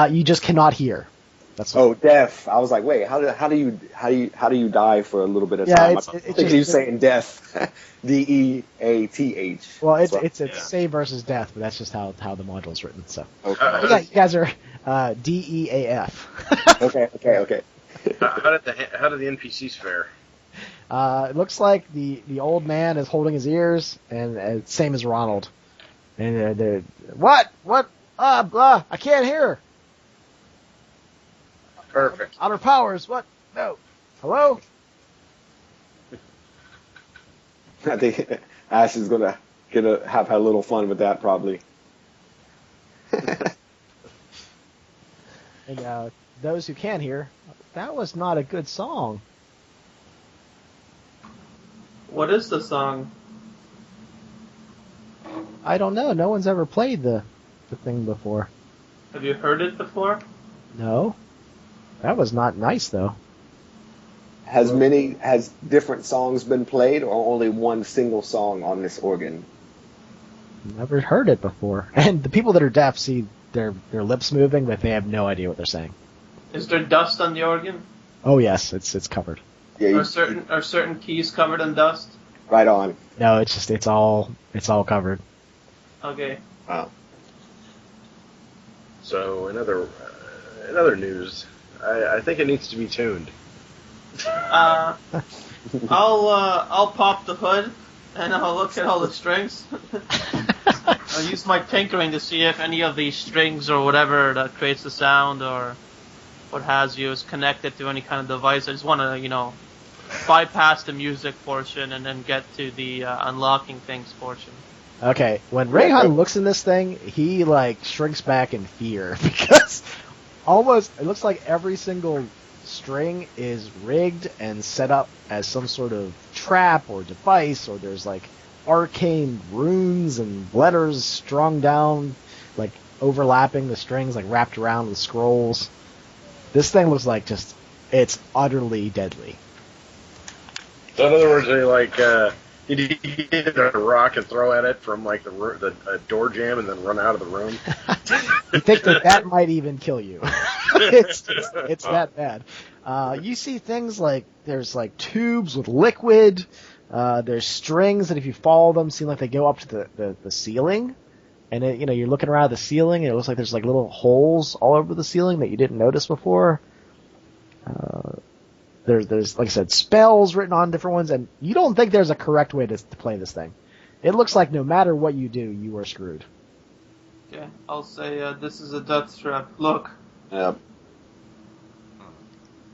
you just cannot hear. That's oh, deaf. I was like, wait, how do you die for a little bit of time? it's I think just- he was saying death, DEATH. Well, it's So- save versus death, but that's just how the module's written. So okay. yeah, you guys are DEAF. Okay. How did the NPCs fare? It looks like the old man is holding his ears, and same as Ronald. And they're what? Blah! I can't hear. Perfect. Outer powers. What? No. Hello? I think Ash is gonna have a little fun with that probably. And those who can hear, that was not a good song. What is the song? I don't know. No one's ever played the thing before. Have you heard it before? No. That was not nice, though. Has different songs been played, or only one single song on this organ? Never heard it before. And the people that are deaf see their lips moving, but they have no idea what they're saying. Is there dust on the organ? Oh yes, it's covered. Yeah, Are certain keys covered in dust? right on. No, it's all covered. Okay. Wow. So in other news, I think it needs to be tuned. I'll pop the hood and I'll look at all the strings. I'll use my tinkering to see if any of these strings or whatever that creates the sound or what have you is connected to any kind of device. I just want to, bypass the music portion and then get to the unlocking things portion. Okay, when Rayhan looks in this thing, he shrinks back in fear because it looks like every single string is rigged and set up as some sort of trap or device, or there's arcane runes and letters strung down, overlapping the strings, wrapped around with scrolls. This thing looks like it's utterly deadly. So in other words, you get a rock and throw at it from the door jam and then run out of the room. You think that might even kill you. It's that bad. You see things there's tubes with liquid. There's strings that if you follow them seem like they go up to the ceiling. And you're looking around the ceiling and it looks like there's little holes all over the ceiling that you didn't notice before. There's like I said, spells written on different ones, and you don't think there's a correct way to play this thing. It looks like no matter what you do, you are screwed. Okay, I'll say this is a death trap. Look. Yep.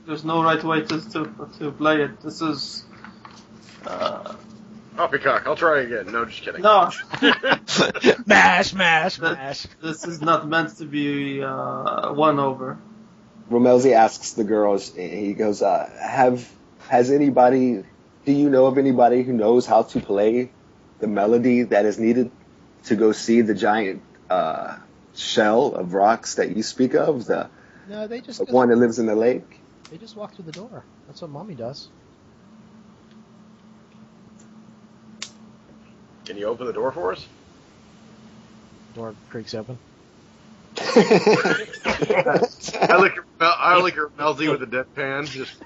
There's no right way to play it. This is. Poppycock, I'll try again. No, just kidding. No. Mash. This is not meant to be won over. Romelzi asks the girls, and he goes, do you know of anybody who knows how to play the melody that is needed to go see the giant shell of rocks that you speak of? The one that lives in the lake? They just walk through the door. That's what Mommy does. Can you open the door for us? Door creaks open. I look at Melzy with a deadpan. Just.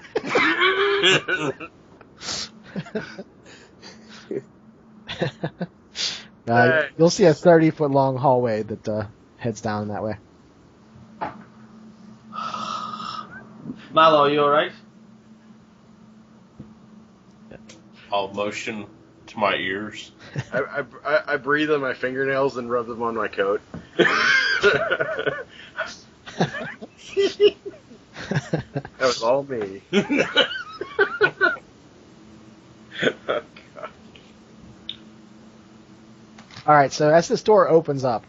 You'll see a 30-foot long hallway that heads down that way. Mallow, you alright? I'll motion to my ears. I breathe on my fingernails and rub them on my coat. That was all me. All right, so as this door opens up,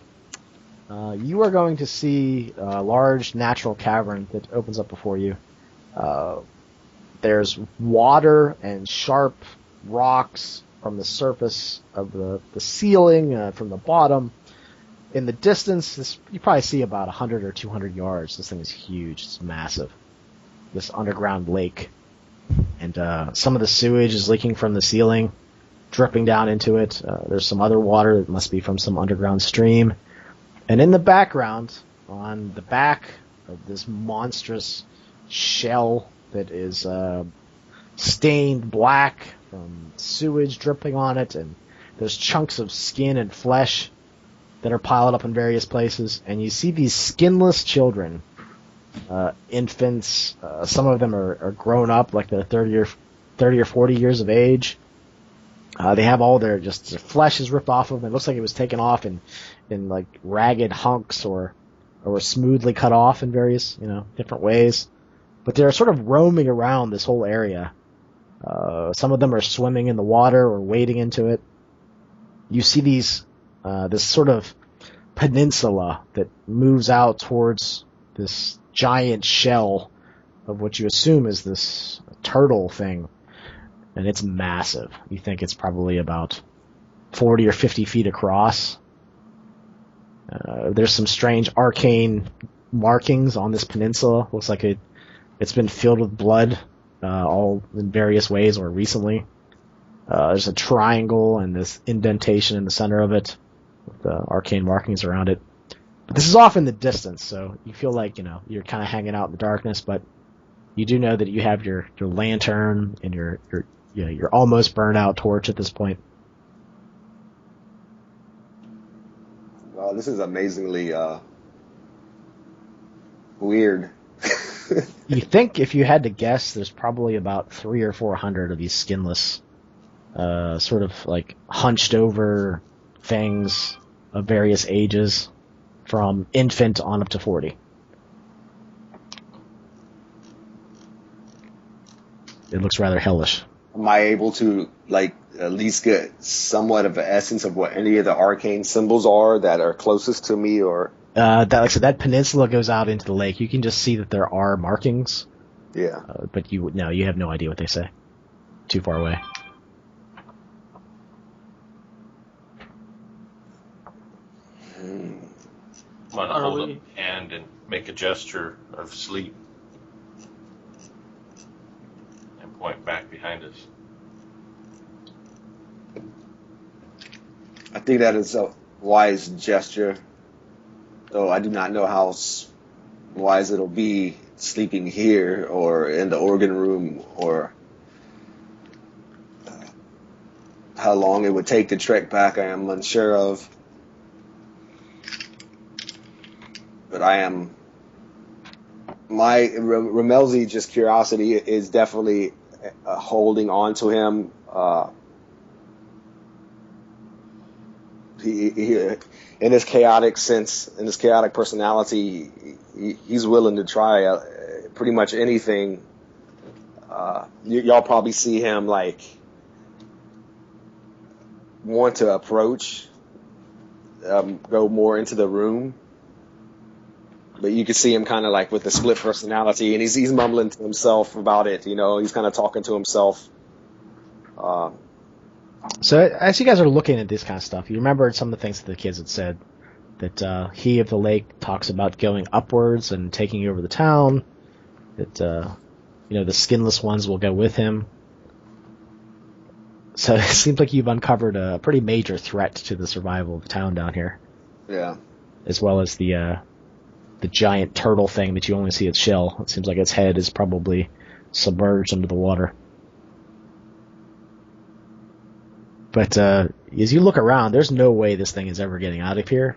you are going to see a large natural cavern that opens up before you. There's water and sharp rocks from the surface of the ceiling, from the bottom. In the distance, you probably see about 100 or 200 yards. This thing is huge. It's massive. This underground lake. And some of the sewage is leaking from the ceiling, dripping down into it. There's some other water that must be from some underground stream. And in the background, on the back of this monstrous shell that is stained black from sewage dripping on it, and there's chunks of skin and flesh that are piled up in various places, and you see these skinless children, infants. Some of them are grown up, like they're 30 or 40 years of age. They have all their flesh is ripped off of them. It looks like it was taken off in like ragged hunks or smoothly cut off in various different ways. But they're sort of roaming around this whole area. Some of them are swimming in the water or wading into it. You see this sort of peninsula that moves out towards this giant shell of what you assume is this turtle thing. And it's massive. You think it's probably about 40 or 50 feet across. There's some strange arcane markings on this peninsula. Looks like it's been filled with blood, all in various ways or recently. There's a triangle and this indentation in the center of it with the arcane markings around it. But this is off in the distance, so you feel like, you're kind of hanging out in the darkness, but you do know that you have your lantern and your almost burned out torch at this point. Wow, this is amazingly weird. You think, if you had to guess, there's probably about 300 or 400 of these skinless, sort of like hunched over things of various ages, from infant on up to 40. It looks rather hellish. Am I able to at least get somewhat of an essence of what any of the arcane symbols are that are closest to me, or? That peninsula goes out into the lake. You can just see that there are markings. Yeah. But you have no idea what they say. Too far away. I'm going to hold up a hand and make a gesture of sleep. And point back behind us. I think that is a wise gesture, though I do not know how wise it'll be sleeping here or in the organ room, or how long it would take to trek back. I am unsure of. But Romelzi, just curiosity, is definitely holding on to him. he in his chaotic sense, in his chaotic personality, he's willing to try pretty much anything. Y'all probably see him like want to approach, go more into the room, but you can see him kind of like with the split personality, and he's mumbling to himself about it. He's kind of talking to himself. So as you guys are looking at this kind of stuff, you remember some of the things that the kids had said, that he of the lake talks about going upwards and taking over the town, that the skinless ones will go with him. So it seems like you've uncovered a pretty major threat to the survival of the town down here. Yeah. As well as the giant turtle thing that you only see its shell. It seems like its head is probably submerged under the water. But as you look around, there's no way this thing is ever getting out of here.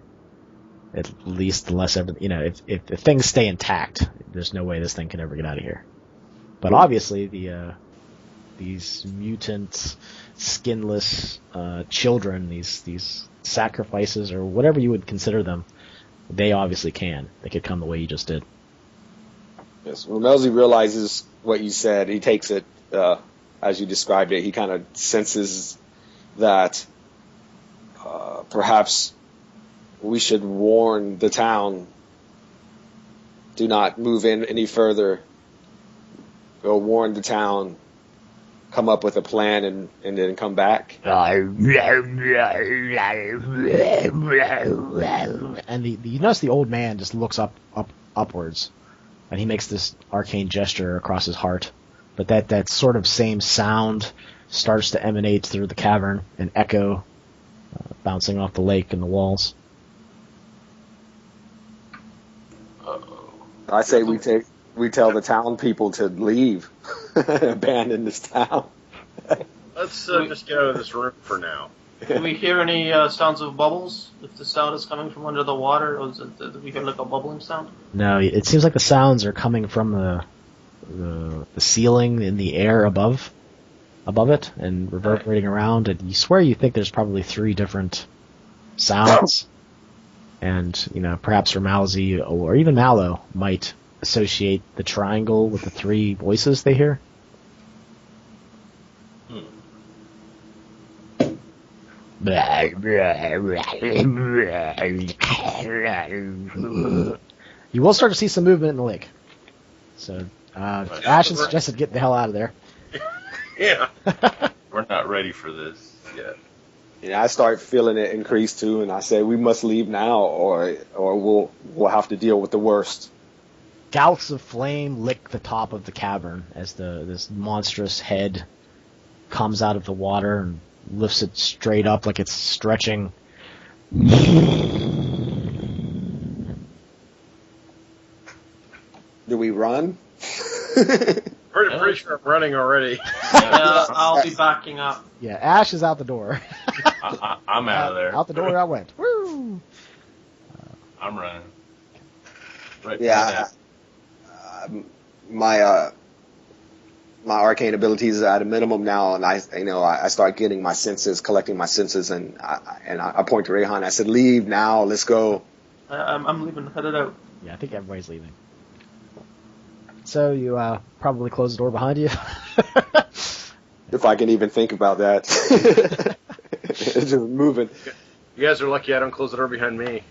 At least unless if things stay intact, there's no way this thing can ever get out of here. But obviously these mutant, skinless children, these sacrifices or whatever you would consider them, they obviously can. They could come the way you just did. Yes. When Melzi realizes what you said, he takes it as you described it. He kind of senses that perhaps we should warn the town, do not move in any further. Go warn the town, come up with a plan, and then come back. And you notice the old man just looks upwards, and he makes this arcane gesture across his heart. But that sort of same sound starts to emanate through the cavern, an echo bouncing off the lake and the walls. I say we tell the town people to leave, abandon this town. Let's just get out of this room for now. Do we hear any sounds of bubbles? If the sound is coming from under the water, or do we hear like a bubbling sound? No, it seems like the sounds are coming from the ceiling in the air above it and reverberating around. And you swear you think there's probably 3 different sounds. And, perhaps Ramalzi or even Mallow might associate the triangle with the 3 voices they hear. You will start to see some movement in the lake. So, Ashton suggested get the hell out of there. Yeah. We're not ready for this yet. I start feeling it increase too, and I say we must leave now, or we'll have to deal with the worst. Gouts of flame lick the top of the cavern as this monstrous head comes out of the water and lifts it straight up like it's stretching. Do we run? Pretty sure I'm running already. I'll be backing up. Yeah, Ash is out the door. I'm out of there. Out the door I went. Woo! I'm running. Right. Yeah. My arcane abilities are at a minimum now, and I start getting my senses, collecting my senses, and I point to Rayhan. I said, "Leave now. Let's go." I'm leaving. Headed out. Yeah, I think everybody's leaving. So you probably close the door behind you. If I can even think about that. It's just moving. You guys are lucky I don't close the door behind me.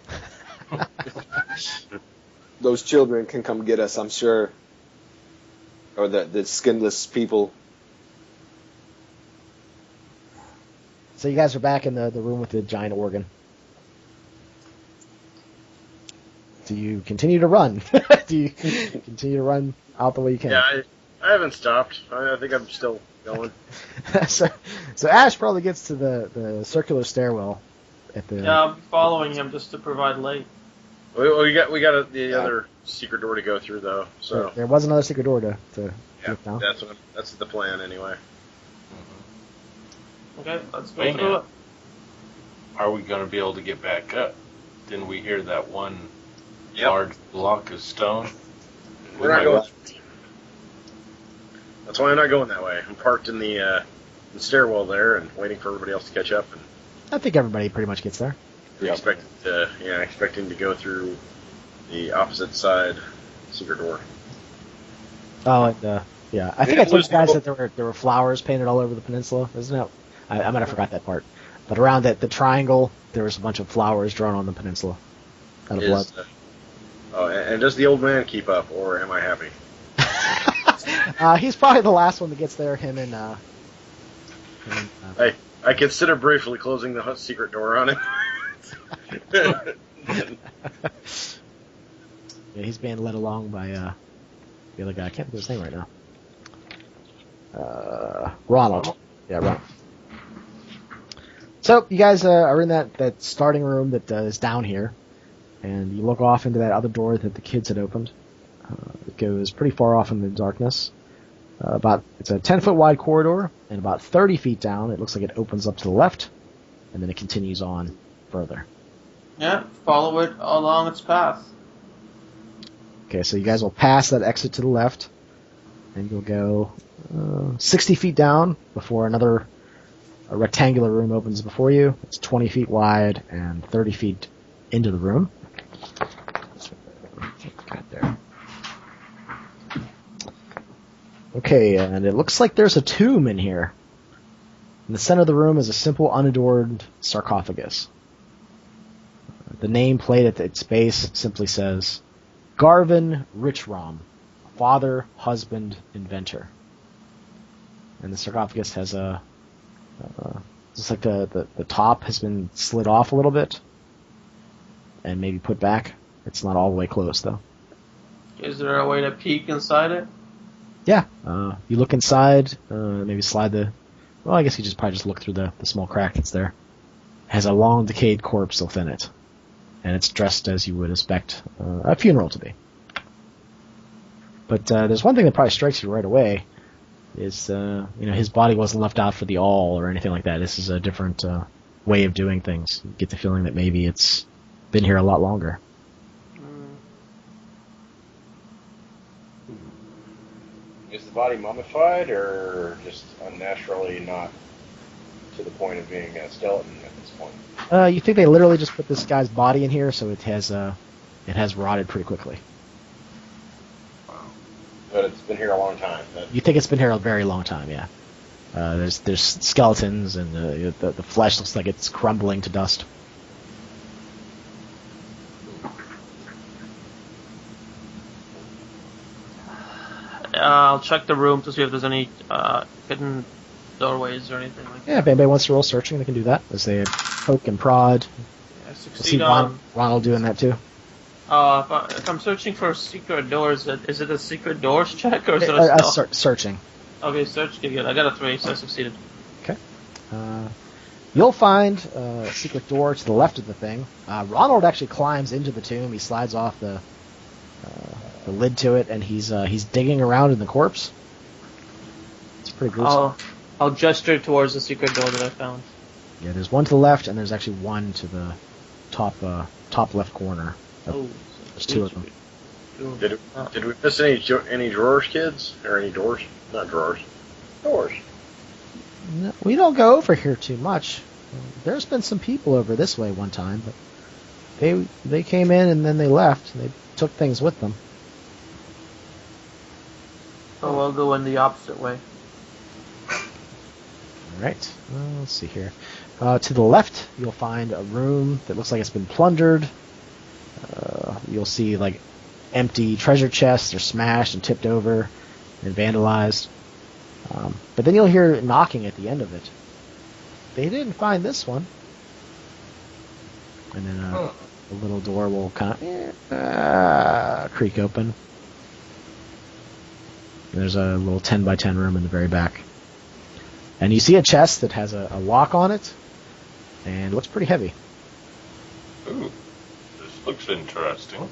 Those children can come get us, I'm sure. Or the skinless people. So you guys are back in the room with the giant organ. Do you continue to run? Do you continue to run out the way you can? Yeah, I haven't stopped. I think I'm still going. so Ash probably gets to the circular stairwell at the. Yeah, I'm following him just to provide light. We got the other secret door to go through though. So there was another secret door to yeah, get down. that's the plan anyway. Okay, let's go through it. Are we going to be able to get back up? Didn't we hear that one large block of stone? We're not going. That's why I'm not going that way. I'm parked in the stairwell there and waiting for everybody else to catch up. And I think everybody pretty much gets there. Expecting to go through the opposite side secret door. Oh, and yeah, I think I told you guys that there were flowers painted all over the peninsula, isn't it? I might have forgot that part. But around the triangle, there was a bunch of flowers drawn on the peninsula. Out of blood. And does the old man keep up, or am I happy? He's probably the last one that gets there. Him and. I consider briefly closing the secret door on him. Yeah, he's being led along by the other guy. I can't think of his name right now. Ronald. Yeah, Ronald. So you guys are in that starting room that is down here, and you look off into that other door that the kids had opened. It goes pretty far off in the darkness. It's a 10-foot wide corridor, and about 30 feet down, it looks like it opens up to the left, and then it continues on further. Yeah, follow it along its path. Okay, so you guys will pass that exit to the left, and you'll go 60 feet down before a rectangular room opens before you. It's 20 feet wide and 30 feet into the room. Right there. Okay, and it looks like there's a tomb in here. In the center of the room is a simple, unadorned sarcophagus. The name plate at its base simply says, Garvin Richrom, father, husband, inventor. And the sarcophagus has looks like the top has been slid off a little bit and maybe put back. It's not all the way closed, though. Is there a way to peek inside it? Yeah. You look inside, maybe slide well, I guess you probably just look through the small crack that's there. It has a long decayed corpse within it. And it's dressed as you would expect a funeral to be. But there's one thing that probably strikes you right away is, his body wasn't left out for the all or anything like that. This is a different way of doing things. You get the feeling that maybe it's been here a lot longer. Is the body mummified or just unnaturally not to the point of being a skeleton at this point? You think they literally just put this guy's body in here, so it has rotted pretty quickly. Wow. But it's been here a long time. You think it's been here a very long time, yeah. There's skeletons, and the flesh looks like it's crumbling to dust. I'll check the room to see if there's any hidden doorways or anything like that. Yeah, if anybody wants to roll searching, they can do that. As they poke and prod. Yeah, See Ronald doing that too. If I'm searching for secret doors, is it a secret doors check or is it a stealth? Searching. Okay, search. Good. I got a 3, so I succeeded. Okay. You'll find a secret door to the left of the thing. Ronald actually climbs into the tomb. He slides off the lid to it, and he's digging around in the corpse. It's pretty gruesome. I'll gesture towards the secret door that I found. Yeah, there's one to the left, and there's actually one to the top left corner. There's 2 of them. Did we miss any drawers, kids? Or any doors? Not drawers. Doors. No, we don't go over here too much. There's been some people over this way one time, but they came in and then they left. They took things with them. So we'll go in the opposite way. Alright, let's see here. To the left, you'll find a room that looks like it's been plundered. You'll see, like, empty treasure chests. They're smashed and tipped over and vandalized. But then you'll hear knocking at the end of it. They didn't find this one. And then the little door will kind of creak open. And there's a little 10 by 10 room in the very back. And you see a chest that has a lock on it, and it looks pretty heavy. Ooh, this looks interesting.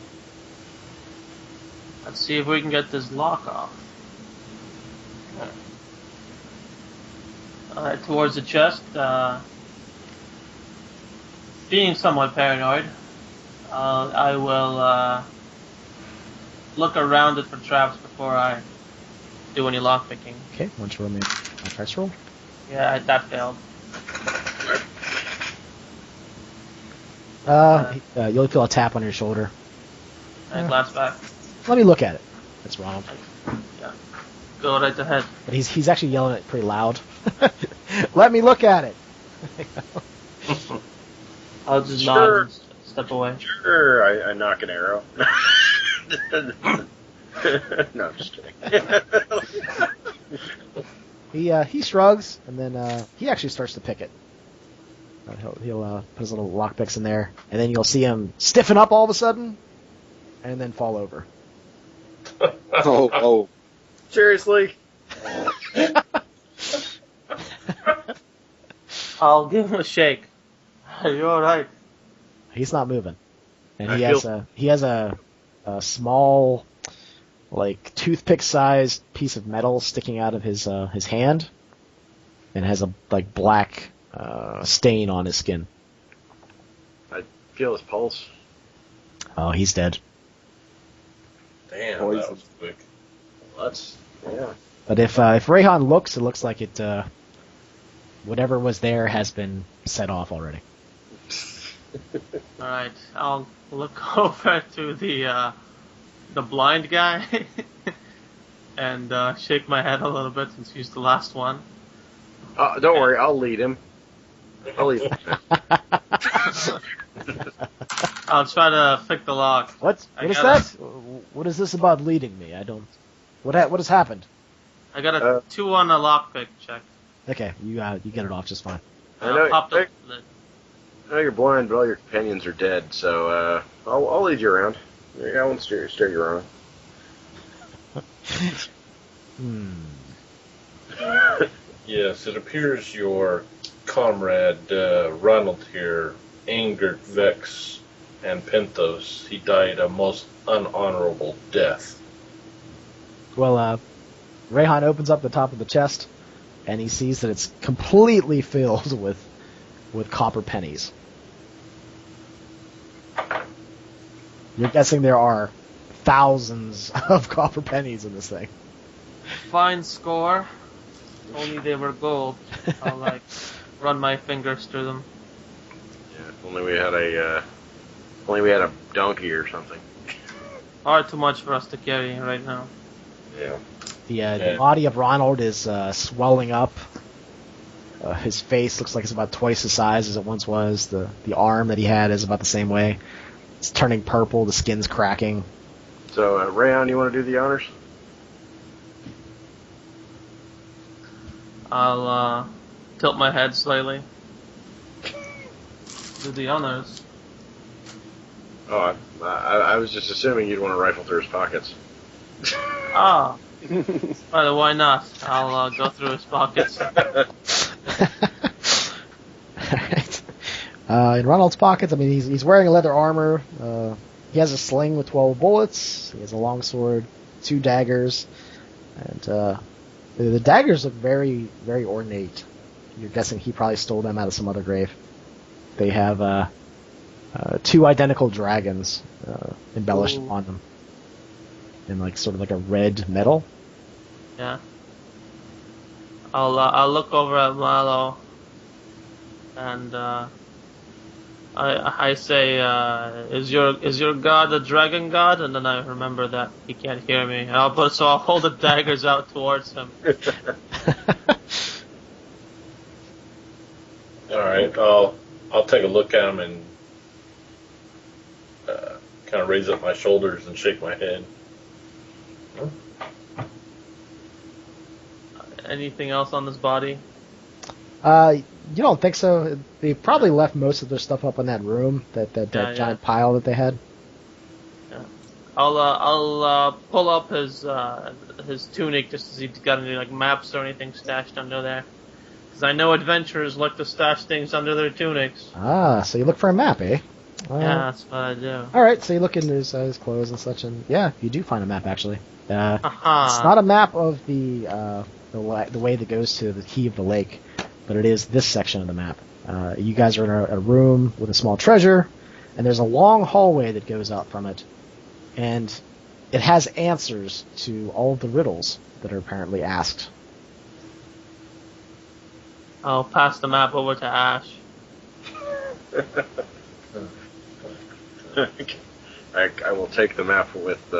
Let's see if we can get this lock off. Towards the chest, being somewhat paranoid, I will look around it for traps before I do any lockpicking. Okay, why don't you roll me a dice roll? Yeah, that failed. You'll feel a tap on your shoulder. I glance back. Let me look at it. That's Ronald. Yeah. Go right ahead. But he's actually yelling it pretty loud. Let me look at it. I'll just nod and step away. Sure, I knock an arrow. No, I'm just kidding. He shrugs, and then he actually starts to pick it. He'll put his little lockpicks in there, and then you'll see him stiffen up all of a sudden, and then fall over. Oh. Seriously? I'll give him a shake. Are you alright? He's not moving, and he has a small, like toothpick-sized piece of metal sticking out of his hand, and has a like black stain on his skin. I feel his pulse. Oh, he's dead. Damn, Poison. that was quick. Yeah. But if Rayhan looks, it looks like it. Whatever was there has been set off already. Alright, I'll look over to the blind guy and shake my head a little bit since he's the last one. Don't worry, I'll lead him. I'll lead him. I'll try to pick the lock. What is that? What is this about leading me? I don't. What has happened? I got a 2 on a lockpick check. Okay, you get it off just fine. I know, Popped up the lid. I know you're blind, but all your companions are dead, so I'll lead you around. I won't steer you around. Yes, it appears your comrade Ronald here angered Vex and Penthos. He died a most unhonorable death. Well, Rayhan opens up the top of the chest, and he sees that it's completely filled with copper pennies. You're guessing there are thousands of copper pennies in this thing. Fine score. Only they were gold. I'll run my fingers through them. Yeah, if only we had a donkey or something. Far too much for us to carry right now. Yeah. The body of Ronald is swelling up. His face looks like it's about twice the size as it once was. The arm that he had is about the same way. It's turning purple. The skin's cracking. So, Rayon, you want to do the honors? I'll tilt my head slightly. Do the honors. Oh, I was just assuming you'd want to rifle through his pockets. Ah. Why not? I'll go through his pockets. Alright. In Ronald's pockets, I mean, he's wearing a leather armor. He has a sling with 12 bullets. He has a long sword, 2 daggers, and the daggers look very, very ornate. You're guessing he probably stole them out of some other grave. They have 2 identical dragons embellished on them, in like sort of like a red metal. Yeah. I'll look over at Malo, and I say, is your god a dragon god? And then I remember that he can't hear me. So I'll hold the daggers out towards him. All right, I'll take a look at him and kind of raise up my shoulders and shake my head. Anything else on this body? You don't think so? They probably left most of their stuff up in that room, that giant pile that they had. Yeah. I'll pull up his tunic just to see if he's got any like maps or anything stashed under there. Because I know adventurers like to stash things under their tunics. Ah, so you look for a map, eh? Yeah, that's what I do. Alright, so you look in his clothes and such, and yeah, you do find a map, actually. It's Uh-huh. not a map of the way that goes to the key of the lake, but it is this section of the map. You guys are in a room with a small treasure, and there's a long hallway that goes out from it, and it has answers to all of the riddles that are apparently asked. I'll pass the map over to Ash. I will take the map with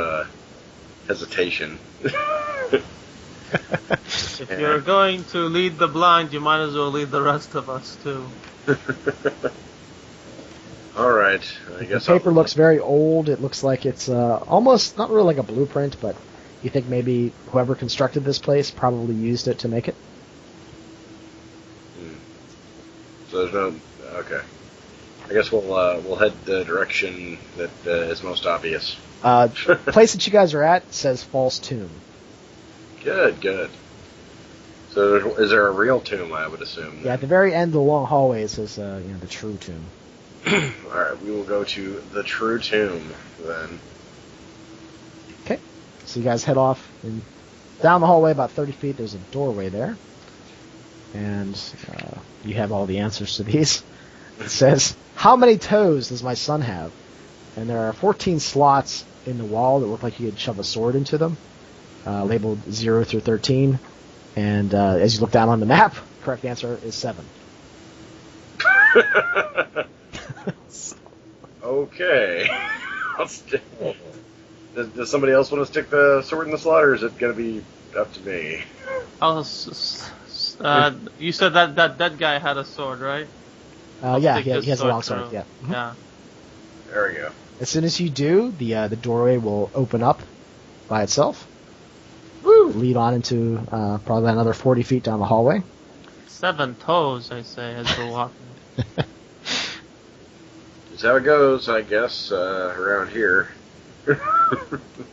hesitation. If you're going to lead the blind, you might as well lead the rest of us too. All right. I The guess paper looks very old. It looks like it's almost not really like a blueprint, but you think maybe whoever constructed this place probably used it to make it? So there's no. Okay. I guess we'll head the direction that is most obvious. The place that you guys are at says False Tomb. Good. So is there a real tomb? I would assume. Yeah, at the very end of the long hallway it says the True Tomb. All right, we will go to the True Tomb then. Okay, so you guys head off and down the hallway about 30 feet. There's a doorway there, and you have all the answers to these. It says, "How many toes does my son have?" And there are 14 slots in the wall that look like you could shove a sword into them, labeled 0 through 13. And as you look down on the map, the correct answer is 7. Okay. Does somebody else want to stick the sword in the slot, or is it going to be up to me? You said that guy had a sword, right? Yeah, he has a long sword. Yeah. Mm-hmm. Yeah. There we go. As soon as you do, the doorway will open up by itself. Woo! Lead on into probably another 40 feet down the hallway. 7 toes, I say, as we're walking. That's how it goes, I guess, around here.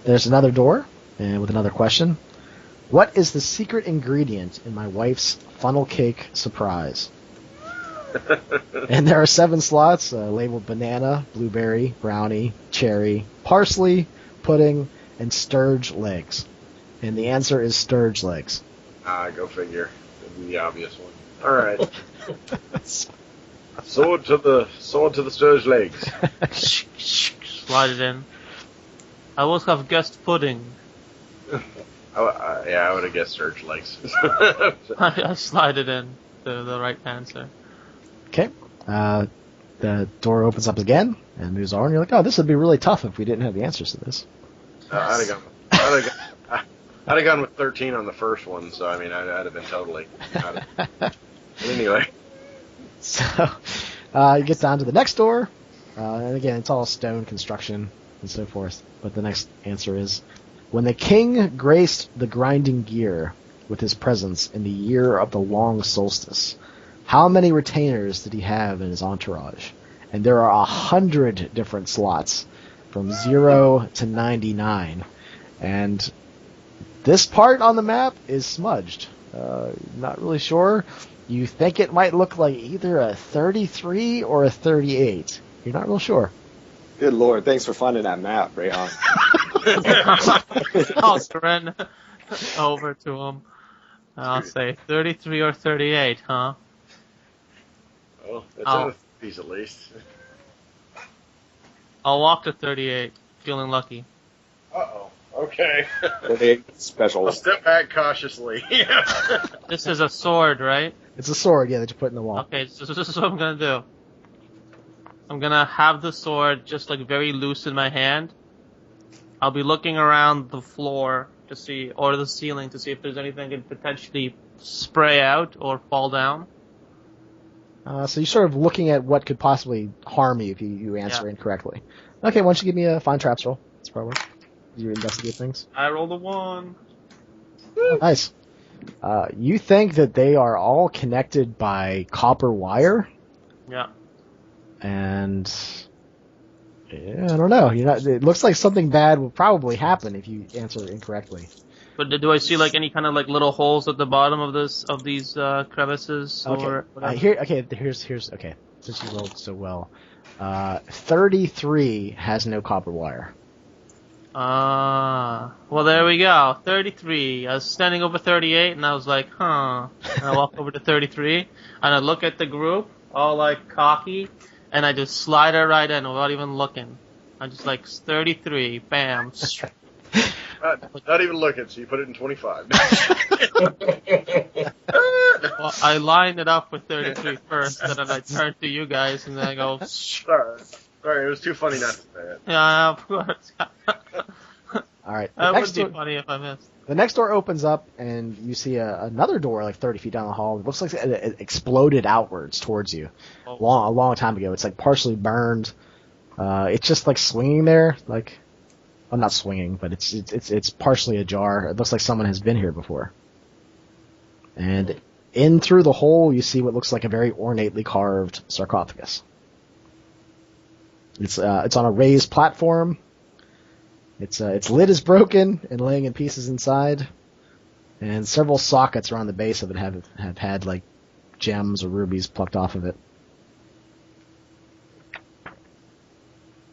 There's another door, and with another question. What is the secret ingredient in my wife's funnel cake surprise? And there are 7 slots labeled banana, blueberry, brownie, cherry, parsley, pudding, and sturge legs. And the answer is sturge legs. Go figure. That'd be the obvious one. All right. Sword to the sturge legs. Slide it in. I always have guessed pudding. I would have guessed sturge legs. I slide it in to the right answer. Okay. The door opens up again and moves on. You're like, oh, this would be really tough if we didn't have the answers to this. I'd have gone with 13 on the first one, so I mean, I'd have been totally. But anyway. So, you get down to the next door, and again, it's all stone construction and so forth. But the next answer is, when the king graced the grinding gear with his presence in the year of the long solstice, how many retainers did he have in his entourage? And there are 100 different slots, from 0 to 99. And this part on the map is smudged. Not really sure. You think it might look like either a 33 or a 38. You're not real sure. Good Lord, thanks for finding that map, Rayhan. I'll surrender over to him. I'll say 33 or 38, huh? Well, that's in the piece at least. I'll walk to 38, feeling lucky. Uh-oh. Okay. 38 special. I'll step back cautiously. This is a sword, right? It's a sword, yeah, that you put in the wall. Okay, so this is what I'm gonna do. I'm gonna have the sword just like very loose in my hand. I'll be looking around the floor to see, or the ceiling to see if there's anything that could potentially spray out or fall down. So you're sort of looking at what could possibly harm you if you answer incorrectly. Okay, why don't you give me a find traps roll? That's probably you investigate things. I rolled a 1. Oh, nice. You think that they are all connected by copper wire? Yeah. And I don't know. It looks like something bad will probably happen if you answer incorrectly. But do I see like any kind of like little holes at the bottom of these crevices or whatever? Here's okay. Since you rolled so well, 33 has no copper wire. Well there we go. 33. I was standing over 38 and I was like, huh. And I walk over to 33 and I look at the group, all like cocky, and I just slide it right in without even looking. I'm just like 33, bam. Not even looking, so you put it in 25. Well, I line it up with 33 first, and then I turn to you guys, and then I go, Sorry, it was too funny not to say it. Yeah, of course. All right. That would be funny if I missed. The next door opens up, and you see another door like 30 feet down the hall. It looks like it exploded outwards towards you a long time ago. It's like partially burned. It's just like swinging there, like, well, not swinging, but it's partially ajar. It looks like someone has been here before. And in through the hole, you see what looks like a very ornately carved sarcophagus. It's on a raised platform. Its lid is broken and laying in pieces inside, and several sockets around the base of it have had like gems or rubies plucked off of it.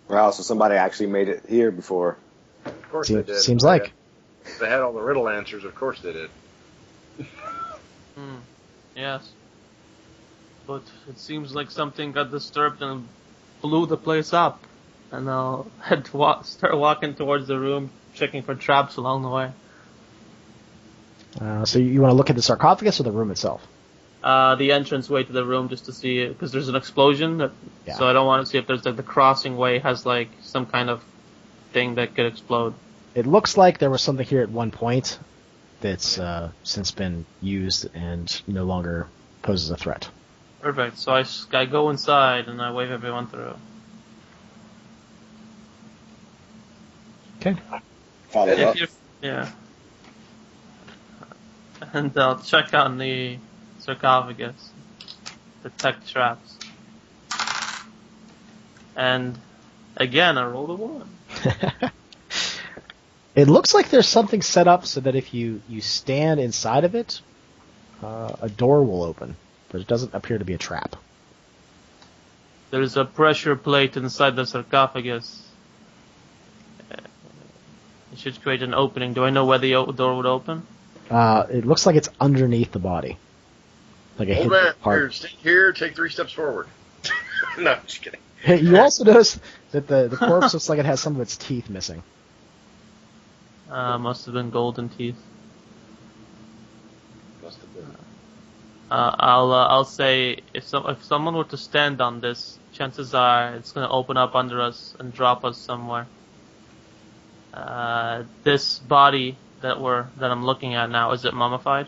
Wow, so somebody actually made it here before. Of course they did. Seems like. They had all the riddle answers, of course they did. Yes. But it seems like something got disturbed and blew the place up. And I'll head to start walking towards the room, checking for traps along the way. So you want to look at the sarcophagus or the room itself? The entrance way to the room, just to see it, because there's an explosion. So I don't want to see if there's like the crossing way has like some kind of thing that could explode. It looks like there was something here at one point that's since been used and no longer poses a threat. Perfect. So I go inside and I wave everyone through. Okay. Follow up. Yeah. And I'll check on the sarcophagus, detect traps. And again, I rolled a 1. It looks like there's something set up so that if you stand inside of it, a door will open, but it doesn't appear to be a trap. There's a pressure plate inside the sarcophagus. It should create an opening. Do I know where the door would open? It looks like it's underneath the body. Like a Hold hidden back. part. Here, stay here, take 3 steps forward. No, I'm just kidding. You also notice that the corpse looks like it has some of its teeth missing. Must have been golden teeth. Must have been. I'll say if someone were to stand on this, chances are it's going to open up under us and drop us somewhere. This body that I'm looking at now, is it mummified?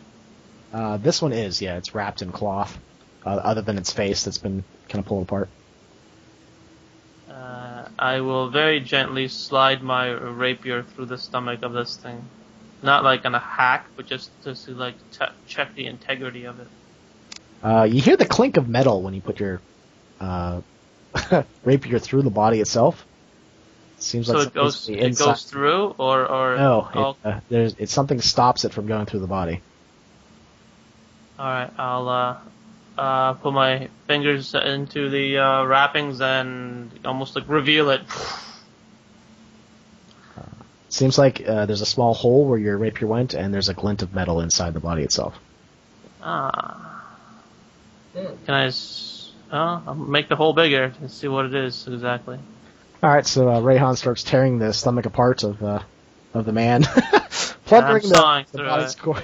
This one is, yeah. It's wrapped in cloth, other than its face that's been kind of pulled apart. I will very gently slide my rapier through the stomach of this thing. Not like on a hack, but just to like check the integrity of it. You hear the clink of metal when you put your rapier through the body itself. Seems so like it goes through, or no, it's something stops it from going through the body. All right, I'll put my fingers into the wrappings and almost like reveal it. Seems like there's a small hole where your rapier went, and there's a glint of metal inside the body itself. Can I I'll make the hole bigger and see what it is exactly. All right, so Rayhan starts tearing the stomach apart of the man, plundering the body's core.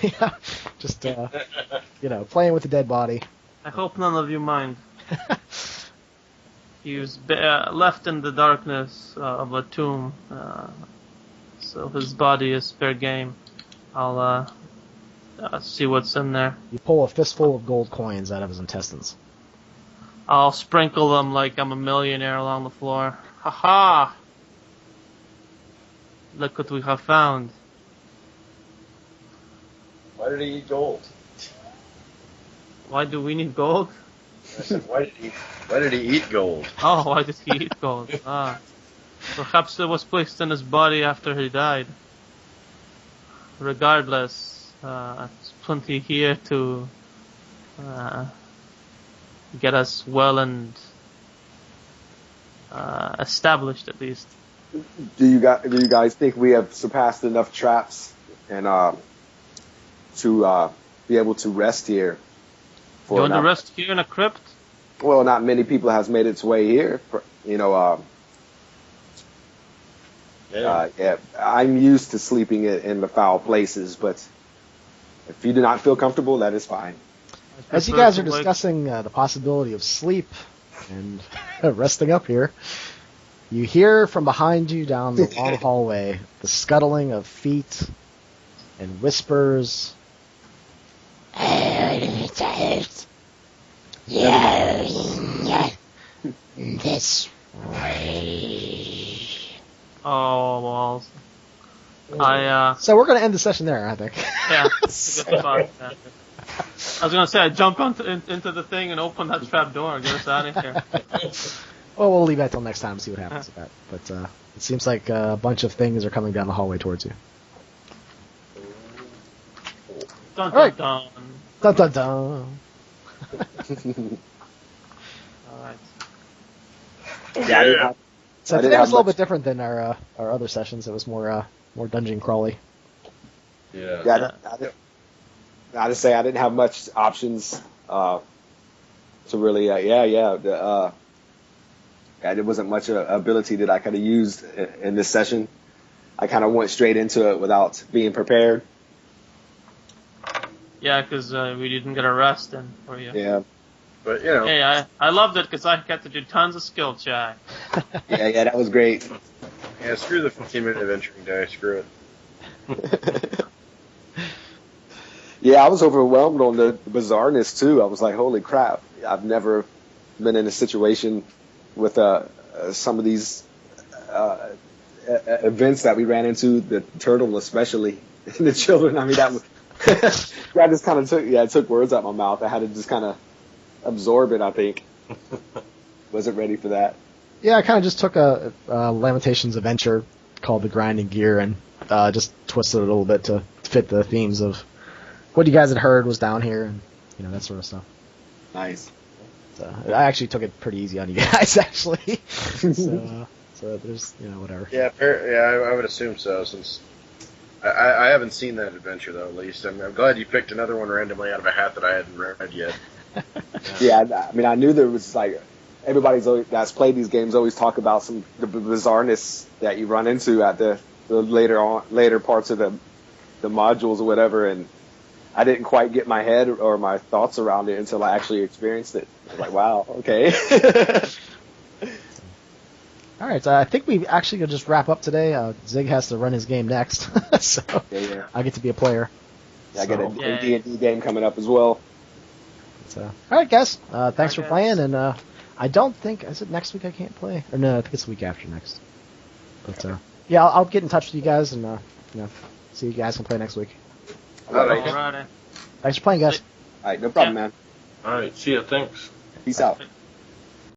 Just playing with the dead body. I hope none of you mind. He was left in the darkness of a tomb, so his body is fair game. I'll see what's in there. You pull a fistful of gold coins out of his intestines. I'll sprinkle them like I'm a millionaire along the floor. Ha ha! Look what we have found. Why did he eat gold? Why do we need gold? I said, why did he eat gold? Oh, why did he eat gold? Perhaps it was placed in his body after he died. Regardless, there's plenty here to get us well and established, at least. Do you guys think we have surpassed enough traps and to be able to rest here? You want to rest here in a crypt? Well, not many people has made its way here. I'm used to sleeping in the foul places, but if you do not feel comfortable, that is fine. As you guys are discussing the possibility of sleep and resting up here, You hear from behind you down the long hallway the scuttling of feet and whispers. This way. Oh, walls. So we're going to end the session there, I think. Yeah, that's a good spot. Yeah. I was gonna say I jump into the thing and open that trap door and get us out of here. Well, we'll leave that till next time and see what happens with that. But it seems like a bunch of things are coming down the hallway towards you. Dun dun All right. dun. Dun dun dun. All right. Yeah. So I didn't today was have a little much- bit different than our other sessions. It was more dungeon crawly. Yeah. I just say I didn't have much options to really. There wasn't much ability that I could have used in this session. I kind of went straight into it without being prepared. Yeah, because we didn't get a rest in for you. Yeah, But, you know, Hey, I loved it because I got to do tons of skill check. yeah, that was great. yeah, screw the 15-minute adventuring die. Screw it. Yeah, I was overwhelmed on the bizarreness too. I was like, holy crap! I've never been in a situation with some of these events that we ran into. The turtle, especially, and the children. I mean, that was that just kind of took words out of my mouth. I had to just kind of absorb it. I think wasn't ready for that. Yeah, I kind of just took a Lamentations adventure called The Grinding Gear and just twisted it a little bit to fit the themes of what you guys had heard was down here and that sort of stuff. Nice. So I actually took it pretty easy on you guys, actually. so there's whatever. Yeah, I would assume so, since I haven't seen that adventure, though, at least. I'm glad you picked another one randomly out of a hat that I hadn't read yet. Yeah, I mean, I knew there was like that's played these games always talk about the bizarreness that you run into at the later parts of the modules or whatever, and I didn't quite get my head or my thoughts around it until I actually experienced it. I was like, wow, okay. All right, so I think we actually could just wrap up today. Zig has to run his game next, so Yeah. I get to be a player. I got a Yay. D&D game coming up as well. So, all right, guys. Thanks for guys. playing, and I don't think is it next week I can't play, or no, I think it's the week after next. But yeah, I'll get in touch with you guys and see you guys can play next week. Alrighty. Thanks for playing, guys. All right, no problem, Yeah. man. All right. See ya. Thanks. Peace out.